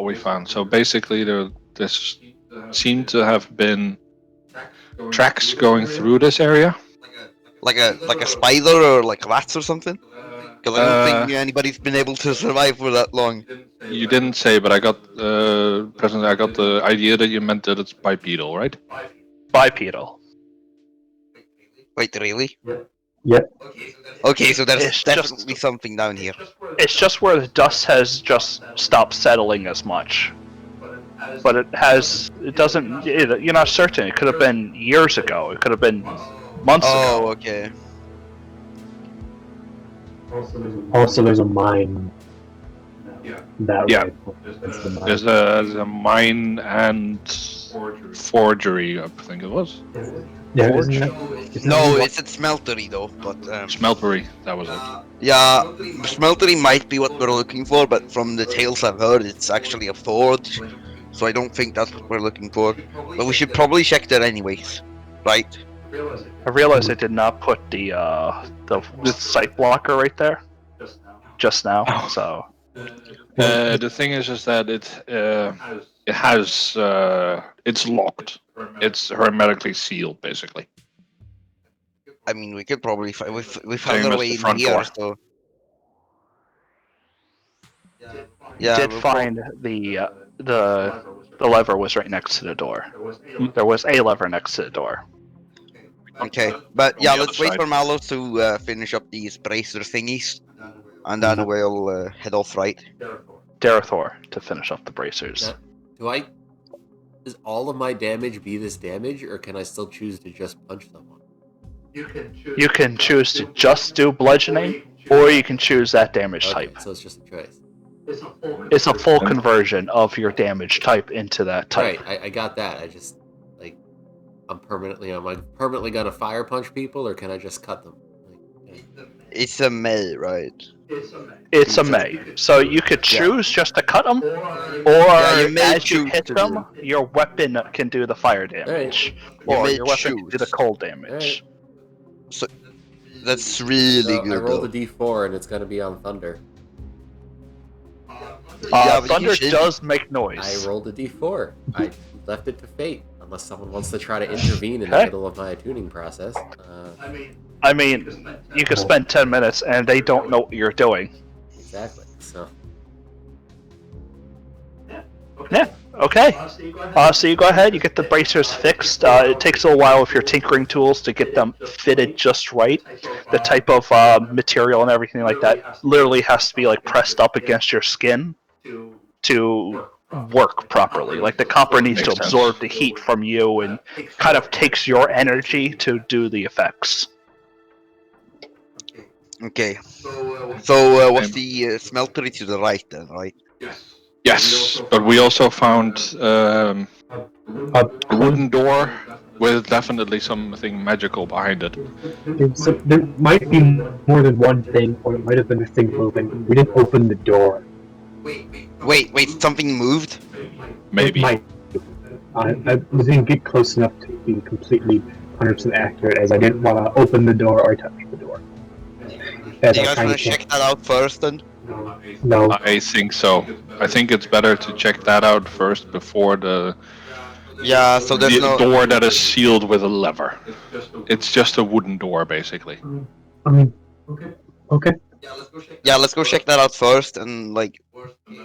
we found. So basically, this seemed to have been tracks going through this area. Like a spider or like rats or something? Because I don't think anybody's been able to survive for that long. You didn't say, but I got presently I got the idea that you meant that it's bipedal, right? bipedal? Wait, really? Yep. Okay, so there's It's definitely just- something down here. It's just where the dust has just stopped settling as much. But it has. It doesn't. You're not certain. It could have been years ago. It could have been months Oh, ago. okay. Also, there's a mine. That Yeah. way. That's the mine. There's a mine and forgery, I think it was. Yeah, isn't No, that- it's a smeltery though, but Smeltery, that was it. yeah, smeltery might be what we're looking for, but from the tales I've heard, it's actually a forge. So I don't think that's what we're looking for. But we should probably check that anyways, right? I realized I did not put the sight blocker right there just now. Oh. So The thing is that it has it's locked. It's hermetically sealed, basically. I mean, we could probably find we Same found as our the way in front here, door. so you yeah. did we'll find the lever was right next to the door. There was a lever next to the door. Okay, but On yeah, the let's other wait side. for Mallow to finish up these bracer thingies, and then we'll head off, right? Darathor to finish up the bracers. Yeah. Does all of my damage be this damage, or can I still choose to just punch someone? You can choose to just do bludgeoning, or you can choose that damage Okay, type. so it's just a choice. It's a full conversion of your damage type into that type. Right, I got that. I just am I permanently gonna fire punch people, or can I just cut them? It's a May, right? It's a May, so you could choose just to cut them, or Yeah, you may as you choose hit to them, your weapon can do the fire damage, You or may your weapon can do the choose. cold damage. That's really So I good. rolled Though. a d4, and it's gonna be on thunder. Yeah, but you Thunder should- does make I noise. rolled a d4. I left it to fate, unless someone wants to try to intervene in the Okay. middle of my tuning process. I mean, you could spend 10 minutes and they don't know what you're doing. Exactly. So Yeah, okay. So you go ahead, you get the bracers fixed. It takes a little while with your tinkering tools to get them fitted just right. The type of material and everything like that literally has to be like pressed up against your skin to work properly. Like the copper needs to Makes sense. absorb the heat from you and kind of takes your energy to do the effects. Okay. So what's Same. the smeltery to the right then, right? Yes, but we also found a wooden door with definitely something magical behind it. There might be more than one thing, or it might have been a thing moving. We didn't open the door. Wait, something moved? Maybe. It might. I didn't get close enough to be completely 100% accurate, as I didn't want to open the door or touch the door. As Do you I guys want to kinda check that out first then? No. I think so. I think it's better to check that out first before the Yeah, so there's no. door that is sealed with a lever. It's just a wooden door, basically. I mean, okay. Yeah, let's go check that out first, and like,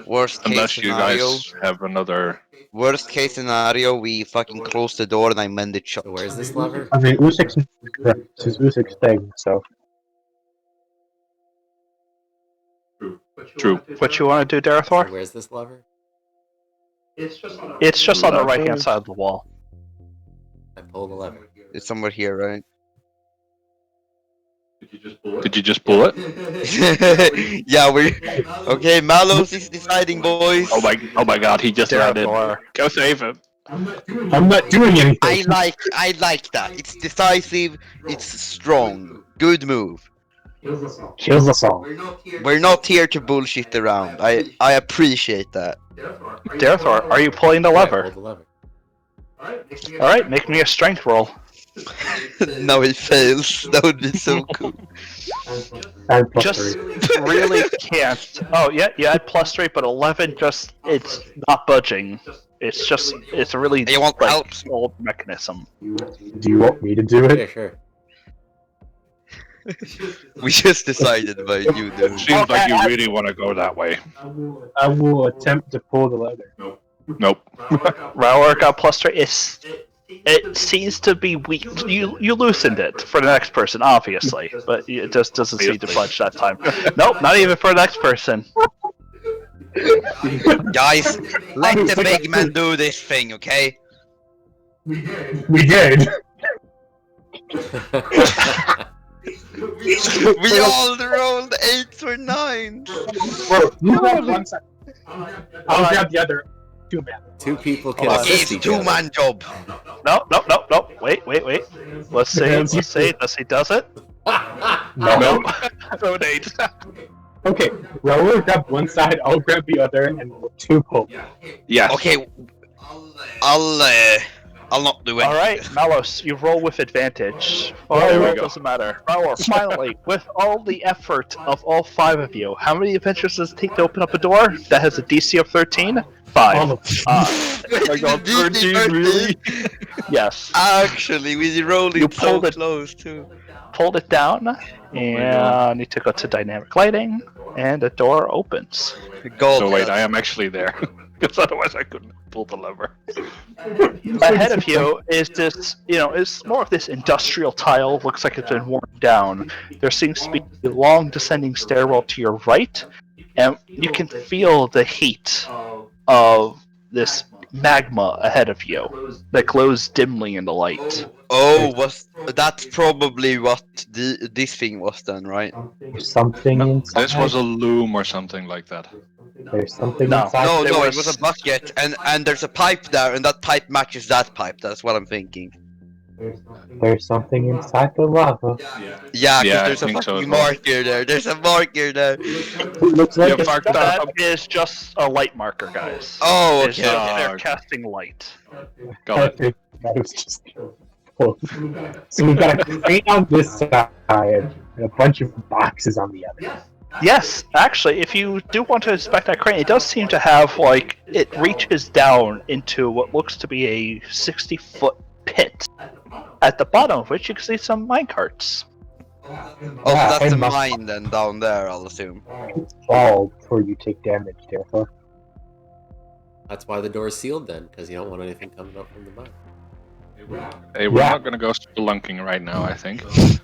worst case Unless you scenario. guys have another. Worst case scenario, we fucking close the door and I mend it shut. so where's this lever? I mean, Usyk is Usyk's thing, so. True. What you want to do, So Darathor? where's this lever? It's just on the right hand side of the wall. I pull the lever. It's somewhere here, right? Did you just pull it? Yeah, we. Okay, Mallows is deciding, boys. Oh my God! He just ran in. Darathor. Go save him. I'm not doing anything. I like that. It's decisive. It's strong. Good move. Kills us all. We're not here to bullshit around. I appreciate that. Therefore, are you pulling the Yeah, lever? pull the lever. All right, make me a strength roll. No, he fails. That would be so cool. And plus Just 3. really can't. Oh yeah, you had +3, but 11 just it's not budging. It's a really You want help? old mechanism. Do you want me to do Yeah, it? sure. We just decided about you, dude. Seems like you really want to go that way. I will attempt to pull the leather. Nope. Rowler got +3. It seems to be weak. You loosened it for the next person, obviously, but it just doesn't seem to budge that time. Nope, not even for the next person. Guys, let the big man do this thing, okay? We did. We all rolled 8s or 9s. Bro, you grab one side. I'll grab the other. 2 man. 2 people can Okay, Okay, assist it's each other. 2-man job. No. Wait. Let's see. Does he does it? No. Donate. Okay, Raul grab one side, I'll grab the other, and we'll 2 pull. Yes. Okay, I'll not do it. All right, Malos, you roll with advantage. Oh, There we it go. doesn't matter. Raul, finally, with all the effort of all 5 of you, how many adventures does it take to open up a door that has a DC of 13? 5. All of I got 13, really? Yes. Actually, we rolled You it so pulled it. close too. Pulled it down, and you to go to dynamic lighting, and the door opens. God, So wait, I am actually there. Because otherwise I couldn't pull the lever. Ahead of you is this, it's more of this industrial tile. Looks like it's been worn down. There seems to be a long descending stairwell to your right, and you can feel the heat of this magma ahead of you that glows dimly in the light. that's probably what this thing was then, right? There's something inside. This was a loom or something like that. There's something No. inside. No, there it was- was a bucket, and there's a pipe there, and that pipe matches that pipe. That's what I'm thinking. There's something inside the lava. Yeah, because Yeah, I there's a think so fucking as well. marker there. There's a marker there. It looks like You it's fucked That up. is just a light marker, guys. Oh, It's okay. just they're okay. casting light. Got it. perfect. That was just cool. So we've got a crane on this side and a bunch of boxes on the other. Yes, actually, if you do want to inspect that crane, it does seem to have, it reaches down into what looks to be a 60-foot pit, at the bottom of which you can see some minecarts. Oh, so Yeah, that's the and my- mine then down there, I'll assume. Fall before you take damage, therefore. That's why the door's sealed then, because you don't want anything coming up from the mine. Hey, we're Yeah. not gonna go spelunking right now, I think.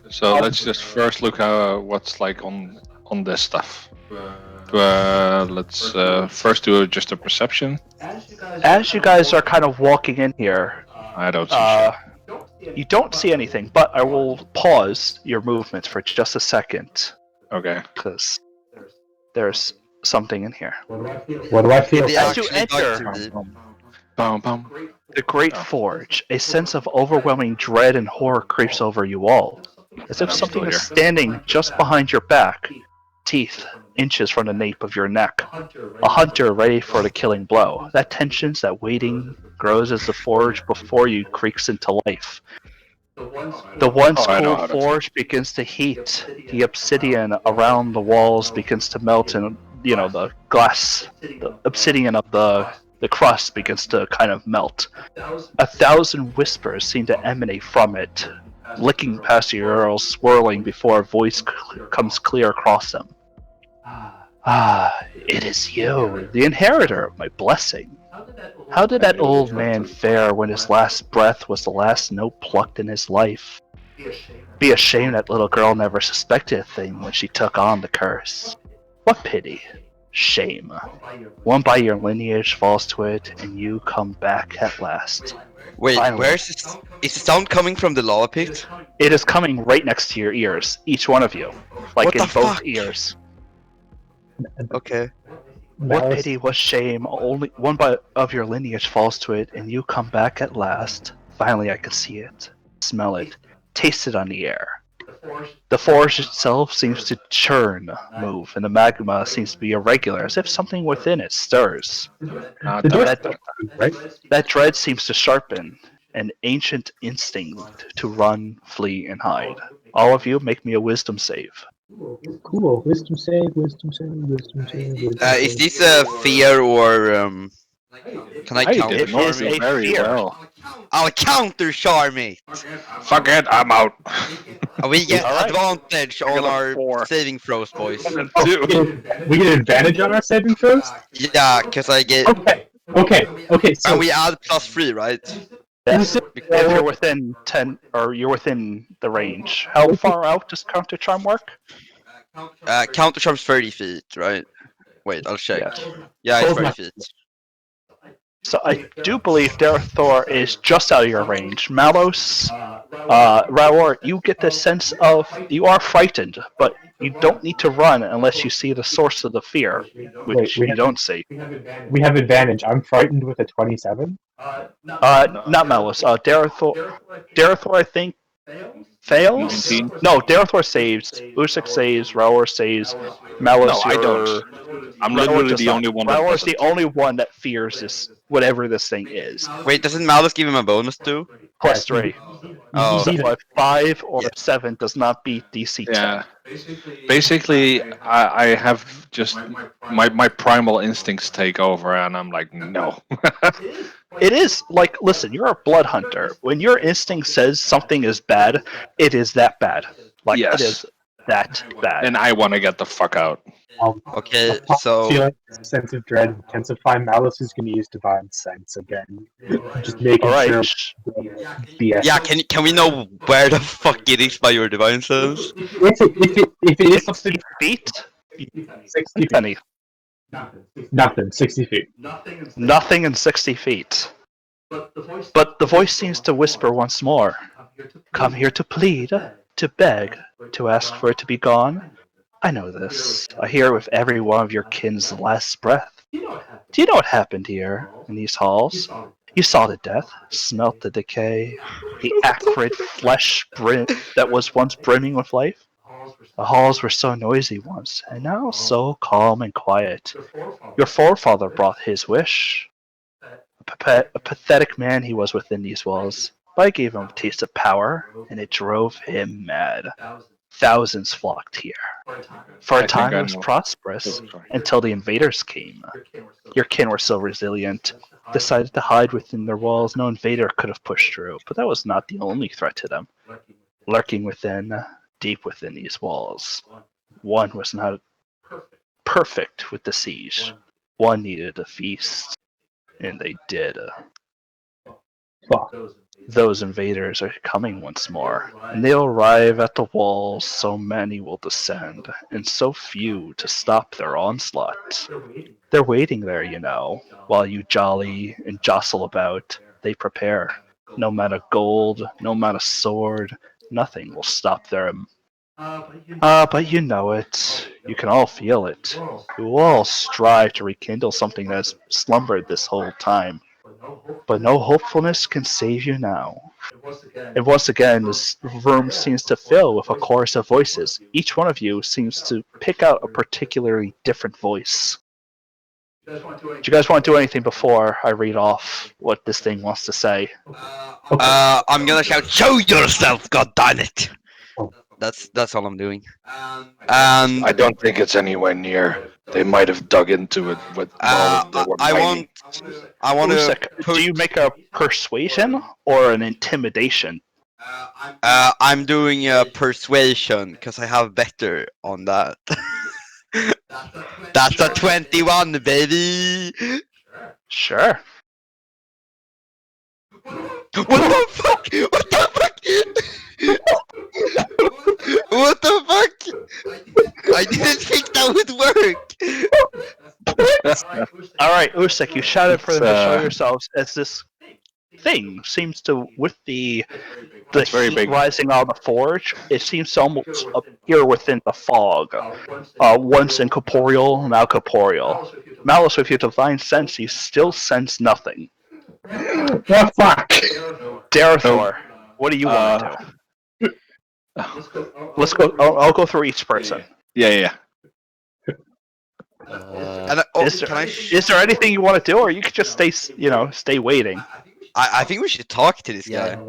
So let's just first look what's like on this stuff. Let's first do just a perception. As you guys are kind of walking in here, I don't see shit. you don't see anything, but I will pause your movements for just a second, Okay. because there's something in here. What do I feel? They As you actually enter- got to me. Bum, bum. The Great Forge, a sense of overwhelming dread and horror creeps over you all, as if I'm something still is here. standing just behind your back, teeth inches from the nape of your neck. A hunter ready for the killing blow. That tension, that waiting, grows as the forge before you creaks into life. The once Oh, I know cool how to- forge begins to heat. The obsidian around the walls begins to melt, and the glass, the obsidian of the crust begins to kind of melt. 1,000 whispers seem to emanate from it, licking past your ears, swirling before a voice comes clear across them. Ah, it is you, the inheritor of my blessing. How did that old man fare when his last breath was the last note plucked in his life? Be ashamed that little girl never suspected a thing when she took on the curse. What pity. Shame. One by your lineage falls to it, and you come back at last. Wait, Finally. where's this? Is the sound coming from the lava pit? It is coming right next to your ears, each one of you. Like What in the both fuck? ears. Okay. What Malice- pity, what shame, only one of your lineage falls to it, and you come back at last. Finally I can see it, smell it, taste it on the air. The forge itself seems to churn, move, and the magma seems to be irregular, as if something within it stirs. Not The door's that. That, right? that dread seems to sharpen an ancient instinct to run, flee, and hide. All of you, make me a wisdom save. Cool. Wisdom save, wisdom save, wisdom save, wisdom Is save. this a fear or can I I counter did not is charm a it? very fear. well. I'll counter charm it. Fuck it, I'm out. We get All right. advantage I on got a our 4. saving throws, boys. And Oh, 2. we get advantage on our saving throws? Yeah, because I get Okay, so and we add +3, right? Yes, Bec- if you're within 10, or you're within the range. How far out does counter charm work? Counter charm's 30 feet, right? Wait, I'll check. Yes. Yeah, it's Soul's 30 not- feet. So I do believe Darethor is just out of your range. Malos, Raor, you get the sense of you are frightened, but you don't need to run unless you see the source of the fear, which Wait, we you have- don't see. we have advantage. I'm frightened with a 27. Not Malos. Darethor, I think, fails? 19. No, Darethor saves. Usyk saves. Raor saves. Malos, No, I don't. I'm literally the only one that Raor is the doesn't. only one that fears this, whatever this thing is. Wait, doesn't Malus give him a bonus too? Plus 3. Oh, So if 5 or Yeah. 7 does not beat DC 10. Yeah. Basically, I have just my primal instincts take over, and I'm like, no. It is like, listen, you're a blood hunter. When your instinct says something is bad, it is that bad. Like, Yes. it is that bad. And I want to get the fuck out. okay, Upon so feeling sense of dread intensify. Malice is going to use divine sense again. Just making All right. sure. BS. yeah, can we know where the fuck it is by your divine sense? If it is something 60 feet? 60 feet, Penny. nothing. 60 feet. Nothing in 60 feet. But the voice seems to whisper once more. Come here to plead, to beg, to ask for it to be gone. I know this. I hear it with every one of your kin's last breath. Do you know what happened here, in these halls? You saw the death, smelt the decay, the acrid flesh that was once brimming with life. The halls were so noisy once, and now so calm and quiet. Your forefather brought his wish. A pathetic man he was within these walls, but I gave him a taste of power, and it drove him mad. Thousands flocked here. For I a time think I it was know. prosperous, Oh, sorry. until the invaders came. Your kin were so resilient, decided to hide within their walls. No invader could have pushed through, but that was not the only threat to them. Lurking within, deep within these walls, one was not perfect with the siege. One needed a feast, and they did. Fuck. Those invaders are coming once more, and they'll arrive at the walls, so many will descend, and so few to stop their onslaught. They're waiting there, you know, while you jolly and jostle about, they prepare. No amount of gold, no amount of sword, nothing will stop them. But you know it. You can all feel it. You will all strive to rekindle something that has slumbered this whole time. But no hopefulness can save you now. And once again, this room seems to fill with a chorus of voices. Each one of you seems to pick out a particularly different voice. Do you guys want to do anything before I read off what this thing wants to say? I'm gonna shout, "Show yourself, goddammit!" That's all I'm doing. And I don't think it's anywhere near. They might have dug into it with while they were I mining. want to Usyk, put. do you make a persuasion or an intimidation? I'm doing a persuasion because I have better on that. That's a 21, baby. Sure. What the fuck? What the fuck? What the fuck? I didn't think that would work. All right, Usyk, you shouted for them to show It's, yourselves as this thing seems to, with the It's very heat big. rising on the forge, it seems to almost appear within the fog. Once incorporeal, now corporeal. Malice, with your divine sense, you still sense nothing. Oh, fuck! Darethor, what do you want to do? Let's go. I'll go through each person. Yeah. And Is there anything you want to do, or you could just stay waiting? I think we should talk to this Yeah. guy.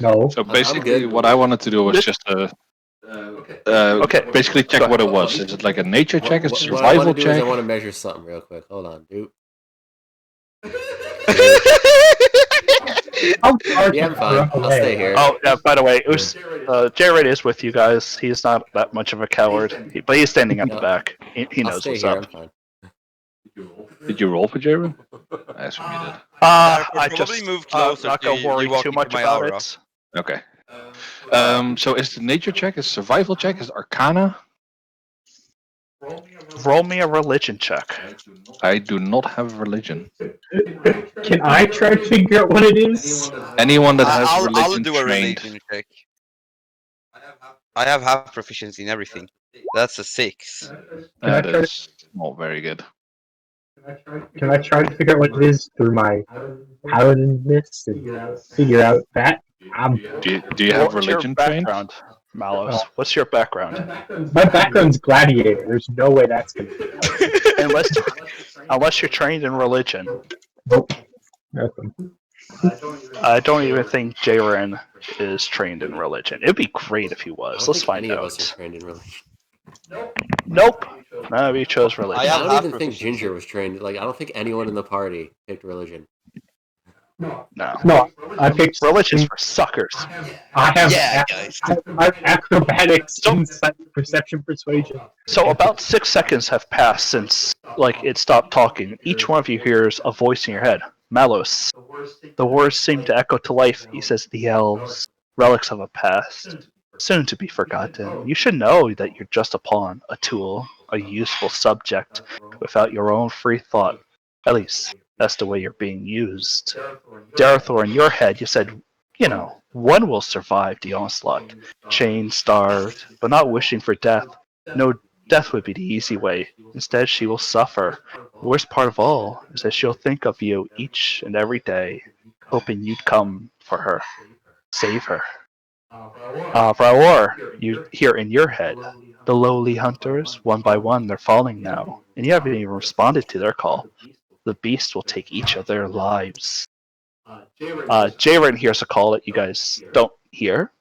No. So I'm basically, good. what I wanted to do was just Okay. basically check what it was. Is it like a nature check, a What I survival want to do is check? I want to measure something real quick. Hold on, dude. How hard Yeah, to I'm fine. run I'll away? stay here. Oh, yeah. By the way, Jared is with you guys. He's not that much of a coward, but he's standing at the No. back. He I'll knows stay what's here. up. I'm fine. Did you roll for Jaron? I assume you did. I Probably just move closer not to gonna you worry walking too much to my about aura. it. Okay. So is the nature check, is survival check, is arcana? Roll me a religion check. I do not have religion. Can I try to figure out what it is? Anyone that has I'll religion do a trained. religion check. I have half proficiency in everything. That's a 6. That I try is not very good. Can I try to figure out what it is through my paladin-ness and figure out that? Do you have What's your religion trained? background, Malos? What's your background? My background's gladiator. There's no way that's gonna be Unless you're trained in religion. Nope. Nothing. I don't even think Jaren is trained in religion. It'd be great if he I was. don't Let's think find any of us are out. trained in religion. Nope. No, we chose religion. I I have don't half even think proficiency. Ginger was trained. Like, I don't think anyone in the party picked religion. No. No, I picked Religion's for suckers. I have, Yeah, guys. I have acrobatics, insight, perception, persuasion. So about 6 seconds have passed since it stopped talking. Each one of you hears a voice in your head. Malos. The words seem to echo to life. He says, the elves, relics of a past, soon to be forgotten. You should know that you're just a pawn, a tool, a useful subject, without your own free thought. At least, that's the way you're being used. Darethor, in your head, you said, one will survive the onslaught. Chained, starved, but not wishing for death. No, death would be the easy way. Instead, she will suffer. The worst part of all is that she'll think of you each and every day, hoping you'd come for her. Save her. Vraor, you hear in your head, the lowly hunters, one by one, they're falling now, and you haven't even responded to their call. The beast will take each of their lives. Jaren hears a call that you guys don't hear,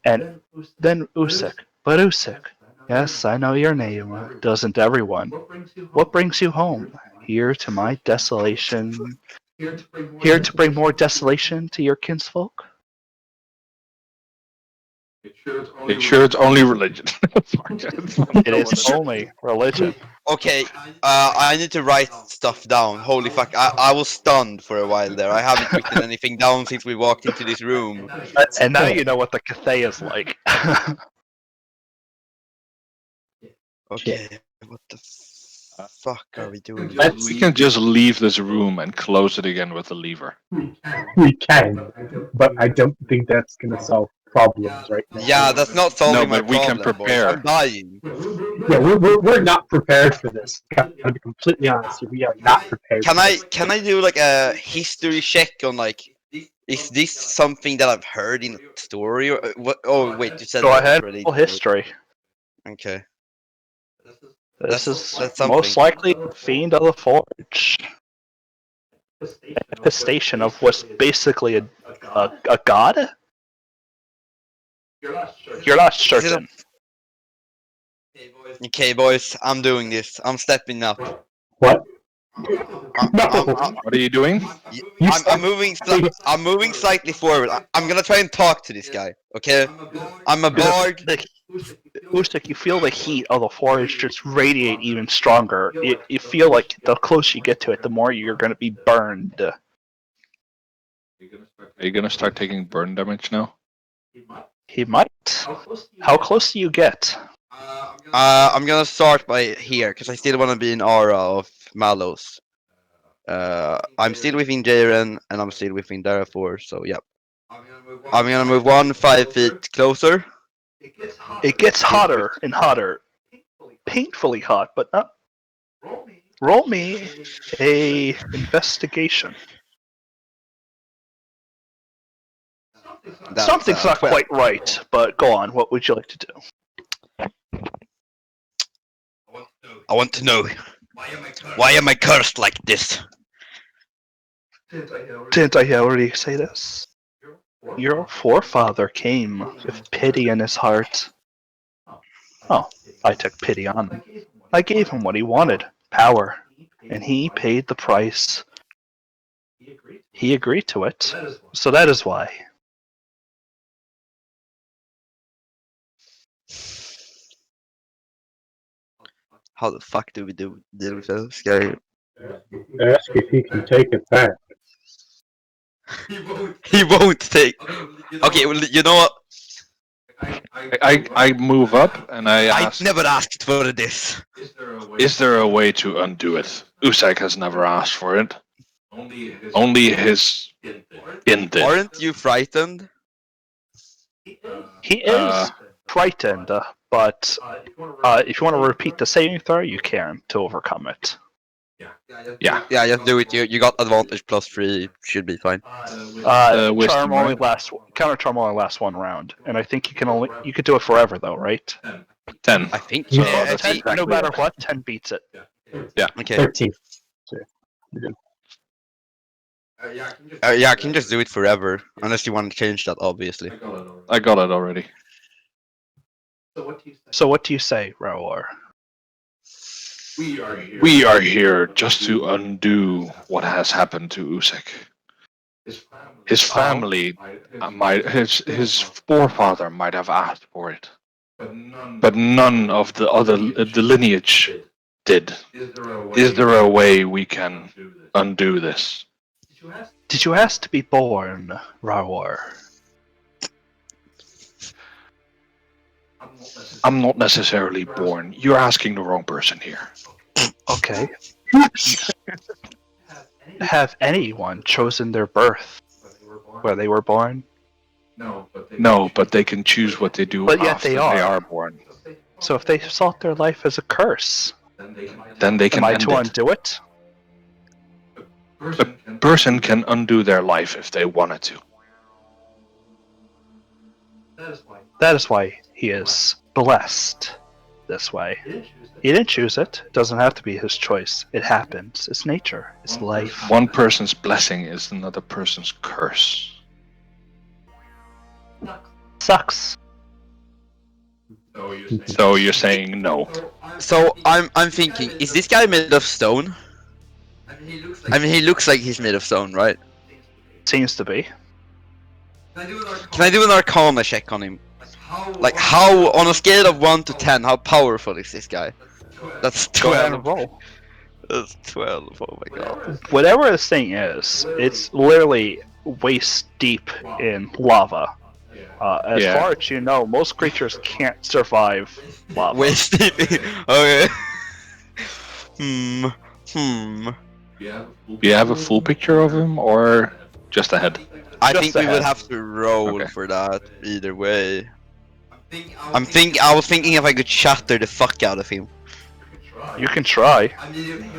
and then Usik. But Usik, yes, I know your name. Doesn't everyone? What brings you home? Here to my desolation. Here to bring more desolation to your kinsfolk? It sure it's only religion. It is only religion. Okay, I need to write stuff down. Holy fuck, I was stunned for a while there. I haven't written anything down since we walked into this room. And now you know what the Cathay is like. Okay, what the fuck are we doing? We can just leave this room and close it again with a lever. We can, but I don't think that's gonna solve problems right now. Yeah, that's not solving my but we can problem, boys. prepare. I'm dying. Yeah, we're not prepared for this. Gotta be completely honest here. We are not prepared. Can I do like a history check on is this something that I've heard in a story or what? Oh wait, you said Go that ahead, already. roll history. Okay. This That's is something. most likely Fiend of the Forge. Infestation of what's basically a god? You're not certain. Okay, boys, I'm doing this. I'm stepping up. What? What are you doing? I'm moving. I'm moving slightly forward. I'm gonna try and talk to this guy. Okay. I'm a bard. Ustik, you feel the heat of the forge just radiate even stronger. You feel like the closer you get to it, the more you're going to be burned. Are you gonna start taking burn damage now? He might. How close do you get? I'm gonna start by here because I still want to be in aura of Malos. I'm still within Jaren and I'm still within Darethor. So yeah. I'm gonna move 5 feet closer. It gets hotter and hotter. Painfully hot, but not. Roll me a investigation. That's, Something's not 12. quite right, but go on. What would you like to do? I want to know, why am I cursed like this? Didn't I already say this? Your forefather came with pity in his heart. Oh, I took pity on him. I gave him what he wanted, power, and he paid the price. He agreed to it, so that is why. How the fuck do we deal with this guy? Ask if he can take it back. He won't take. Okay, well, you know what? I move up and I I ask, never asked for this. is there a way to undo it? Usyk has never asked for it. Only his in did. Aren't you frightened? He is frightened, but if you want to repeat the saving throw, you can to overcome it. Yeah. Yeah, just do it. You got advantage +3. Should be fine. Wisdom, Charm only right? lasts counter charm only lasts one round, and I think you could do it forever though, right? 10. I think. Yeah, Yeah, that's 10, exactly no matter right. what, 10 beats it. Okay. 13. Yeah, I can just do it forever, unless you want to change that, obviously. I got it already. So what do you say, Raor? We are here just to undo what has happened to Usyk. His family his forefather might have asked for it, but none of the other the lineage did. Is there a way we can undo this? Did you ask to be born, Raor? I'm not necessarily born. You're asking the wrong person here. Okay. Have anyone chosen their birth where they were born? No, but they can choose what they do But yet after they they are. are born. So if they sought their life as a curse, Then they can am I end to it. undo it? A person can undo their life if they wanted to. That is why he is blessed this way. He didn't choose it. It doesn't have to be his choice. It happens. It's nature. It's life. One person's blessing is another person's curse. Sucks. So you're saying no. So I'm thinking, is this guy made of stone? I mean, he looks like he's made of stone, right? Seems to be. Can I do an Arcana check on him? Like, how, on a scale of 1 to 10, how powerful is this guy? That's Go ahead 12. and roll. That's 12. Oh my god. Whatever this thing is, it's literally waist deep in lava. As Yeah. far as you know, most creatures can't survive lava. Way steep. Okay. Hmm. Do you have a full picture of him or just a head? I Just think we ahead. would have to roll Okay. for that either way. I was thinking if I could shatter the fuck out of him. You can try.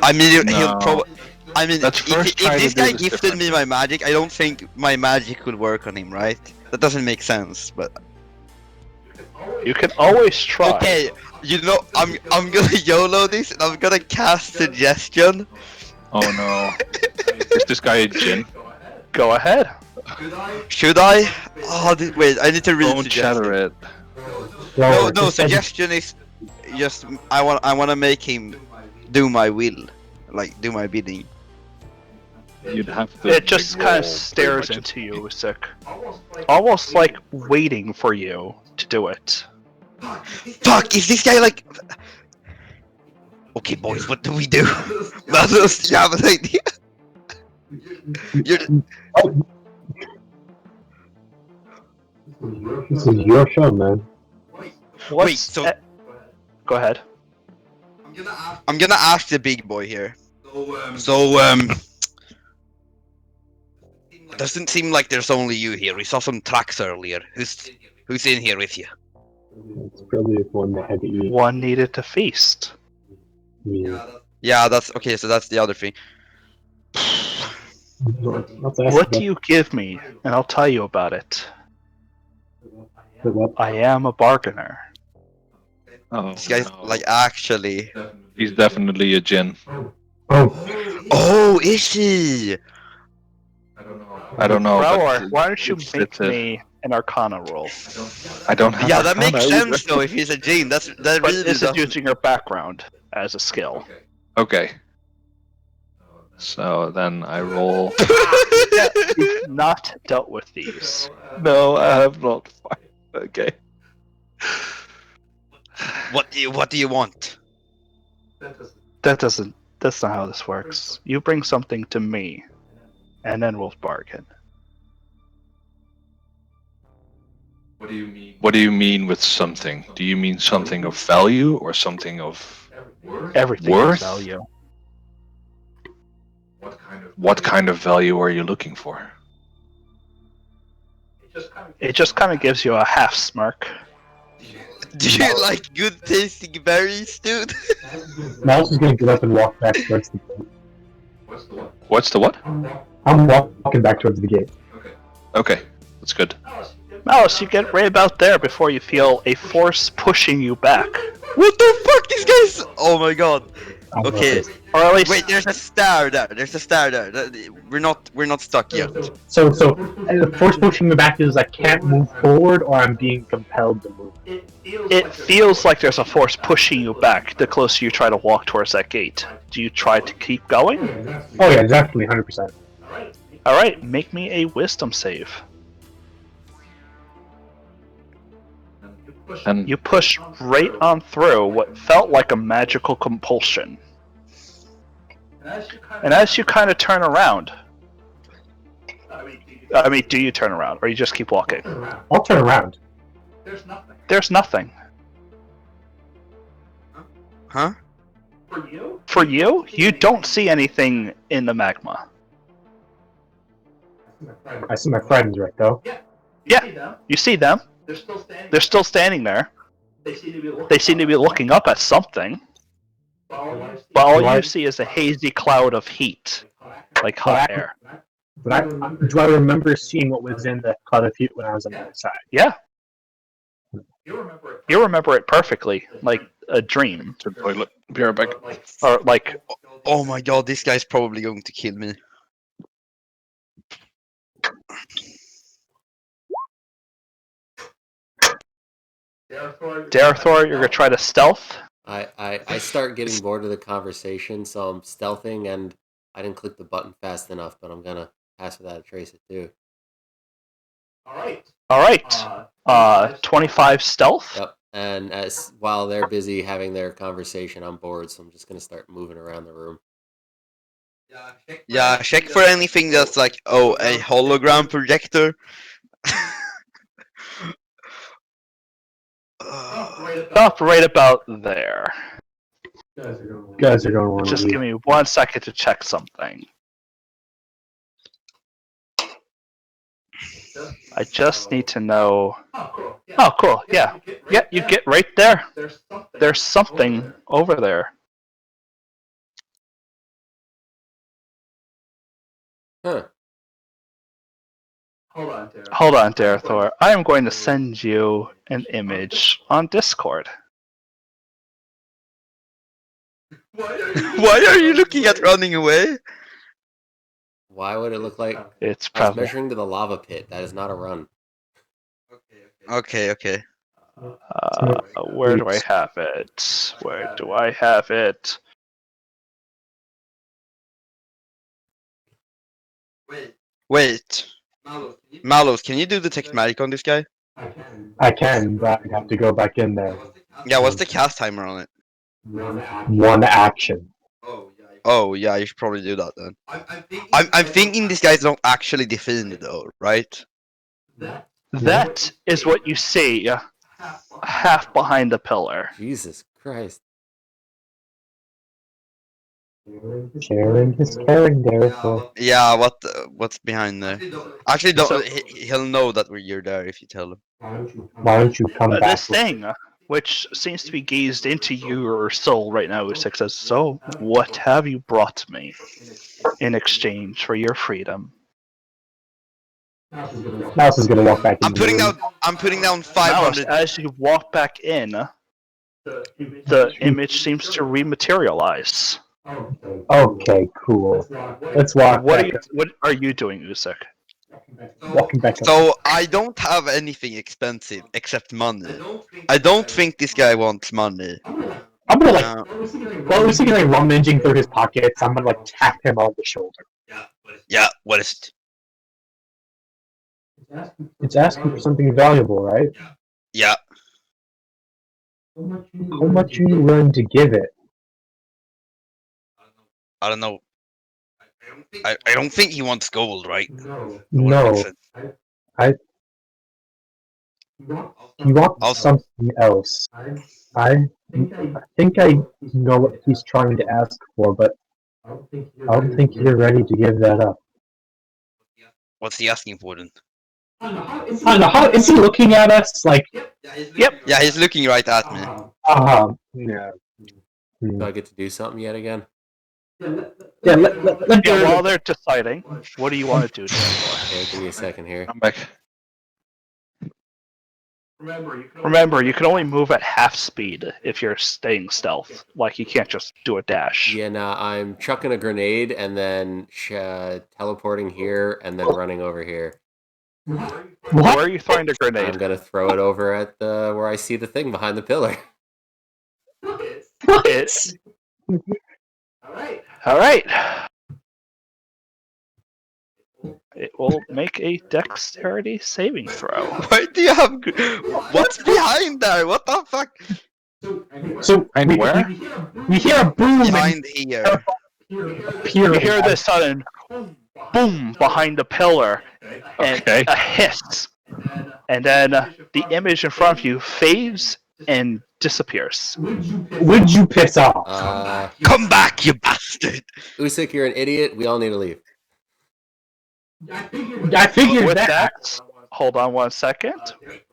I mean, he'll No. probably. I mean, Let's first try if to this do guy this gifted different. me my magic, I don't think my magic would work on him, right? That doesn't make sense, but You can always try. okay. You know, I'm gonna YOLO this and I'm gonna cast suggestion. Oh no. Is this guy a djinn? Go ahead. Should I? Oh, wait, I need to read Don't suggestion. shatter it. No, suggestion is just I want to make him do my will, like do my bidding. You'd have to. It just roll kind of pretty stares much. into you, Usyk. Almost like waiting for you to do it. Fuck! Is this guy like? Okay, boys, what do we do? Mathos, you have an idea? You're... This is your show, man. What's so- Go ahead. I'm gonna ask the big boy here. So doesn't seem like there's only you here. We saw some tracks earlier. Who's in here with you? It's probably one that had to eat. One needed to feast. Yeah. Yeah, that's okay. So that's the other thing. Let's ask What about- do you give me, and I'll tell you about it. I am a bargainer. Oh, This guy's no. like actually. He's definitely a Jin. Oh, Oh, is he? I don't know, Rowar, but why don't you it's- make it's a- me an Arcana roll? I don't have Yeah, that makes Arcana either. sense though. If he's a Jin, that But really this is doesn't. using your background as a skill. Okay. So then I roll. Yeah, you've not dealt with these. No, I have not. Okay. What do you want? That's not how this works. You bring something to me, and then we'll bargain. What do you mean with something? Do you mean something of value or something of Everything Worth? is value. what kind of value are you looking for? It just kind of gives you a half smirk. Do you like good tasting berries, dude? Miles is gonna get up and walk back towards the gate. What's the what? I'm walking back towards the gate. Okay, that's good. Malice, you get right about there before you feel a force pushing you back. What the fuck, these guys? Oh my god. I'm Okay. Or at least Wait, there's a star there. There's a star there. We're not stuck yet. So the force pushing me back is I can't move forward, or I'm being compelled to move. it feels like there's a force pushing you back the closer you try to walk towards that gate. Do you try to keep going? Oh yeah, definitely, 100%. Alright, make me a wisdom save. And You push right on through what felt like a magical compulsion. And as you kind of turn around, I mean, do you turn around, or you just keep walking? I'll turn around. There's nothing. Huh? For you, you don't see anything in the magma. I see my friends right though. Yeah, you see them. They're still standing there. They seem to be looking up at something. But all you see is a hazy cloud of heat, like hot air. But do I remember seeing what was in the cloud of heat when I was on the other side? Yeah. You remember it perfectly, like a dream. to the toilet. Be right back. Or like, Oh my god, this guy's probably going to kill me. Darethor, you're gonna try to stealth? I start getting bored of the conversation, so I'm stealthing, and I didn't click the button fast enough, but I'm gonna pass without a trace it too. Alright. 25 stealth? Yep. And as while they're busy having their conversation, I'm bored, so I'm just gonna start moving around the room. Yeah, check for anything that's like, oh, a hologram projector. Stop right about there. You guys are going to want to Just leave. give me 1 second to check something. I just need to know. Oh, cool. Yeah. Yeah, you get right there. There's something over there. Huh. Hold on, Darethor. I am going to send you an image on Discord. Why are you looking at running away? Why would it look like It's I was probably. measuring to the lava pit? That is not a run. Okay. Where do I have it? Where do I have it? Wait. Malos, can you do detect magic on this guy? I can, but I'd have to go back in there. Yeah, what's the cast timer on it? 1 action. Oh, yeah, you should probably do that then. I'm thinking this guy's not actually defeated though, right? That is what you see half behind the pillar. Jesus Christ. Sharing is caring, therefore. Yeah, what's behind there? Actually, don't. He'll know that you're there if you tell him. Why don't you come back? This thing, which seems to be gazed into your soul right now, Usik says, "So, what have you brought me in exchange for your freedom?" Mouse is gonna walk back in. I'm putting down Mouse, 500. as you walk back in, the image seems to rematerialize. Okay, cool. Let's walk back. What are you doing, Usek? Walking back up. So I don't have anything expensive except money. I don't think this guy wants money. I'm gonna like, while Usyk is like rummaging through his pockets, I'm gonna like tap him on the shoulder. Yeah, what is it? It's asking for something valuable, right? Yeah, How much are you willing to give it? I don't know. I don't think he wants gold, right? No, you want I'll- something else. I think I know what he's trying to ask for, but I don't think you're ready to give that up. What's he asking for then? I don't know, how is he looking at us like? Yep. Yeah, he's looking right at me. Yeah. Do I get to do something yet again? Yeah, let Yeah, while they're deciding, what do you want to do? Okay, give me a second here. I'm back. Remember, you can only move at half speed if you're staying stealth. Like, you can't just do a dash. Yeah, nah, I'm chucking a grenade and then teleporting here and then running over here. Where are you throwing the I'm grenade? gonna throw it over at the where I see the thing behind the pillar. It's... Alright. It will make a dexterity saving throw. Why do you have? What's behind there? What the fuck? So And where? we hear a boom Behind here. You hear this sudden boom behind the pillar, and Okay. a hiss, and then the image in front of you fades and disappears. Would you piss off? Come back, you bastard! Usyk, you're an idiot. We all need to leave. I figured With that. that, hold on one second.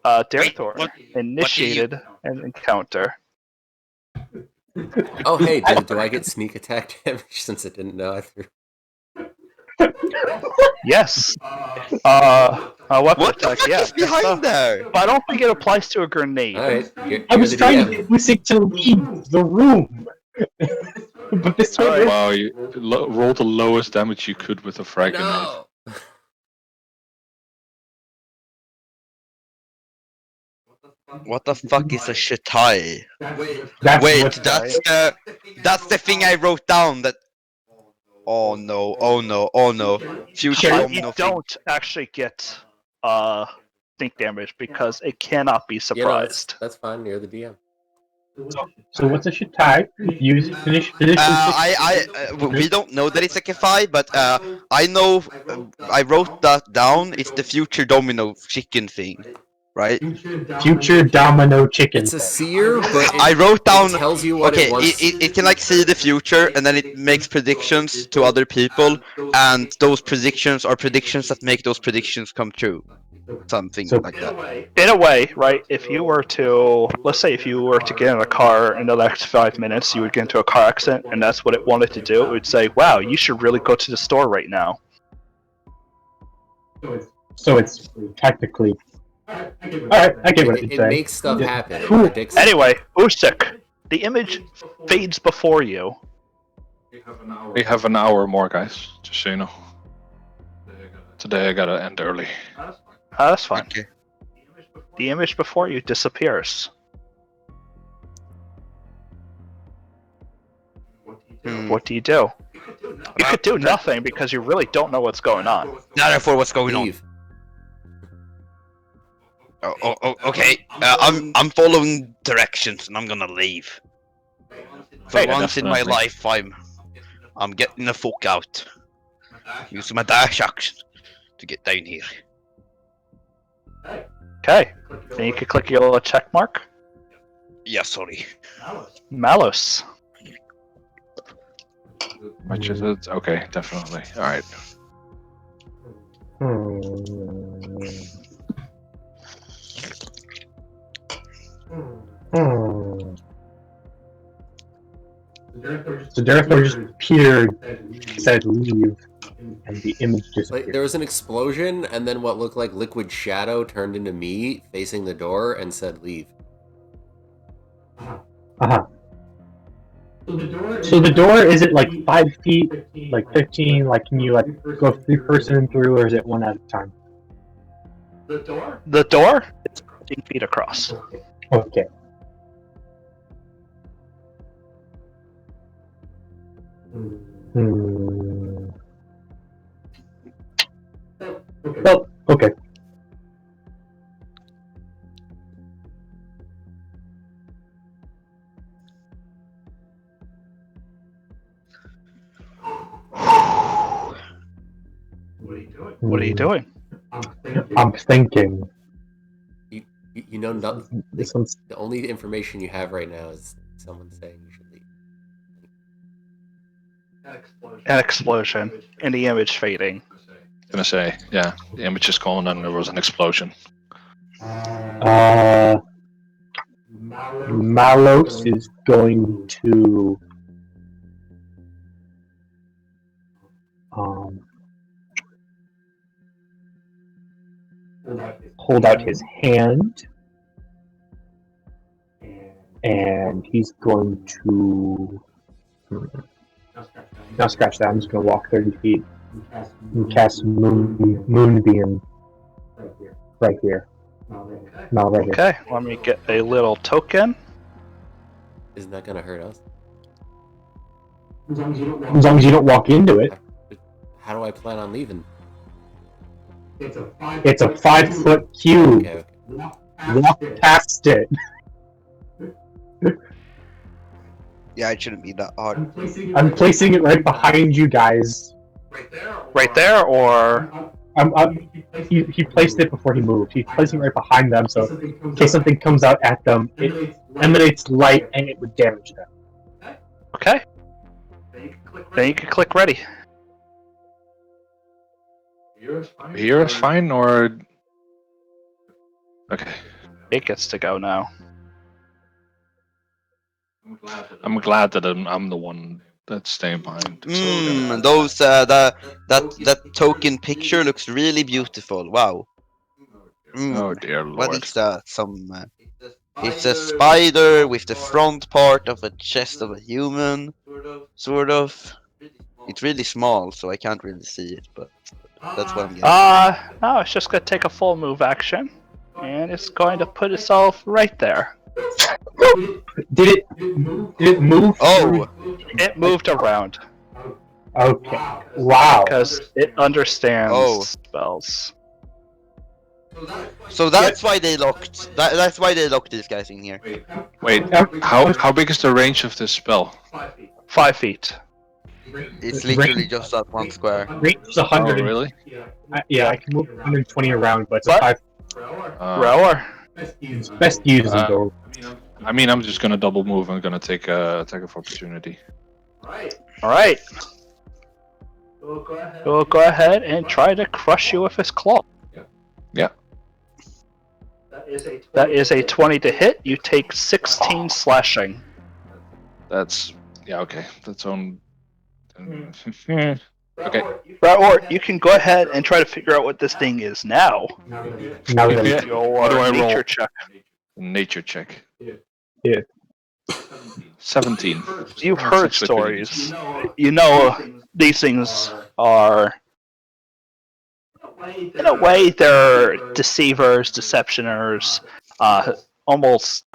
Darethor what- initiated an encounter. Oh, hey, do I get sneak attack damage since I didn't know I threw? Yes. Weapon What the attack, fuck yeah. is behind there? But I don't think it applies to a grenade. All right, you're I was the trying DM. to get Usyk to leave the room, but this All right. Wow, you rolled the lowest damage you could with a frag grenade. No. What the fuck is a shitai? That's Wait, what- that's the thing I wrote down. That. Oh no! Oh no! Oh no! Future Sure, domino You thing. don't actually get think damage because it cannot be You know, surprised. that's fine. You're the DM. So what's a shitai? Use finish. We don't know that it's a kefai, but I know. I wrote that down. It's the future domino chicken thing, right? Future domino chicken. It's a seer, but I wrote down. it tells you what Okay, it wants. it can like see the future, and then it makes predictions to other people, and those predictions are predictions that make those predictions come true. Something So- like that. In a way, right? If you were to, let's say, if you were to get in a car in the next 5 minutes, you would get into a car accident, and that's what it wanted to do. It would say, "Wow, you should really go to the store right now." So it's technically. Alright, I get what It you're saying. makes stuff Yeah. happen. It Cool. predicts. Anyway, Usyk, the image fades before you. We have an hour more, guys. Just so you know. Today I gotta end early. That's fine. Okay. The image before you disappears. What do you do? You could do nothing because you really don't know what's going on. Now therefore, what's going on? Leave. Okay. I'm following directions, and I'm gonna leave. For Hey, once in my definitely. life, I'm getting the fuck out. Using my dash action to get down here. Okay. Then you can click your little check mark. Yeah, sorry. Malus. Which is it? Okay, definitely. Alright. So Darethor just appeared, said leave, and the image Like, disappears. there was an explosion, and then what looked like liquid shadow turned into me facing the door and said, "Leave." Uh-huh. So the door, is it like 5 feet, like 15? Like, can you like go 3-person through, or is it one at a time? The door is 15 feet across. Okay. Hmm. Well, okay. What are you doing? I'm thinking. You know, This one's the only information you have right now is someone saying you should leave. An explosion and the image fading. Gonna say, yeah, the image is gone and there was an explosion. Malos is going to hold out his hand, and he's going to now scratch that. I'm just going to walk 30 feet and cast Moonbeam right here. No, right here. Okay, let me get a little token. Isn't that gonna hurt us? As long as you don't walk into it. How do I plan on leaving? It's a 5-foot cube. Okay. Walk past it. Yeah, it shouldn't be that hard. I'm placing it right behind you guys. Right there, or He placed it before he moved. He's placing it right behind them, so in case something comes out at them, it emanates light and it would damage them. okay. Then you can click ready. Here is fine, or okay. It gets to go now. I'm glad that I'm the one that's staying behind. Those that token picture looks really beautiful. Wow. Oh dear What lord. is that? It's a spider with the front part of a chest of a human, sort of. It's really small, so I can't really see it, but that's what I'm getting. No, it's just gonna take a full move action, and it's going to put itself right there. Did it move? Oh, It moved around Okay. Wow. because it understands Oh. spells. so that's why they locked. That's why they locked these guys in here. Wait, how big is the range of this spell? 5 feet. It's literally just that one square. Range is Oh 100. really? Yeah, I can move 120 around, but it's a 5. Rower. It's best used indoor. I mean, I'm just gonna double move. I'm gonna take a attack of opportunity. All right. We'll go ahead and try to crush you with his claw. Yeah. That is a 20 to hit. You take 16 slashing. That's okay. That's on. Okay. Right, or you can go ahead and try to figure out what this thing is now. Now that Yeah. Your What do I roll? nature check. Nature check. Yeah. 17. You've That's heard actually pretty stories. You know these things are, in a way, they're deceivers, deceptioners, almost.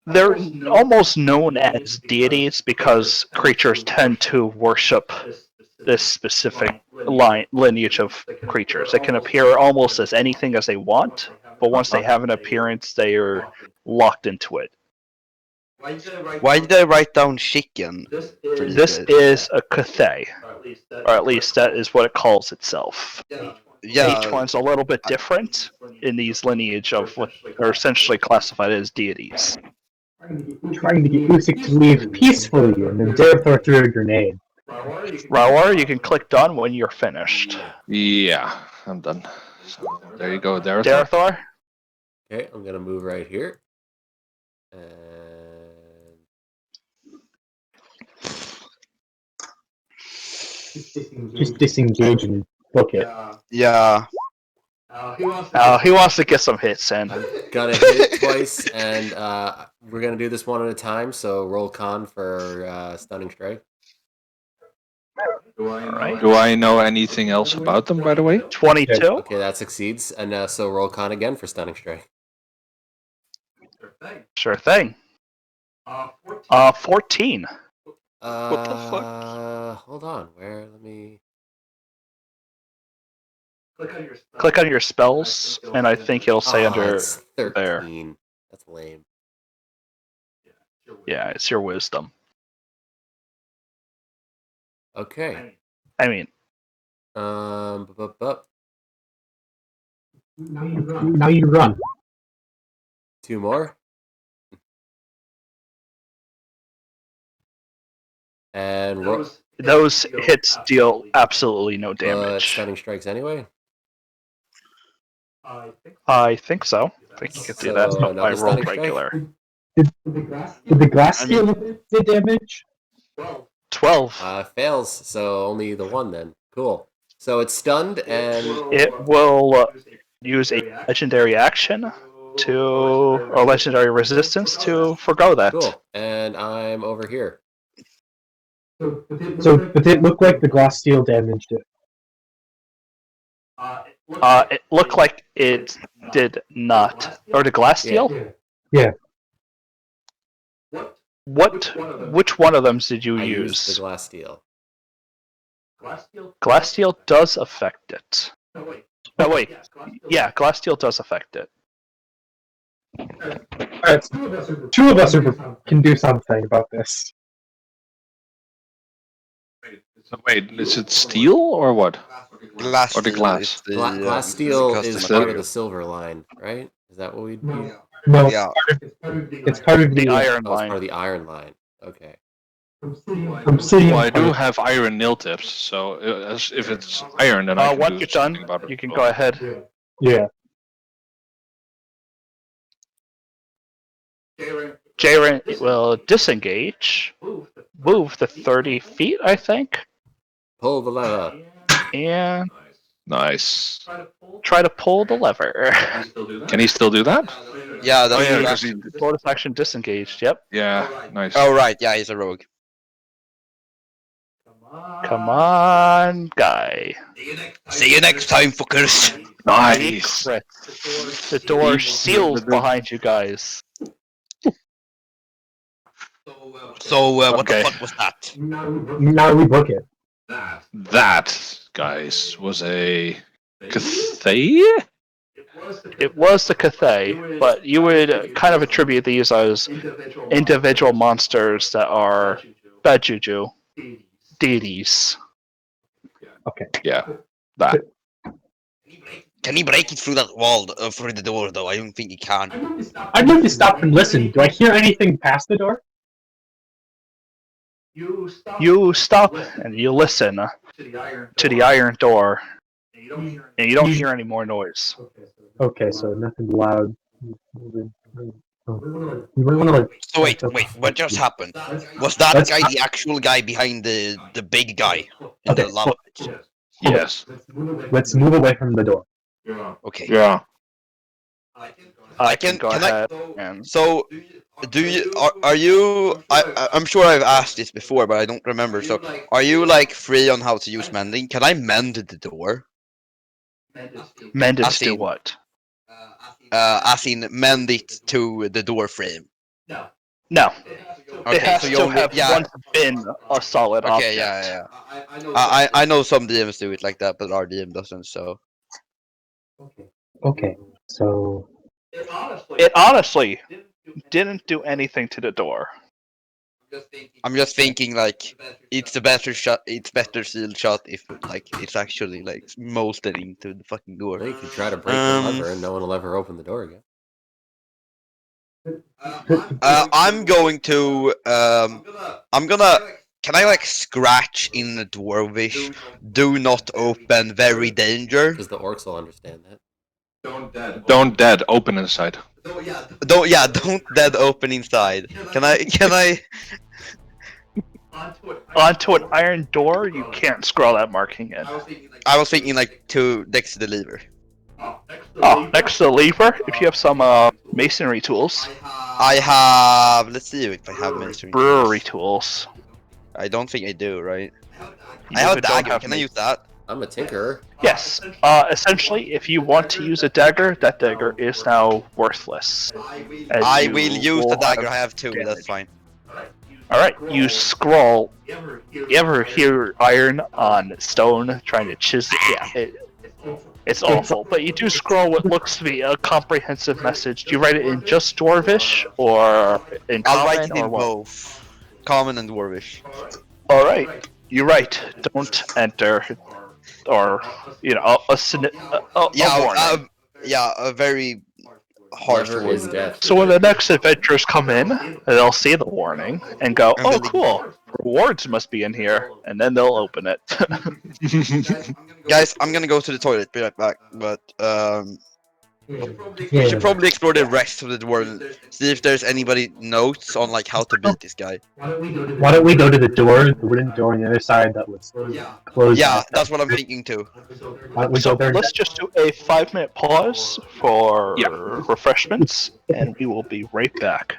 They're almost known as deities because creatures tend to worship this specific lineage of creatures. It can appear almost as anything as they want, but once they have an appearance, they are locked into it. Why did I write down chicken? For these This guys? is a Cathay, or at least that is what it calls itself. Yeah. Each one's a little bit different in these lineage of what are essentially classified as deities. Trying to get Usyk to leave peacefully, and then Derethor threw a grenade. Raor, you can click done when you're finished. Yeah, I'm done. So there you go, Dareth. Derethor? Okay, I'm gonna move right here. And Just disengage and book it. Yeah. He wants to get some hits in. I'm gonna hit it twice, and we're gonna do this one at a time. So roll con for stunning strike. Alright. Do I know anything else about them, by the way? 22. Okay, that succeeds, and so roll con again for stunning strike. Sure thing. 14. What the fuck? Hold on. Where? Let me. Click on your spells, and I think it'll say under. It's 13. That's lame. Yeah, it's your wisdom. Okay. I mean, Now you run. 2 more. And those hits deal absolutely no damage. stunning strikes anyway. I think so. I think you can do that. So, Oh, I another rolled stunning strike? regular. Did the glass steal the damage? 12. Fails, so only the 1 then. Cool. So it's stunned, and It will use a legendary action or legendary resistance to forgo that. cool. And I'm over here. So, but it looked like the glass steel damaged it. It looked like it did not. Or the glass steel? Yeah. Which one of them did you I used use? the glass steel. Glass steel does affect it. Oh wait. Yeah, glass steel does affect it. Alright, two of us can do something about this. So wait, is it steel or what? Glass Or the steel glass? is the, Glass is steel custom is part material. of the silver line, right? Is that what we do? No, Yeah. it's part of The the iron Oh, it's part line. of the iron line. Okay. Obsidian. Well, I do have iron nail tips, so if it's iron, then I can Once do you're done, something about it. you can go ahead. Yeah. Jaren will disengage, move to 30 feet, I think, Pull the lever. and Nice. try to pull the lever. Can he still do that? Yeah, Oh that's yeah, the because action. Bonus action disengaged, yep. yeah, nice. Oh right, yeah, he's a rogue. Come on, guy. See you next time, fuckers. Nice. Crit. The door seals behind you guys. So what the Okay. fuck was that? Now we book it. That, guys, was a Cathay? It was the Cathay, but you would kind of attribute these as individual monsters that are bad juju deities. Okay. Yeah, that. Can he break it through that wall, through the door, though? I don't think he can. I'd like to stop and listen. Do I hear anything past the door? You stop and you listen to the iron door, and you don't hear any more noise. Okay, so nothing loud. You might want to like. So wait, what just happened? Was that guy the actual guy behind the big guy in Okay, the lava pit? Yes. Let's move away from the door. Okay. Yeah. I can go can I- ahead and So, do you are you? I'm sure I've asked this before, but I don't remember. So, are you like free on how to use mending? Can I mend the door? mend it I to see. what? As in mend it to the door frame. No. Okay, It has so you to only- have yeah. once been a solid Okay, object. yeah. I know some DMs do it like that, but our DM doesn't. So Okay, so It honestly didn't do anything to the door. I'm just thinking like it's a better shot. It's better sealed shot if like it's actually like molded into the fucking door. Well, you could try to break the lever, and no one will ever open the door again. I'm going to. I'm gonna. Can I like scratch in the dwarvish? Do not open. Very danger. Because the orcs will understand that. Don't dead, open inside. Don't dead open inside. Can I? onto an iron door, you can't scroll that marking in. I was thinking like to next to the lever. Oh, next to the lever, if you have some masonry tools, I have. Let's see if I have masonry brewery tools. tools. I don't think I do. Right. You I have a either don't dagger. Can I use that? I'm a tinkerer. Yes. Essentially, if you want to use a dagger, that dagger is now worthless. as I you will use the dagger. I have two. damage. That's fine. Alright, you scroll. You ever hear iron on stone trying to chisel? Yeah, it's awful. But you do scroll what looks to be a comprehensive message. Do you write it in just Dwarvish or in I'll common write it or in what? both, common and dwarvish. Alright, you write, don't enter, or, you know, a warning. Yeah, a very harsh Never word. is death. So when the next adventurers come in, they'll see the warning and go, And "Oh, then they- cool! Rewards must be in here," and then they'll open it. Guys, I'm gonna go to the toilet. Be right back. But we should probably explore the rest of the world. See if there's anybody notes on like how to beat this guy. Why don't we go to the door, the wooden door on the other side that was closed? Yeah, that's what I'm thinking too. Why don't we So go there? let's just do a 5-minute pause for refreshments, and we will be right back.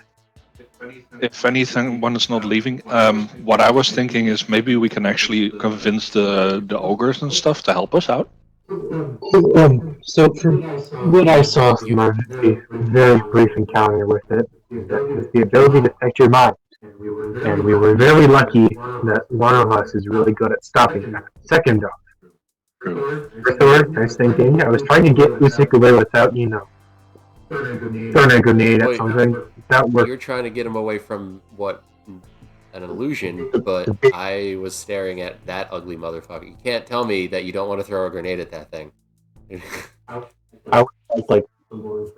If anything, one is not leaving. What I was thinking is maybe we can actually convince the ogres and stuff to help us out. So from what I saw from our very brief encounter with it, is the ability to affect your mind. And we were very lucky that one of us is really good at stopping that. Second off, first order, I was thinking, I was trying to get Usyk away without, throwing a grenade at Wait. something. That worked. You're trying to get him away from what? An illusion, but I was staring at that ugly motherfucker. You can't tell me that you don't want to throw a grenade at that thing. I would like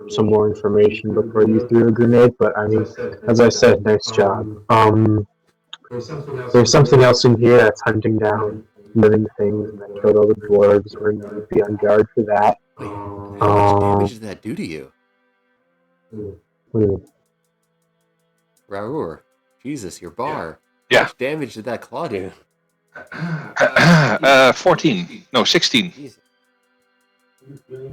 some more information before you threw a grenade, but I mean, as I said, nice job. There's something else in here that's hunting down living things and that killed all the dwarves. We're going to be on guard for that. Wait, how much damage did that do to you? What do you mean? Raour, Jesus, your bar. Yeah. How much damage did that claw do? 14. No, 16. Jesus.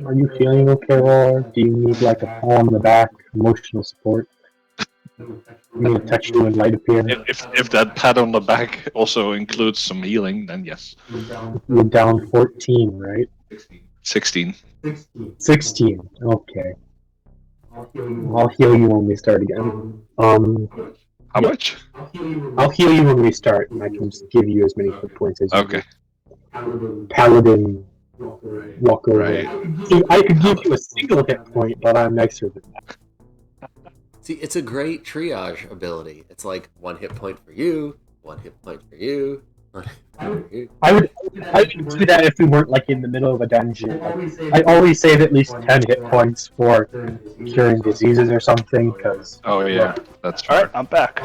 Are you feeling okay, or do you need like a pat on the back, emotional support? I'm gonna touch you and light appear. If that pat on the back also includes some healing, then yes. You're down 14, right? 16. 16. Okay. I'll heal you when we start again. How much? I'll heal you when we start, and I can just give you as many hit points as you Okay. need. Paladin walk over. Right. See, I could give you a single hit point, but I'm nicer than that. See, it's a great triage ability. It's like 1 hit point for you, 1 hit point for you, 1 hit point for you. I would do that if we weren't like in the middle of a dungeon. Like, I always save at least 10 hit points for curing diseases or something, because Oh yeah, that's All fair. right, I'm back.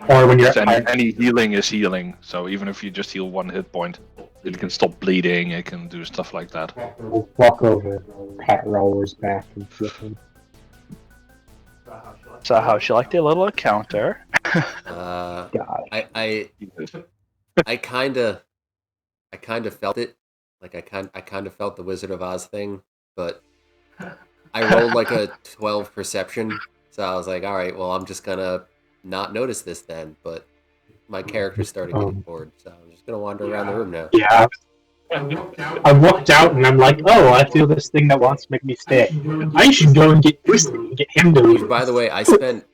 or when you're Any healing is healing, so even if you just heal 1 hit point, it can stop bleeding, it can do stuff like that. walk over, pat Raoul's back, and flip him. So how'd you like the little encounter? God. I kind of felt it. Like I kind of felt the Wizard of Oz thing, but I rolled like a 12 perception, so I was like, all right, well, I'm just gonna not notice this then. But my character started getting bored, so I'm just gonna wander around the room now. Yeah. I walked out and I'm like, oh, I feel this thing that wants to make me stay. I should go and get Twisted and get him to leave. By the way, I spent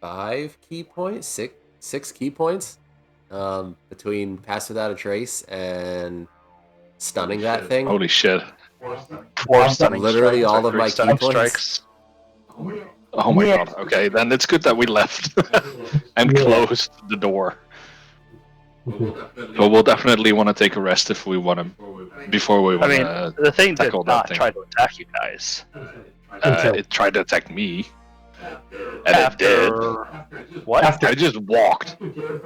5 key points, six key points, between Pass Without a Trace and stunning that thing. Holy shit. 4 stunning Literally strikes, all or of 3 my key stunning points. strikes. Oh my Yeah. god. Okay, then it's good that we left and Yeah. closed the door. But we'll definitely want to take a rest if we want to, before we I want mean, to. the thing did tackle that not thing. try to attack you guys. It tried to attack me, and it did. What? I just walked.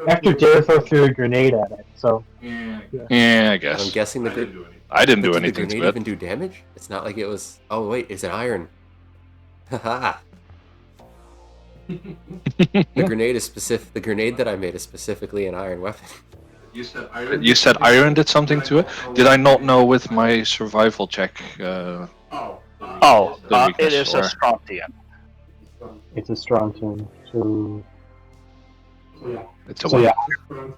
After Jericho threw a grenade at it, so Yeah, I I'm guess. guessing I didn't do did the anything grenade to it. even do damage? It's not like it was. Oh wait, is it iron? Haha. The grenade is specific. The grenade that I made is specifically an iron weapon. You said iron did something to it. Did I not know with my survival check? Oh, The it weakness, is a or- strontium. It's a strontium. So It's a So yeah,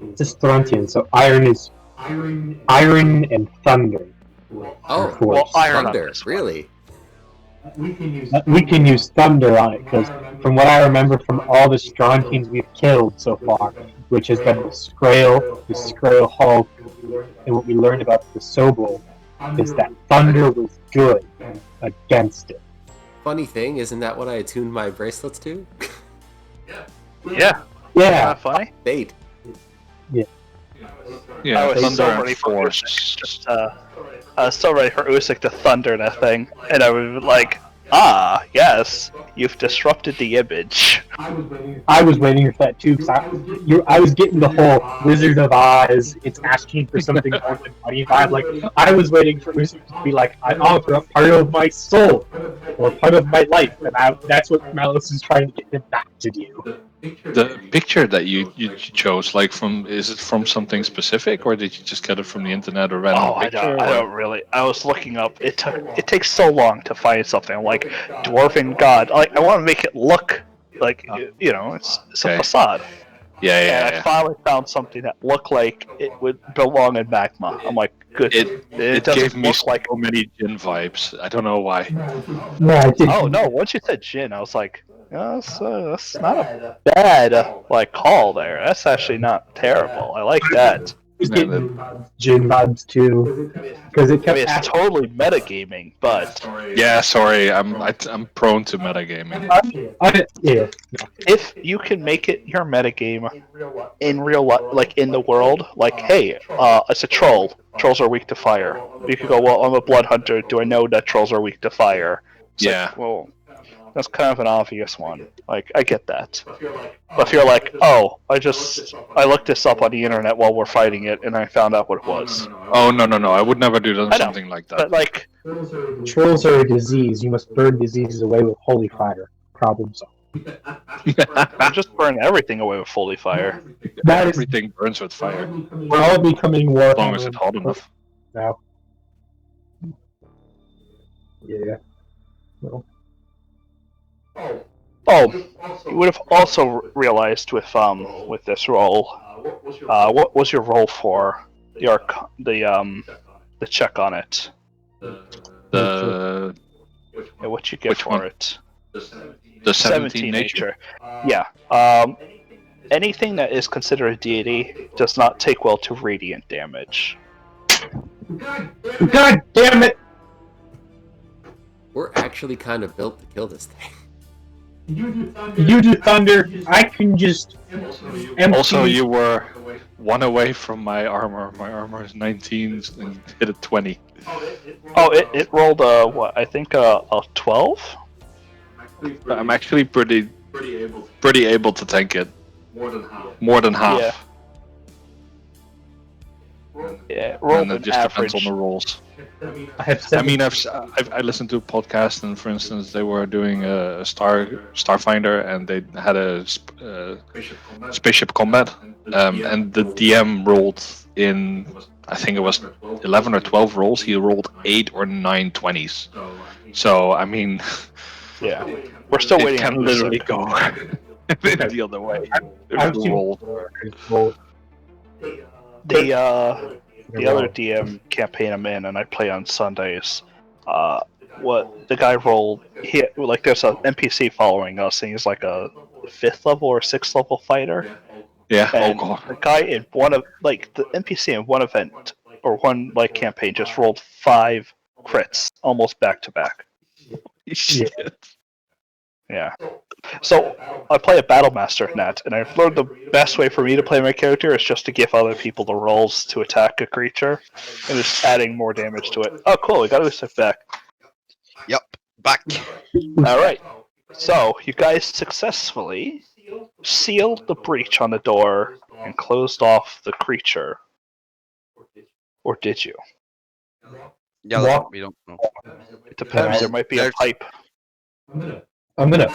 it's a strontium. So iron is iron and thunder. Oh, Force. Well, iron on thunder! this one. Really? We can use thunder on it because, from what I remember from all the strontiums we've killed so far, which has been the Scrael Hulk, and what we learned about the Sobel, is that thunder was good against it. Funny thing, isn't that what I attuned my bracelets to? Yeah. Yeah, Not funny. Bait. Yeah, I was thunder so and ready for force. Usyk. Just, I was so ready for Usyk to thunder that thing, and I was like, yes, you've disrupted the image. I was waiting for that too because I was getting the whole Wizard of Oz. It's asking for something more than money vibe. Like I was waiting for Usyk to be like, I offer up part of my soul or part of my life, and that's what Malice is trying to get him not to do. The picture that you chose, like is it from something specific, or did you just get it from the internet or random Oh, I picture? don't really. I was looking up. It takes so long to find something like dwarven god. Like I want to make it look like it's a Okay. facade. Yeah, And yeah, I yeah. finally found something that looked like it would belong in magma. I'm like, good. It doesn't gave me look like. so many Jin vibes. I don't know why. No, I didn't. Oh no! Once you said Jin, I was like, that's not a bad call there. That's actually not terrible. I like that. was Yeah, getting Jin vibes too because it I kept mean, it's asking. totally metagaming, but Yeah, sorry, I'm prone to metagaming. Yeah, if you can make it your metagame in real life, like in the world, like, hey, it's a troll. Trolls are weak to fire. You could go, well, I'm a blood hunter. Do I know that trolls are weak to fire? It's Yeah. like, well, that's kind of an obvious one. Like, I get that. But if you're like, oh, I looked this up on the internet while we're fighting it, and I found out what it was. Oh no, I would never do I know, something like that. But like, trolls are a disease. You must burn diseases away with holy fire. Problem solved. just burn everything away with holy fire. That is, Everything burns with fire, we're all becoming war. as long as it's hot enough. now. Yeah. Well, Oh, you would have also realized with this role, what was your role for the check on it? The Yeah, what you get Which for one? it? the 17 nature. Yeah. Anything that is considered a deity does not take well to radiant damage. God damn it! We're actually kind of built to kill this thing. You do thunder. I can just. Empty. Also, you were one away from my armor. My armor is 19 and hit a 20. Oh, it rolled what? I think a 12. I'm actually pretty able to tank it. More than half. Yeah. Yeah, it rolled And it an just average. depends on the rolls. I have I seven. mean, I listened to a podcast, and for instance, they were doing a Starfinder, and they had a spaceship combat, and the DM rolled in, I think it was 11 or 12 rolls. He rolled 8 or 9 20s. So I mean, Yeah, we're still it waiting. can on literally Usyk. go the other way. I've If the seen- roll- The other DM can't paint him in, and I play on Sundays. What the guy rolled? There's an NPC following us, and he's like a 5th level or 6th level fighter. Yeah. And Oh god. the guy in the NPC in one event or one campaign just rolled 5 crits almost back to back. Shit. Yeah. So I play a battle master in that, and I've learned the best way for me to play my character is just to give other people the rolls to attack a creature, and just adding more damage to it. Oh, cool! We got Usyk back. Yep, back. All right. So you guys successfully sealed the breach on the door and closed off the creature, or did you? Yeah, Walk. we don't know. It depends. Well, There might be a there's- pipe. I'm gonna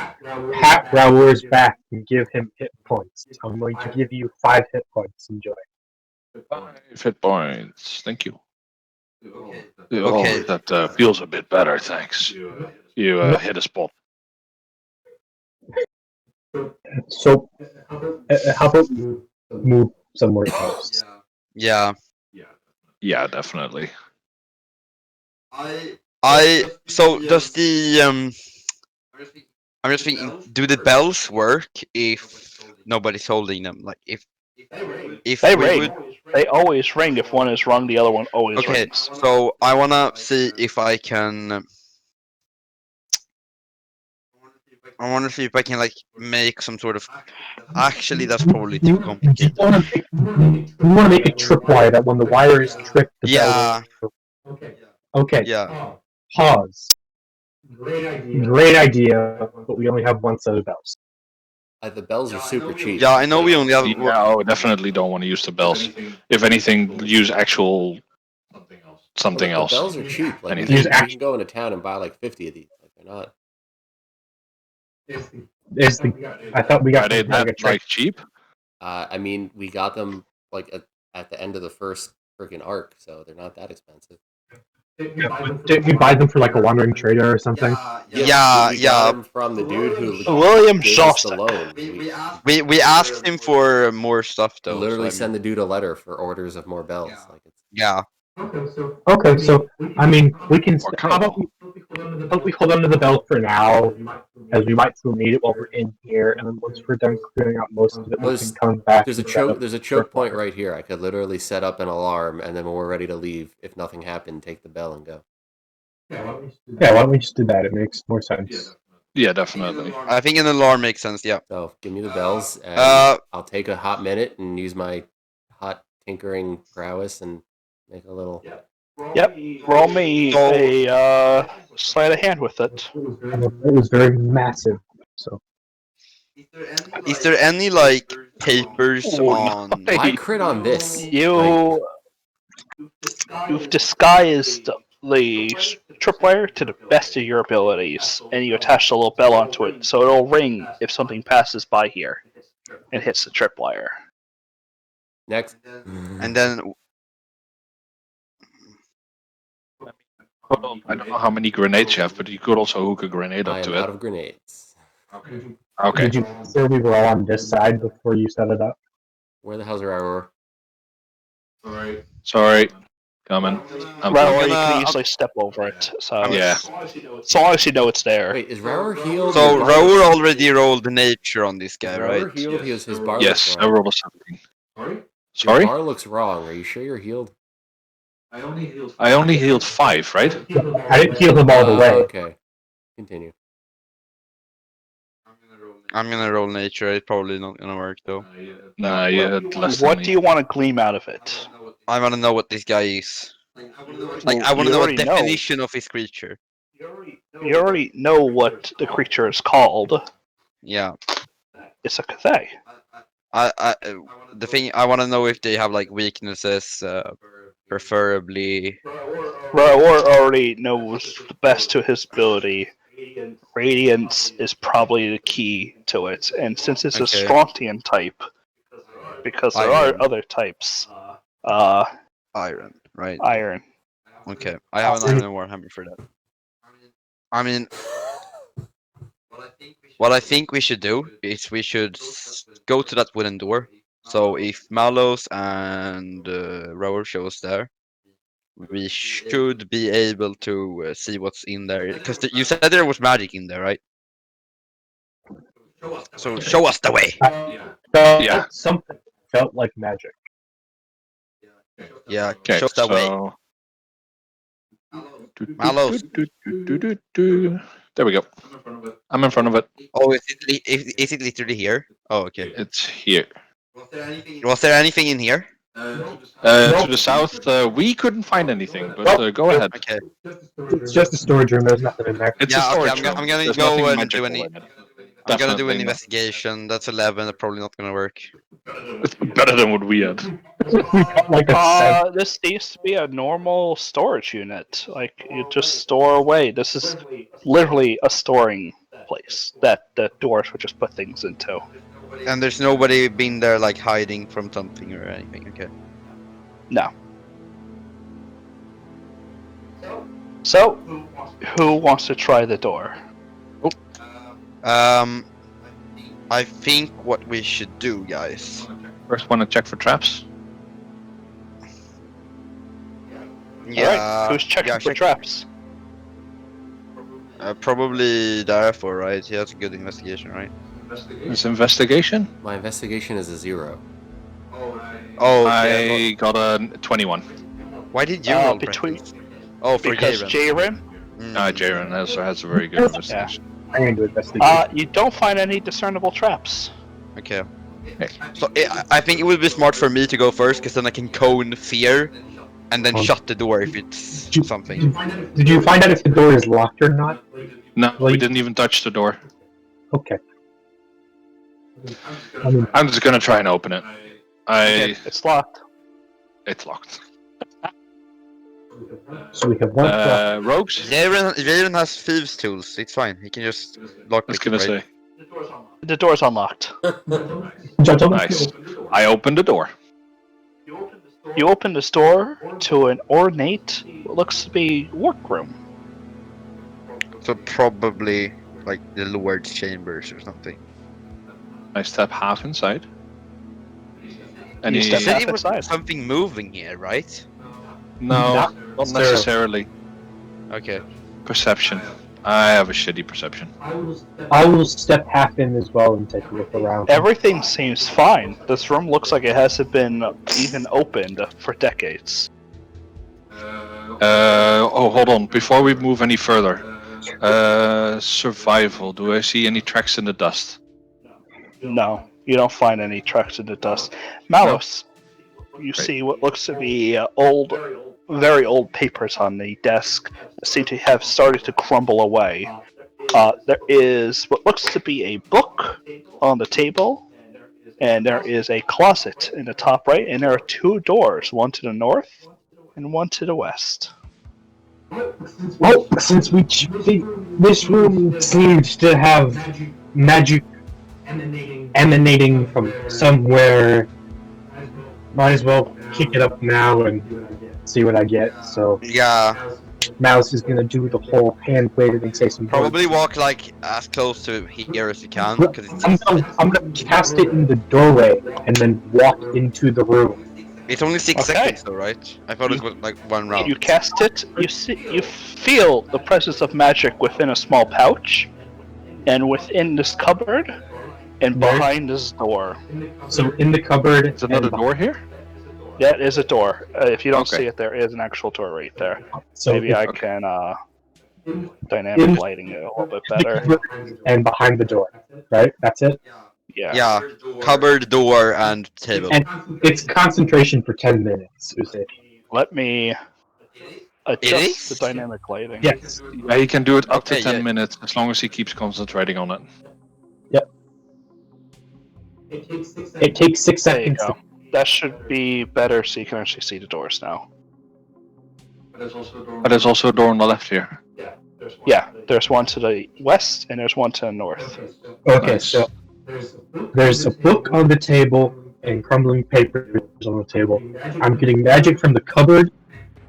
pat Raoul's back and give him hit points. I'm going to give you 5 hit points. Enjoy. 5 hit points. Thank you. Okay. Oh, that feels a bit better, thanks. You hit a spot. So, how about you move somewhere else? Yeah. Yeah, definitely. So does the I'm just thinking, do the bells work if nobody's holding them? Like if They we ring. would. They always ring. If one is rung, the other one always Okay, rings. so I wanna see if I can. I wanna see if I can like make some sort of. Actually, that's probably too complicated. We want to make a tripwire that when the wire is tripped, the Yeah. bell. Okay. Yeah. Pause. Great idea, but we only have one set of bells. The bells are super cheap. Yeah, I know we only have. Yeah, I definitely don't want to use the bells. If anything, use actual something The else. bells are cheap. Like we Anything. can go into town and buy like 50 of these. Like they're not. I thought we Are got they like a that trick. like cheap? I mean, we got them like at the end of the first freaking arc, so they're not that expensive. Did we buy them for like a wandering trader or something? Yeah, we yeah. got them from the dude who William gave us the Jostek. loan. We asked him for more stuff We though. literally so, send the dude a letter for orders of more bells. Like it's Yeah. Okay, so I mean, we can. Or How about we hold on to the bell for now, as we might still need it while we're in here, and then once we're done clearing out most of it, we can come back. there's a and set choke. up There's a choke point tripwire. right here. I could literally set up an alarm, and then when we're ready to leave, if nothing happened, take the bell and go. Yeah, why don't we just do that? It makes more sense. Yeah, definitely. I think an alarm makes sense. Yeah. So give me the bells, and I'll take a hot minute and use my hot tinkering prowess and make a little. Yep. Roll me So- a sleight of hand with it. It was very massive. So Is there any like papers Oh, on? no. I crit on this. You've disguised the tripwire to the best of your abilities, and you attach a little bell onto it, so it'll ring if something passes by here and hits the tripwire. Next. And then Well, I don't know how many grenades you have, but you could also hook a grenade I up am to out it. of grenades. Okay. did you say we were all on this side before you set it up? Where the hell's our Aurora? Sorry. Coming. Well, you gonna- can easily step over it, so Yeah. as long as you know it's there. Wait, is Rower healed? so His bar Raoul looks- already rolled nature on this is guy, Rower right? healed? His bar Yes, looks I wrong. rolled a 17. Your Sorry? bar looks wrong. Are you sure you're healed? I only healed 5, right? I didn't heal him all the way. Okay. Continue. I'm gonna roll nature. It's probably not gonna work though. Nah, you had less than What me. do you want to gleam out of it? I wanna know what this guy is. Like Well, I wanna you know a already know. definition of his creature. You already know what the creature is called. Yeah. It's a Cathay. The thing I wanna know if they have like weaknesses, preferably. Raor already knows the best to his ability. Radiance is probably the key to it, and since it's a Okay. Strontian type, because there Iron. are other types, Iron, right? iron. Okay. I have an iron warhammer for that. I mean, what I think we should do is we should go to that wooden door. So if Malos and Rower show us there, we should be able to see what's in there. Because you said there was magic in there, right? So show us the way. Yeah. Something felt like magic. Yeah, Okay, show us the way. so... Malos. There we go. I'm in front of it. Oh, is it literally here? Oh, okay. It's here. Was there anything in here? To the south, we couldn't find anything, but go ahead. Okay. It's just a storage room. There's nothing in there. It's Yeah, a okay, storage room. I'm gonna There's go nothing and magical do any- in it. I'm gonna do Definitely an not. investigation. That's 11. That's probably not gonna work. It's better than what we had. Like a This needs to be a normal storage unit. Like, you just store away. This is literally a storing fireplace that the doors would just put things into. And there's nobody been there like hiding from something or anything. Okay. No. So, who wants to try the door? I think what we should do, guys. First, want to check for traps. Yeah. Alright, who's checking for check- traps? Probably therefore, right? He has a good investigation, right? It's investigation. My investigation is a 0. Oh, I got a 21. why did you roll between Brendan? Oh, for because Jaren. Jaren, Jaren also has a very good investigation. I'm going to investigate. you don't find any discernible traps. Okay. So I think it would be smart for me to go first, because then I can cone fear, and then shut the door if it's something. Did you find out if the door is locked or not? No, we didn't even touch the door. Okay. I mean, I'm just gonna try and open it. It's locked. It's locked. so we have one. Rogues? Jaren has thieves tools. It's fine. He can just lock I was the gonna right? say. The door's unlocked. Gentlemen, Nice. I opened the door. You open this door to an ornate, what looks to be workroom. So probably like the Lord's chambers or something. I step half inside. You Any? step You said half it was inside. something moving here, right? No, Not not necessarily. Okay. Perception. I have a shitty perception. I will step half in as well and take a look around. Everything seems fine. This room looks like it hasn't been even opened for decades. Oh, hold on. Before we move any further, survival. Do I see any tracks in the dust? No, you don't find any tracks in the dust. Malus, you see what looks to be very old papers on the desk that seem to have started to crumble away. There is what looks to be a book on the table, and there is a closet in the top right, and there are two doors, one to the north and one to the west. Well, since this room seems to have magic emanating from somewhere, might as well kick it up now and see what I get. So Yeah. Mouse is gonna do the whole hand wave and say some Probably words. walk like as close to here as you can, because I'm gonna cast it in the doorway and then walk into the room. it's only 6 Okay. seconds though, right? I thought it was like one round. You cast it. You feel the presence of magic within a small pouch, and within this cupboard, and Where? behind this door. So in the cupboard, Is another and door here? That is a door. If you don't Okay. see it, there is an actual door right there. So Maybe I can dynamic lighting it a little bit better. and behind the door, right? That's it. Yeah. Yeah, cupboard, door, and table. And it's concentration for 10 minutes. Uzi. Let me adjust the is? dynamic lighting. Yes. Yeah, he can do it up to Okay, 10 yeah. minutes as long as he keeps concentrating on it. It takes 6 There you seconds. go. That should be better, so you can actually see the doors now. But there's also a door on the left here. Yeah, there's one to the west and there's one to the north. Okay, Nice. so there's a book on the table and crumbling papers on the table. I'm getting magic from the cupboard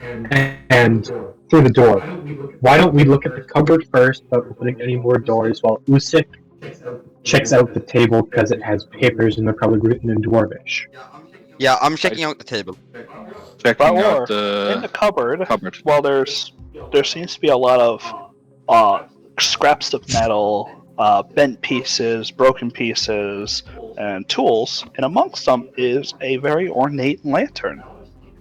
and through the door. Why don't we look at the cupboard first without opening any more doors while Usik checks out the table because it has papers and they're probably written in Dwarvish. Yeah, I'm checking out the table. Checking Or out in the the cupboard, cupboard. well, there seems to be a lot of scraps of metal, bent pieces, broken pieces, and tools, and amongst them is a very ornate lantern.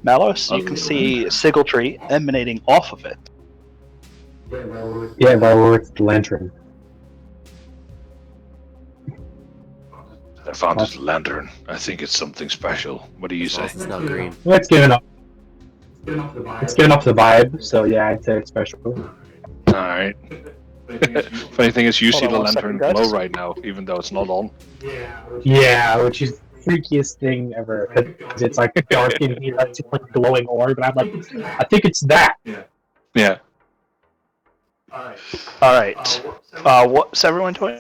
Malus, you can see sigiltry emanating off of it. Yeah, well, it's the lantern. I found this lantern. I think it's something special. What do you As long say? as it's not green. Well, it's giving up. It's giving up the vibe, so yeah, I'd say it's special. Alright. Funny thing is, you Hold see on the one lantern second, guys. glow right now, even though it's not on. Yeah, which is the freakiest thing ever. 'Cause it's like dark in here, it's like a glowing orb, and I'm like, I think it's that. Yeah. Alright. What's everyone doing?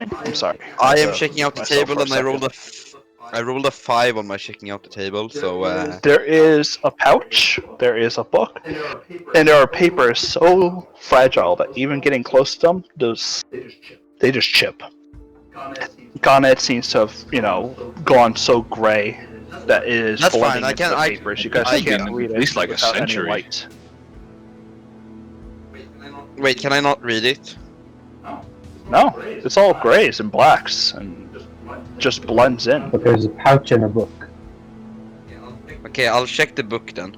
I'm sorry. I am had to checking out the myself table for a and I rolled second. I rolled a 5 on my checking out the table, so There is a pouch, there is a book, and there are papers so fragile that even getting close to them, they just chip. Garnet seems to have, gone so gray that it is That's blending fine, into the papers. You guys I can't can- read at it least like a without any century. light. wait, can I not read it? No, it's all grays and blacks and just blends in. But there's a pouch and a book. Okay, I'll check the book then.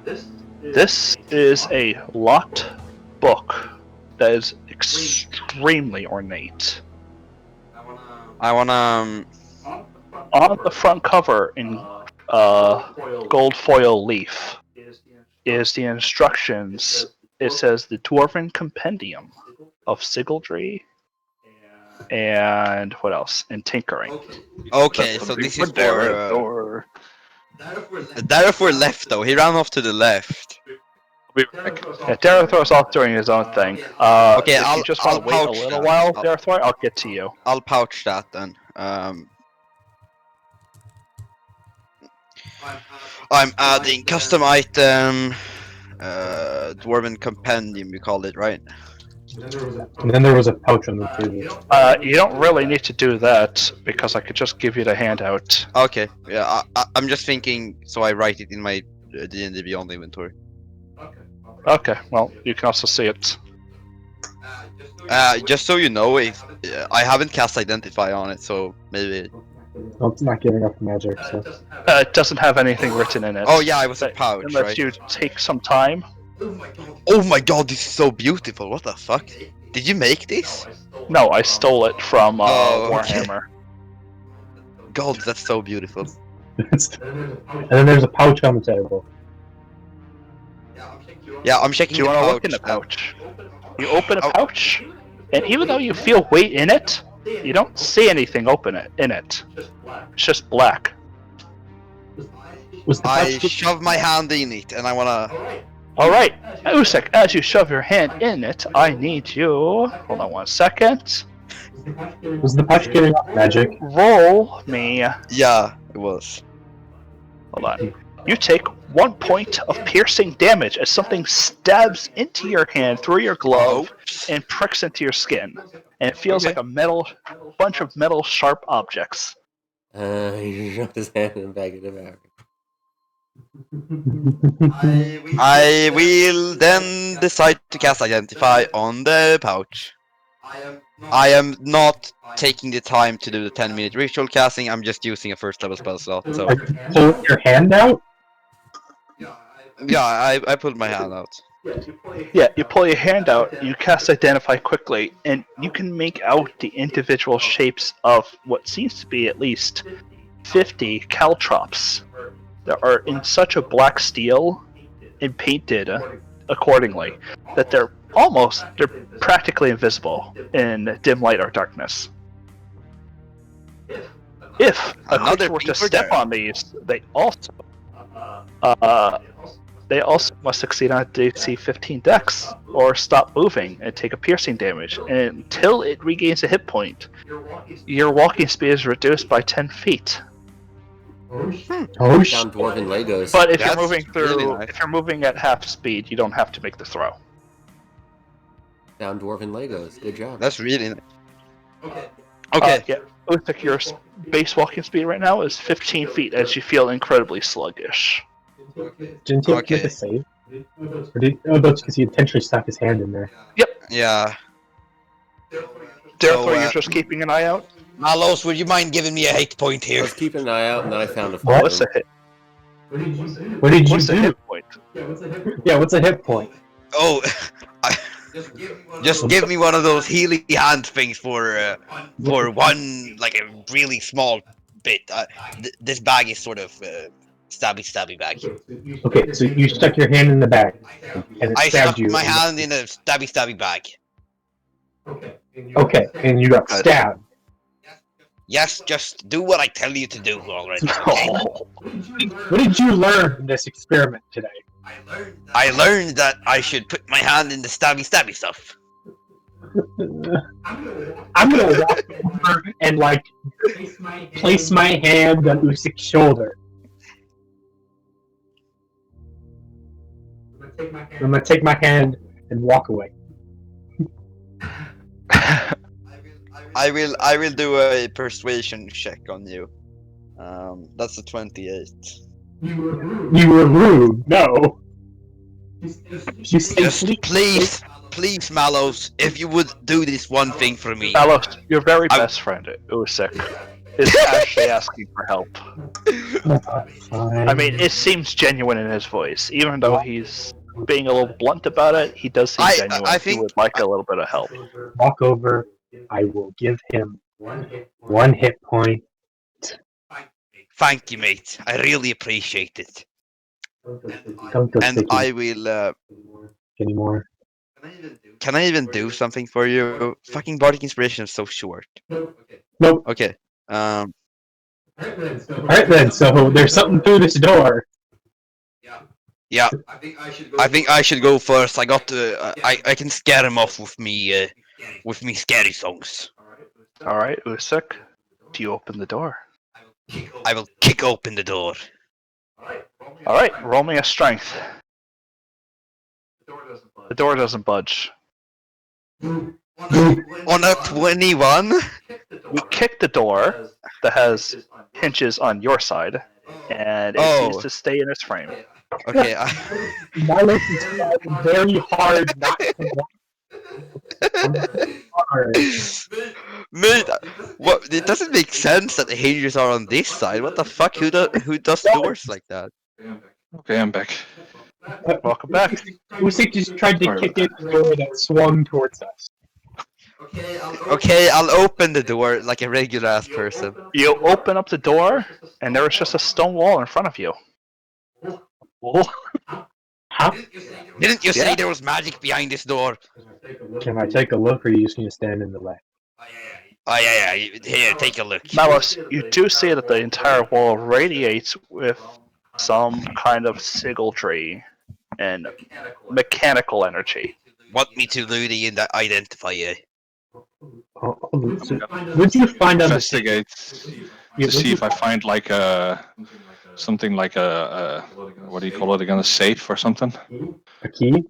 This is a locked book that is extremely ornate. I wanna On the front cover in gold foil leaf is the instructions. It says the Dwarven Compendium of Sigildry and what else? And Tinkering. Okay, so this is for or Dareth left though. He ran off to the left. yeah, Darethor's off doing his own thing. Okay, if you just want to wait a pouch little that. while, Darethor, I'll get to you. I'll pouch that then. I'm adding custom item, Dwarven Compendium. You called it, right? And then there was a pouch on the table. You don't really need to do that because I could just give you the handout. Okay. Yeah, I'm just thinking, so I write it in my D&D Beyond inventory. Okay, well, you can also see it. Just so you know, I haven't cast Identify on it, so maybe. Well, it's not giving up magic, so. It doesn't have anything written in it. Oh yeah, it was a pouch, Unless right? you take some time. Oh my god, this is so beautiful. What the fuck? Did you make this? No, I stole it from Oh, okay. Warhammer. God, that's so beautiful. And then there's a pouch on the table. Yeah, I'm checking Do you the want to pouch. look in the now. pouch? You open a Oh. pouch, and even though you feel weight in it, you don't see anything in it. It's just black. Was the I pouch shove my hand in it, and I wanna. Alright, Usek, as you shove your hand in it, I need you. Hold on 1 second. was the pouch giving up magic? Roll me. Yeah, it was. Hold on. You take 1 point of piercing damage as something stabs into your hand through your glove and pricks into your skin. And it feels Okay. like a bunch of metal sharp objects. He shoved his hand in the bag of tobacco. I will then decide to cast Identify on the pouch. I am not taking the time to do the 10-minute ritual casting, I'm just using a first level spell slot, so. Pull your hand out? Yeah, I pulled my hand out. Yeah, you pull your hand out, you cast Identify quickly, and you can make out the individual shapes of what seems to be at least 50 caltrops that are in such a black steel and painted accordingly that they're practically invisible in dim light or darkness. If a Another creature were to beaver step there. on these, they also must succeed on a DC 15 Dex or stop moving and take a piercing damage. And until it regains a hit point, your walking speed is reduced by 10 feet. Oh, Down dwarven Legos. But if That's you're moving through, really nice. if you're moving at half speed, you don't have to make the throw. Down dwarven Legos. Good job. That's really nice. Okay. Yeah. Looks like your base walking speed right now is 15 feet, as you feel incredibly sluggish. Didn't he Okay. make a save? Or that's because he intentionally stuck his hand in there. Yeah. Therefore, So, you're just keeping an eye out. Malos, would you mind giving me a hate point I here? was keeping an eye out, and then I found a What? What's phone. a hit? What did you What's a do? hit point? Yeah, what's a hit point? Oh, just give me one of those healing hand things for one, like a really small bit. This bag is sort of stabby bag. Okay, so you stuck your hand in the bag, and it I stabbed stuck you. my hand in a stabby bag. Okay, and you got stabbed. Yes, just do what I tell you to do already. Okay? Oh, What did you learn from this experiment today? I learned that I should put my hand in the stabby stuff. I'm gonna walk over and like place my hand on Usyk's shoulder. I'm gonna take my hand and walk away. I will do a persuasion check on you. That's a 28. You were rude. No. You say Just please, Mallows, if you would do this one thing for me. Talos, your very I- best friend, Usyk, is actually asking for help. I mean, it seems genuine in his voice, even though he's being a little blunt about it. He does seem genuine. I He think would like a little bit of help. Walk over. I will give him 1 hit point. Thank you, mate. I really appreciate it. Don't go And sticky I will. anymore. Can I even do something for you? Fucking bardic inspiration is so short. Nope. Okay. Alright then, so there's something through this door. Yeah. I think I should go first. I got to. I can scare him off with me scary songs. All right, Usyk, do you open the door? I will kick open the door. All right, roll me a strength. The door doesn't budge. On a 21. You kick the door that has hinges on your side, and it seems to stay in its frame. Okay. Milo is trying very hard not to walk. Hard. Mate, what? It doesn't make sense that the hinges are on this side. What the fuck? Who does doors like that? Okay, I'm back. Welcome back. Usyk just tried to Sorry kick about in the door that swung towards us. Okay, I'll open the door like a regular ass person. You open up the door, and there is just a stone wall in front of you. Huh? Didn't you say Yeah. there was magic behind this door? Can I take a look, or are you just gonna stand in the way? Oh yeah. Here, take a look. Malus, you do see that the entire wall radiates with some kind of sigiltry and mechanical energy. Want me to do the identify you? Oh, so, would you find on the Investigate to see if I find like something like a what do you call it again? A safe or something? a key?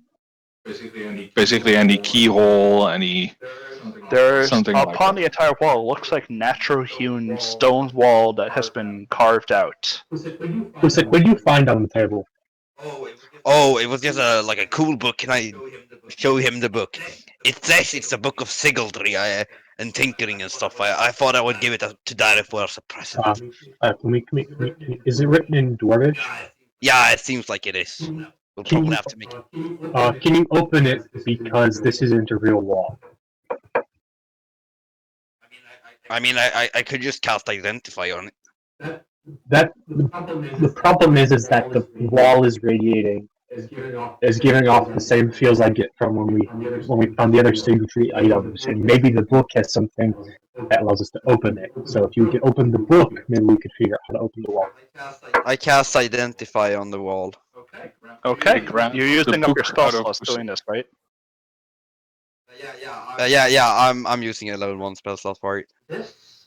Basically, any keyhole, any There's Something like upon that. the entire wall, it looks like natural hewn stone wall that has been carved out. Usyk, what did you find on the table? Oh, it was just a cool book. Can I show him the book? It says it's a book of sigildry and tinkering and stuff. I thought I would give it to Direfo as a present. Is it written in Dwarvish? Yeah, it seems like it is. We'll Can probably you, have to make it. can you open it, because this isn't a real wall? I mean, I could just cast identify on it. The problem is that the wall is radiating, is giving off the same feels I get from when we found the other signature items, and maybe the book has something that allows us to open it. So if you could open the book, maybe we could figure out how to open the wall. I cast identify on the wall. Okay, grab you're the using up book your spell out of slots doing this, right? I'm using a level 1 spell slot for it.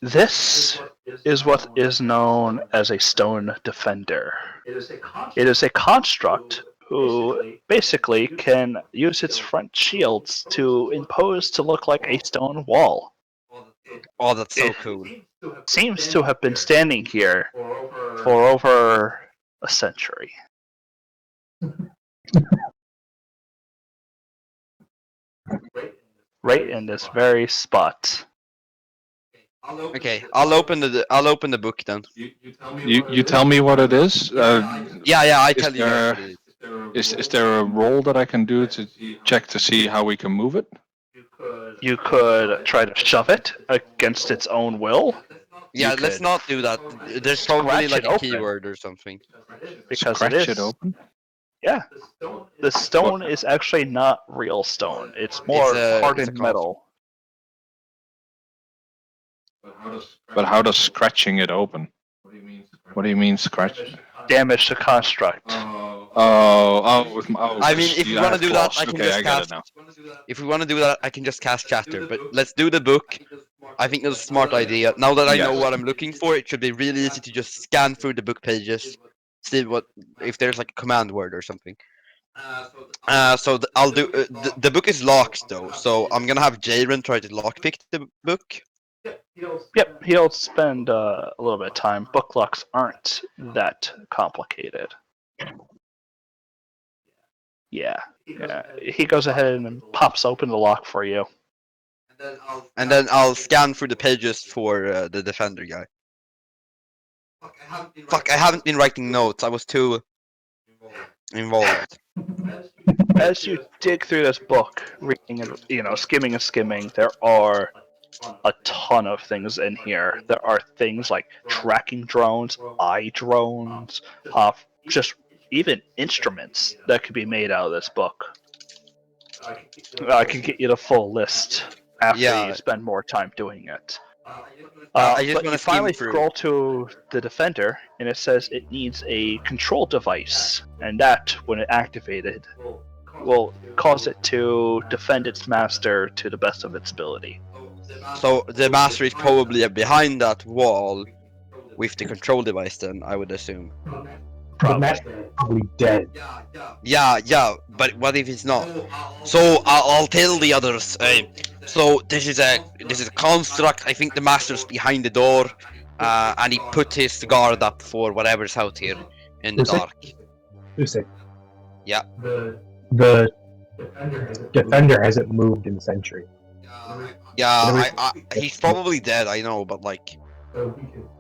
This is what is known as a stone defender. It is a construct who basically can use its front shields to impose to look like a stone wall. Oh, that's so cool. Seems to have been standing here for over a century. Right in this very spot. Okay, I'll open the book then. You tell me what it is. Yeah, I Is tell you there- guys what it is. Is there a roll that I can do to check to see how we can move it? You could try to shove it against its own will. Yeah, You let's could not do that. There's probably scratch like it a open. keyword or something. Because Scratch it it is. open. Yeah. The stone is actually not real stone. It's more It's a hardened construct. metal. But how does scratching it open? What do you mean scratch? Damage the construct. I mean, if you you want to have do that, claws. I can Okay, just I get cast. it now. If we want to do that, I can just cast Chapter. But let's do the book. I think that's a smart idea. Now that I know Yes. what I'm looking for, it should be really easy to just scan through the book pages, see what if there's like a command word or something. So I'll do. The book is locked though, so I'm gonna have Jaren try to lockpick the book. Yep, he'll spend a little bit of time. Book locks aren't that complicated. Yeah. He goes ahead and pops open the lock for you. And then I'll scan through the pages for the defender guy. Fuck, I haven't been writing notes. I was too involved. As you dig through this book, reading and skimming and skimming, there are a ton of things in here. There are things like tracking drones, eye drones, just even instruments that could be made out of this book. I can get you the full list after Yeah. you spend more time doing it. I just But wanna you skim finally through. scroll to the defender, and it says it needs a control device, and that, when it activated, will cause it to defend its master to the best of its ability. So the master is probably behind that wall with the control device. Then I would assume. The master is probably dead. Yeah, but what if he's not? So I'll tell the others. So this is a construct. I think the master's behind the door, and he put his guard up for whatever's out here in the Who's it? dark. Who's it? Yeah. The defender hasn't moved in a century. Yeah, he's probably dead. I know, but like,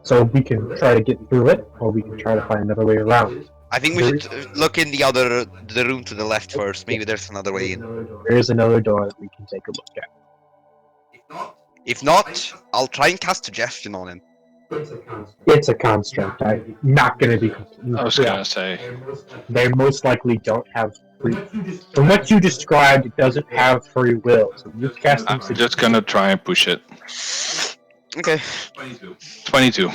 So we can try to get through it, or we can try to find another way around. I think we should look in the room to the left first. Maybe there's another way in. There is another door that we can take a look at. If not, I'll try and cast suggestion on him. It's a construct. I'm not going to be completely I was clear. gonna say. They most likely don't have free. From what you described, it doesn't have free will. So you cast them. I'm just gonna try and push it. Okay. 22.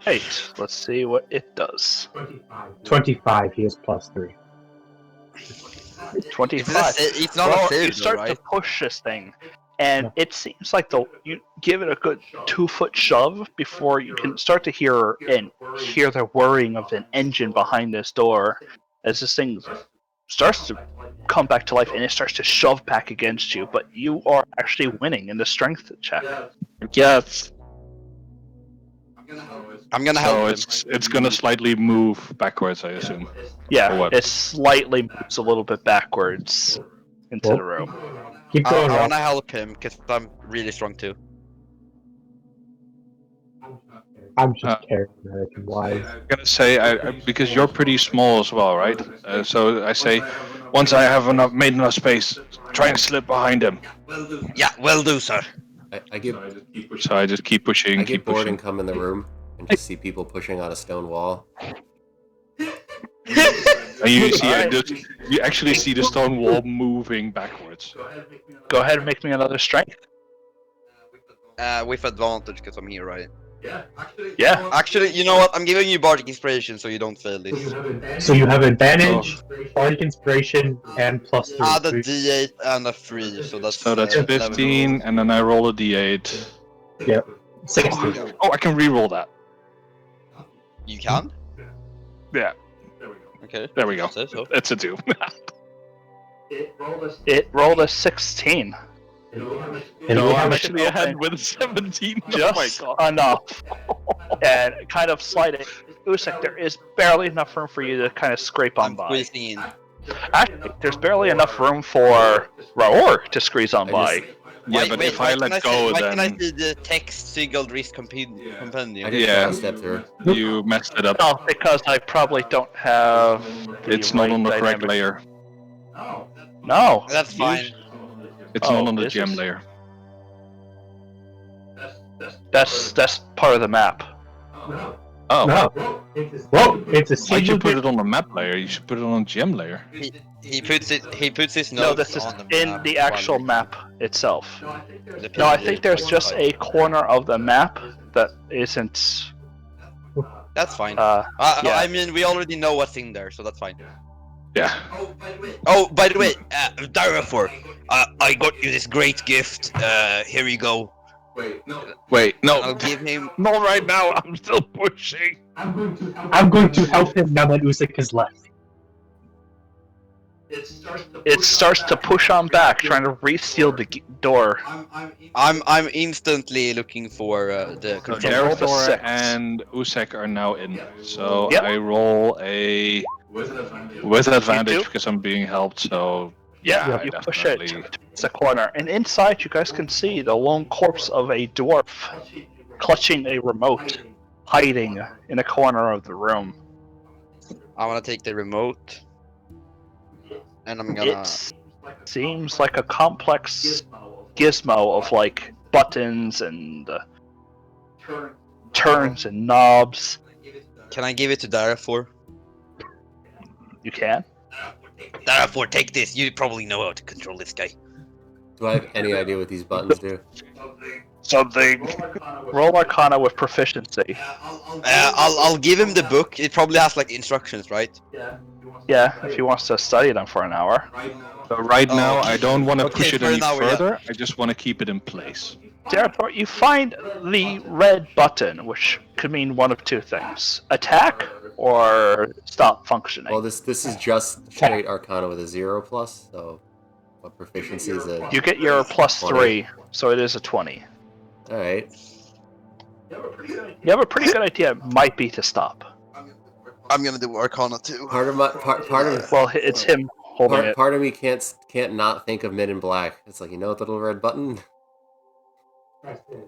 8. Let's see what it does. 25. He has +3. 25. It's not Well, a save, you start though, right? to push this thing, and it seems like you give it a good 2-foot shove before you can start to hear the whirring of an engine behind this door as this thing starts to come back to life, and it starts to shove back against you. But you are actually winning in the strength check. Yes. I'm gonna So help him. it's gonna slightly move backwards, I assume. Or Yeah, what? it slightly moves a little bit backwards into the room. Keep I going. Rob. wanna help him because I'm really strong too. I'm just charismatic wise. I'm gonna say because you're pretty small as well, right? So I say, once I have made enough space, try and slip behind him. Yeah, will do, sir. I get So I just keep pushing, I keep get bored pushing. and come in the room and just see people pushing on a stone wall. And you see, Alright. you actually see the stone wall moving backwards. Go ahead and make me another strength. With advantage because I'm here, right? Yeah. Actually, you know what? I'm giving you bardic inspiration so you don't fail this. So you have advantage, bardic inspiration, and +3. Add a d8 and a 3, so that's 15, and then I roll a d8. Yep. 16. Oh, I can re-roll that. You can? Yeah, Okay. there we go. So. It's a 2. It rolled a 16. And No, we I'm have actually ahead with a 17. Oh my Just god. enough. And kind of sliding. Usyk, there is barely enough room for you to kind of scrape on I'm by. squeezing in. Actually, there's barely enough room for Raor to squeeze on by. Yeah, but if I let go, why can I then see the text Sigurd Risk Compendium? I just Yeah. step through. you messed it up. No, because I probably don't have. The It's not right on the correct dynamic. layer. No. That's fine. It's Oh, not on the this gem is- layer. That's part of the map. Oh, No. Well, it's a why'd you single put it on the map layer? You should put it on the gem layer. He puts his notes No, this is on the in map the while actual we- map itself. the No, I PDF think there's just a corner of the map that isn't. That's fine. Yeah. I mean, we already know what's in there, so that's fine. Yeah. Oh, by the way, Dyrafor, I got you this great gift. Here you go. Wait, And I'll no. give him. Not right now. I'm still pushing. I'm going to help him now that Usyk has left. It starts to push on back, trying to reseal the door. I'm instantly looking for the So control. roll the Darathor 6. and Usek are now in. So Yep. I roll a with advantage do? because I'm being helped. So Yeah, I you push it definitely- to the corner, and inside you guys can see the lone corpse of a dwarf clutching a remote, hiding in a corner of the room. I want to take the remote, and I'm gonna. It seems like a complex gizmo of like buttons and turns and knobs. Can I give it to Dyrafor? You can. Dyrafor, take this. You probably know how to control this guy. Do I have any idea what these buttons do? Something. Roll Arcana with proficiency. I'll give him the book. It probably has like instructions, right? Yeah, if he wants to study them for an hour. So right Oh, now, okay. I don't want to Okay, push it for any an hour, yeah. further. I just want to keep it in place. Therefore, you find the red button, which could mean one of two things: attack or stop functioning. Well, this is just straight Arcana with a 0 plus. So, what proficiency is it? You get your plus 3, so it is a 20. All right. You have a pretty good idea. It might be to stop. I'm gonna do Arcana too. Part of my part of Well, it's him holding it. part of me can't not think of Men in Black. It's like, you know, the little red button.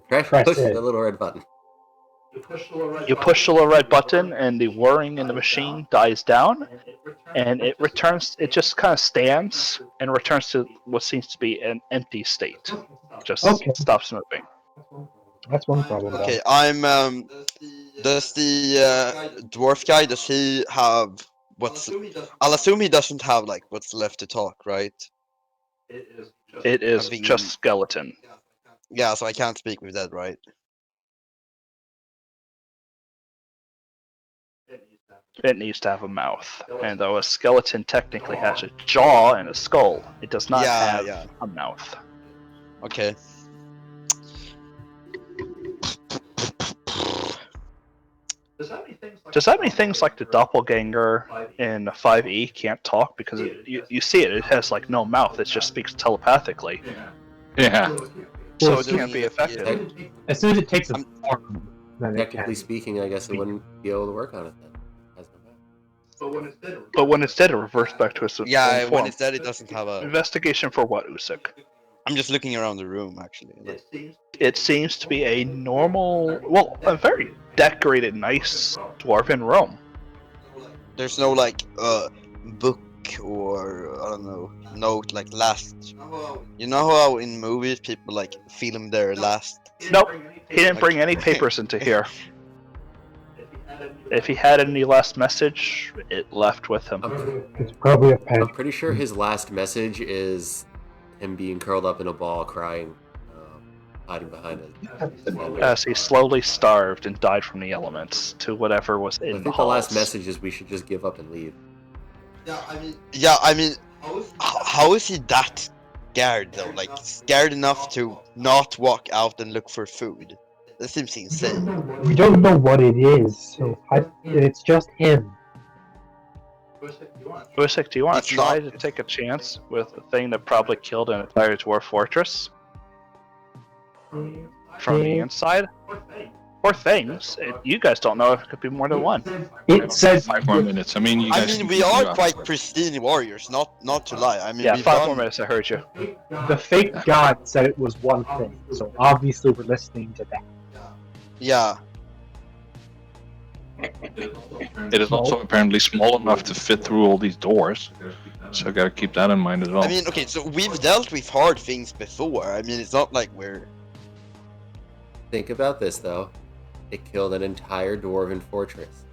Press push it. the little red button. You push the little red button, and the whirring in the machine dies down, and it returns. It just kind of stands and returns to what seems to be an empty state. Just Okay. stops moving. That's one problem. Okay, I'm. Does the dwarf guy? Does he have what's? I'll assume he doesn't have like what's left to talk, right? It is Having- just skeleton. Yeah, so I can't speak with that, right? It needs to have a mouth, and though a skeleton technically has a jaw and a skull, it does not have a mouth. Okay. Does that mean things like the doppelganger in 5e can't talk because you see it? It has like no mouth. It just speaks telepathically, Yeah. so Well, it can't be effective. As soon as it takes a form, then it Technically can. speaking, I guess it wouldn't be able to work on it then. Has no mouth. But when it's dead, it reverts back to its Yeah, own when form. it's dead, it doesn't have a. Investigation for what, Usyk? I'm just looking around the room, actually. It seems to be a normal, well, a very decorated, nice dwarven room. There's no like book or I don't know note like last. You know how in movies people like film their last. Nope, he didn't bring any papers into here. If he had any last message, it left with him. It's probably a pen. I'm pretty sure his last message is him being curled up in a ball, crying, hiding behind it. As he slowly starved and died from the elements to whatever was I in think the the halls. last message is we should just give up and leave. Yeah, I mean, how is he that scared though? Like scared enough to not walk out and look for food? That seems insane. We don't know what it is, so it's just him. Usyk, do you want It's to try not- to take a chance with the thing that probably killed an entire dwarf fortress? From the inside? Or things. You guys don't know if it could be more than one. It says 5 more minutes. I mean, you I guys. mean, can we are continue quite afterwards. pristine warriors, not to lie. I mean, Yeah, we've 5 done. more minutes, I heard you. the fake god said it was one thing, so obviously we're listening to that. Yeah, It is also apparently small enough to fit through all these doors. So I gotta keep that in mind as well. I mean, okay, so we've dealt with hard things before. I mean, it's not like we're. Think about this, though. It killed an entire dwarven fortress.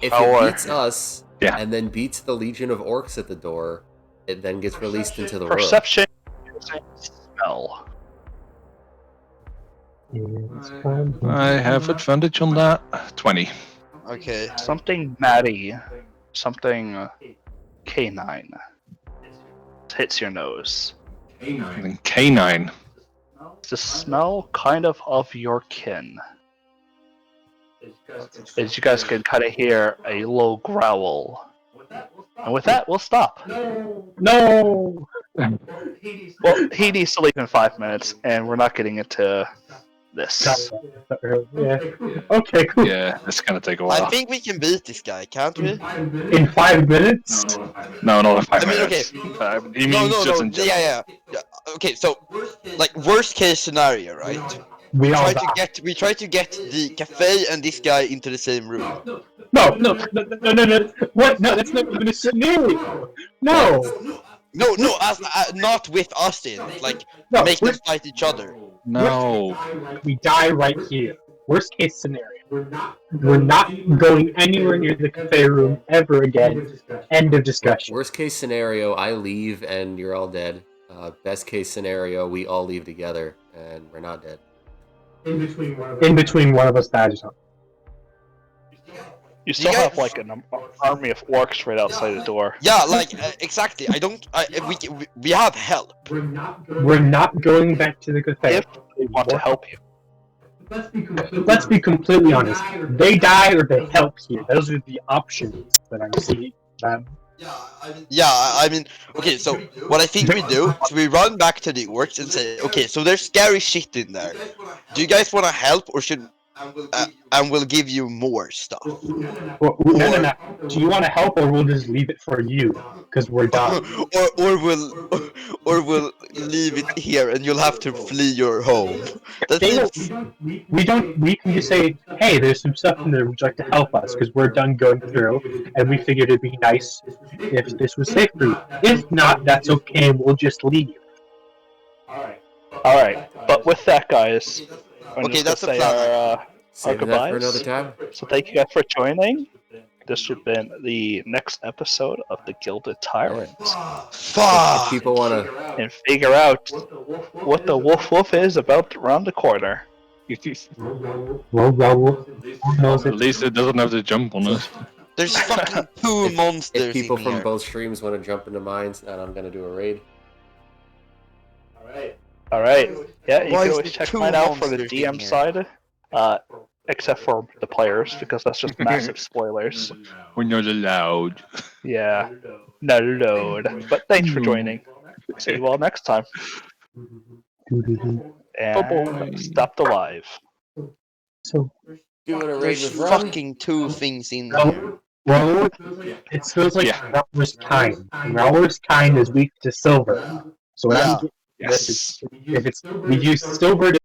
If Our- it beats us, Yeah. and then beats the legion of orcs at the door, it then gets released into the world. Perception is a spell. It's fine. I have advantage on that. 20. Okay. Something matty, something canine hits your nose. And then canine. It's the smell kind of your kin. As you guys can kind of hear a low growl. And with that, we'll stop. No! Well, he needs to leave in 5 minutes, and we're not getting into this. Yeah. Okay, cool. Yeah, it's gonna take a I while. think we can beat this guy, can't we? In 5 minutes? No, not in 5 I mean, minutes. He No, means no, just no. in general. Yeah. Okay, so like worst case scenario, right? We all We try to get the cafe and this guy into the same room. No. What? No, that's not even a scenario. No. No, as not with us in. Like No, make them fight each other. No. we die right here. Worst case scenario. We're not going anywhere near the cafe room ever again. End of discussion. Worst case scenario, I leave and you're all dead. Best case scenario, we all leave together and we're not dead. In between one of us dies or something. You still You guys- have like an army of orcs right outside the door. Yeah, like exactly. We have help. We're not going back to the cafe. If they want to help you. Let's be completely honest. They die or they help here. Those are the options that I'm seeing. Yeah, I mean, okay. So what I think we do is we run back to the orcs and say, okay, so there's scary shit in there. Do you guys want to help, or should? And we'll give you more stuff. Well, no. Do you want to help, or we'll just leave it for you? Because we're done. or we'll leave it here and you'll have to flee your home. That seems... We can just say, hey, there's some stuff in there, would you like to help us? Because we're done going through, and we figured it'd be nice if this was safe for you. If not, that's okay, we'll just leave. Alright, but with that, guys, I'm Okay, just that's the gonna say plan. our Saving that for goodbyes. another time. So thank you guys for joining. This has been the next episode of the Gilded Tyrant. If Fuck! people want to... And figure out what the woof is about around the corner. Well, At least it doesn't have to jump on us. There's fucking two monsters If people in from here. both streams want to jump into mines, and I'm going to do a raid. Alright. Yeah, you Why can is always there check two mine out for the monsters in DM here? side. Except for the players, because that's just massive spoilers. We're not allowed. Yeah. No load. But thanks for joining. See you all next time. And Bye-bye. stop the live. So, Doing a raid There's with Ron. fucking two things in here. well, it feels like Rowler's kind. Rowler's kind is weak to silver. So what Yeah. I'm Yes. if it's we use silver to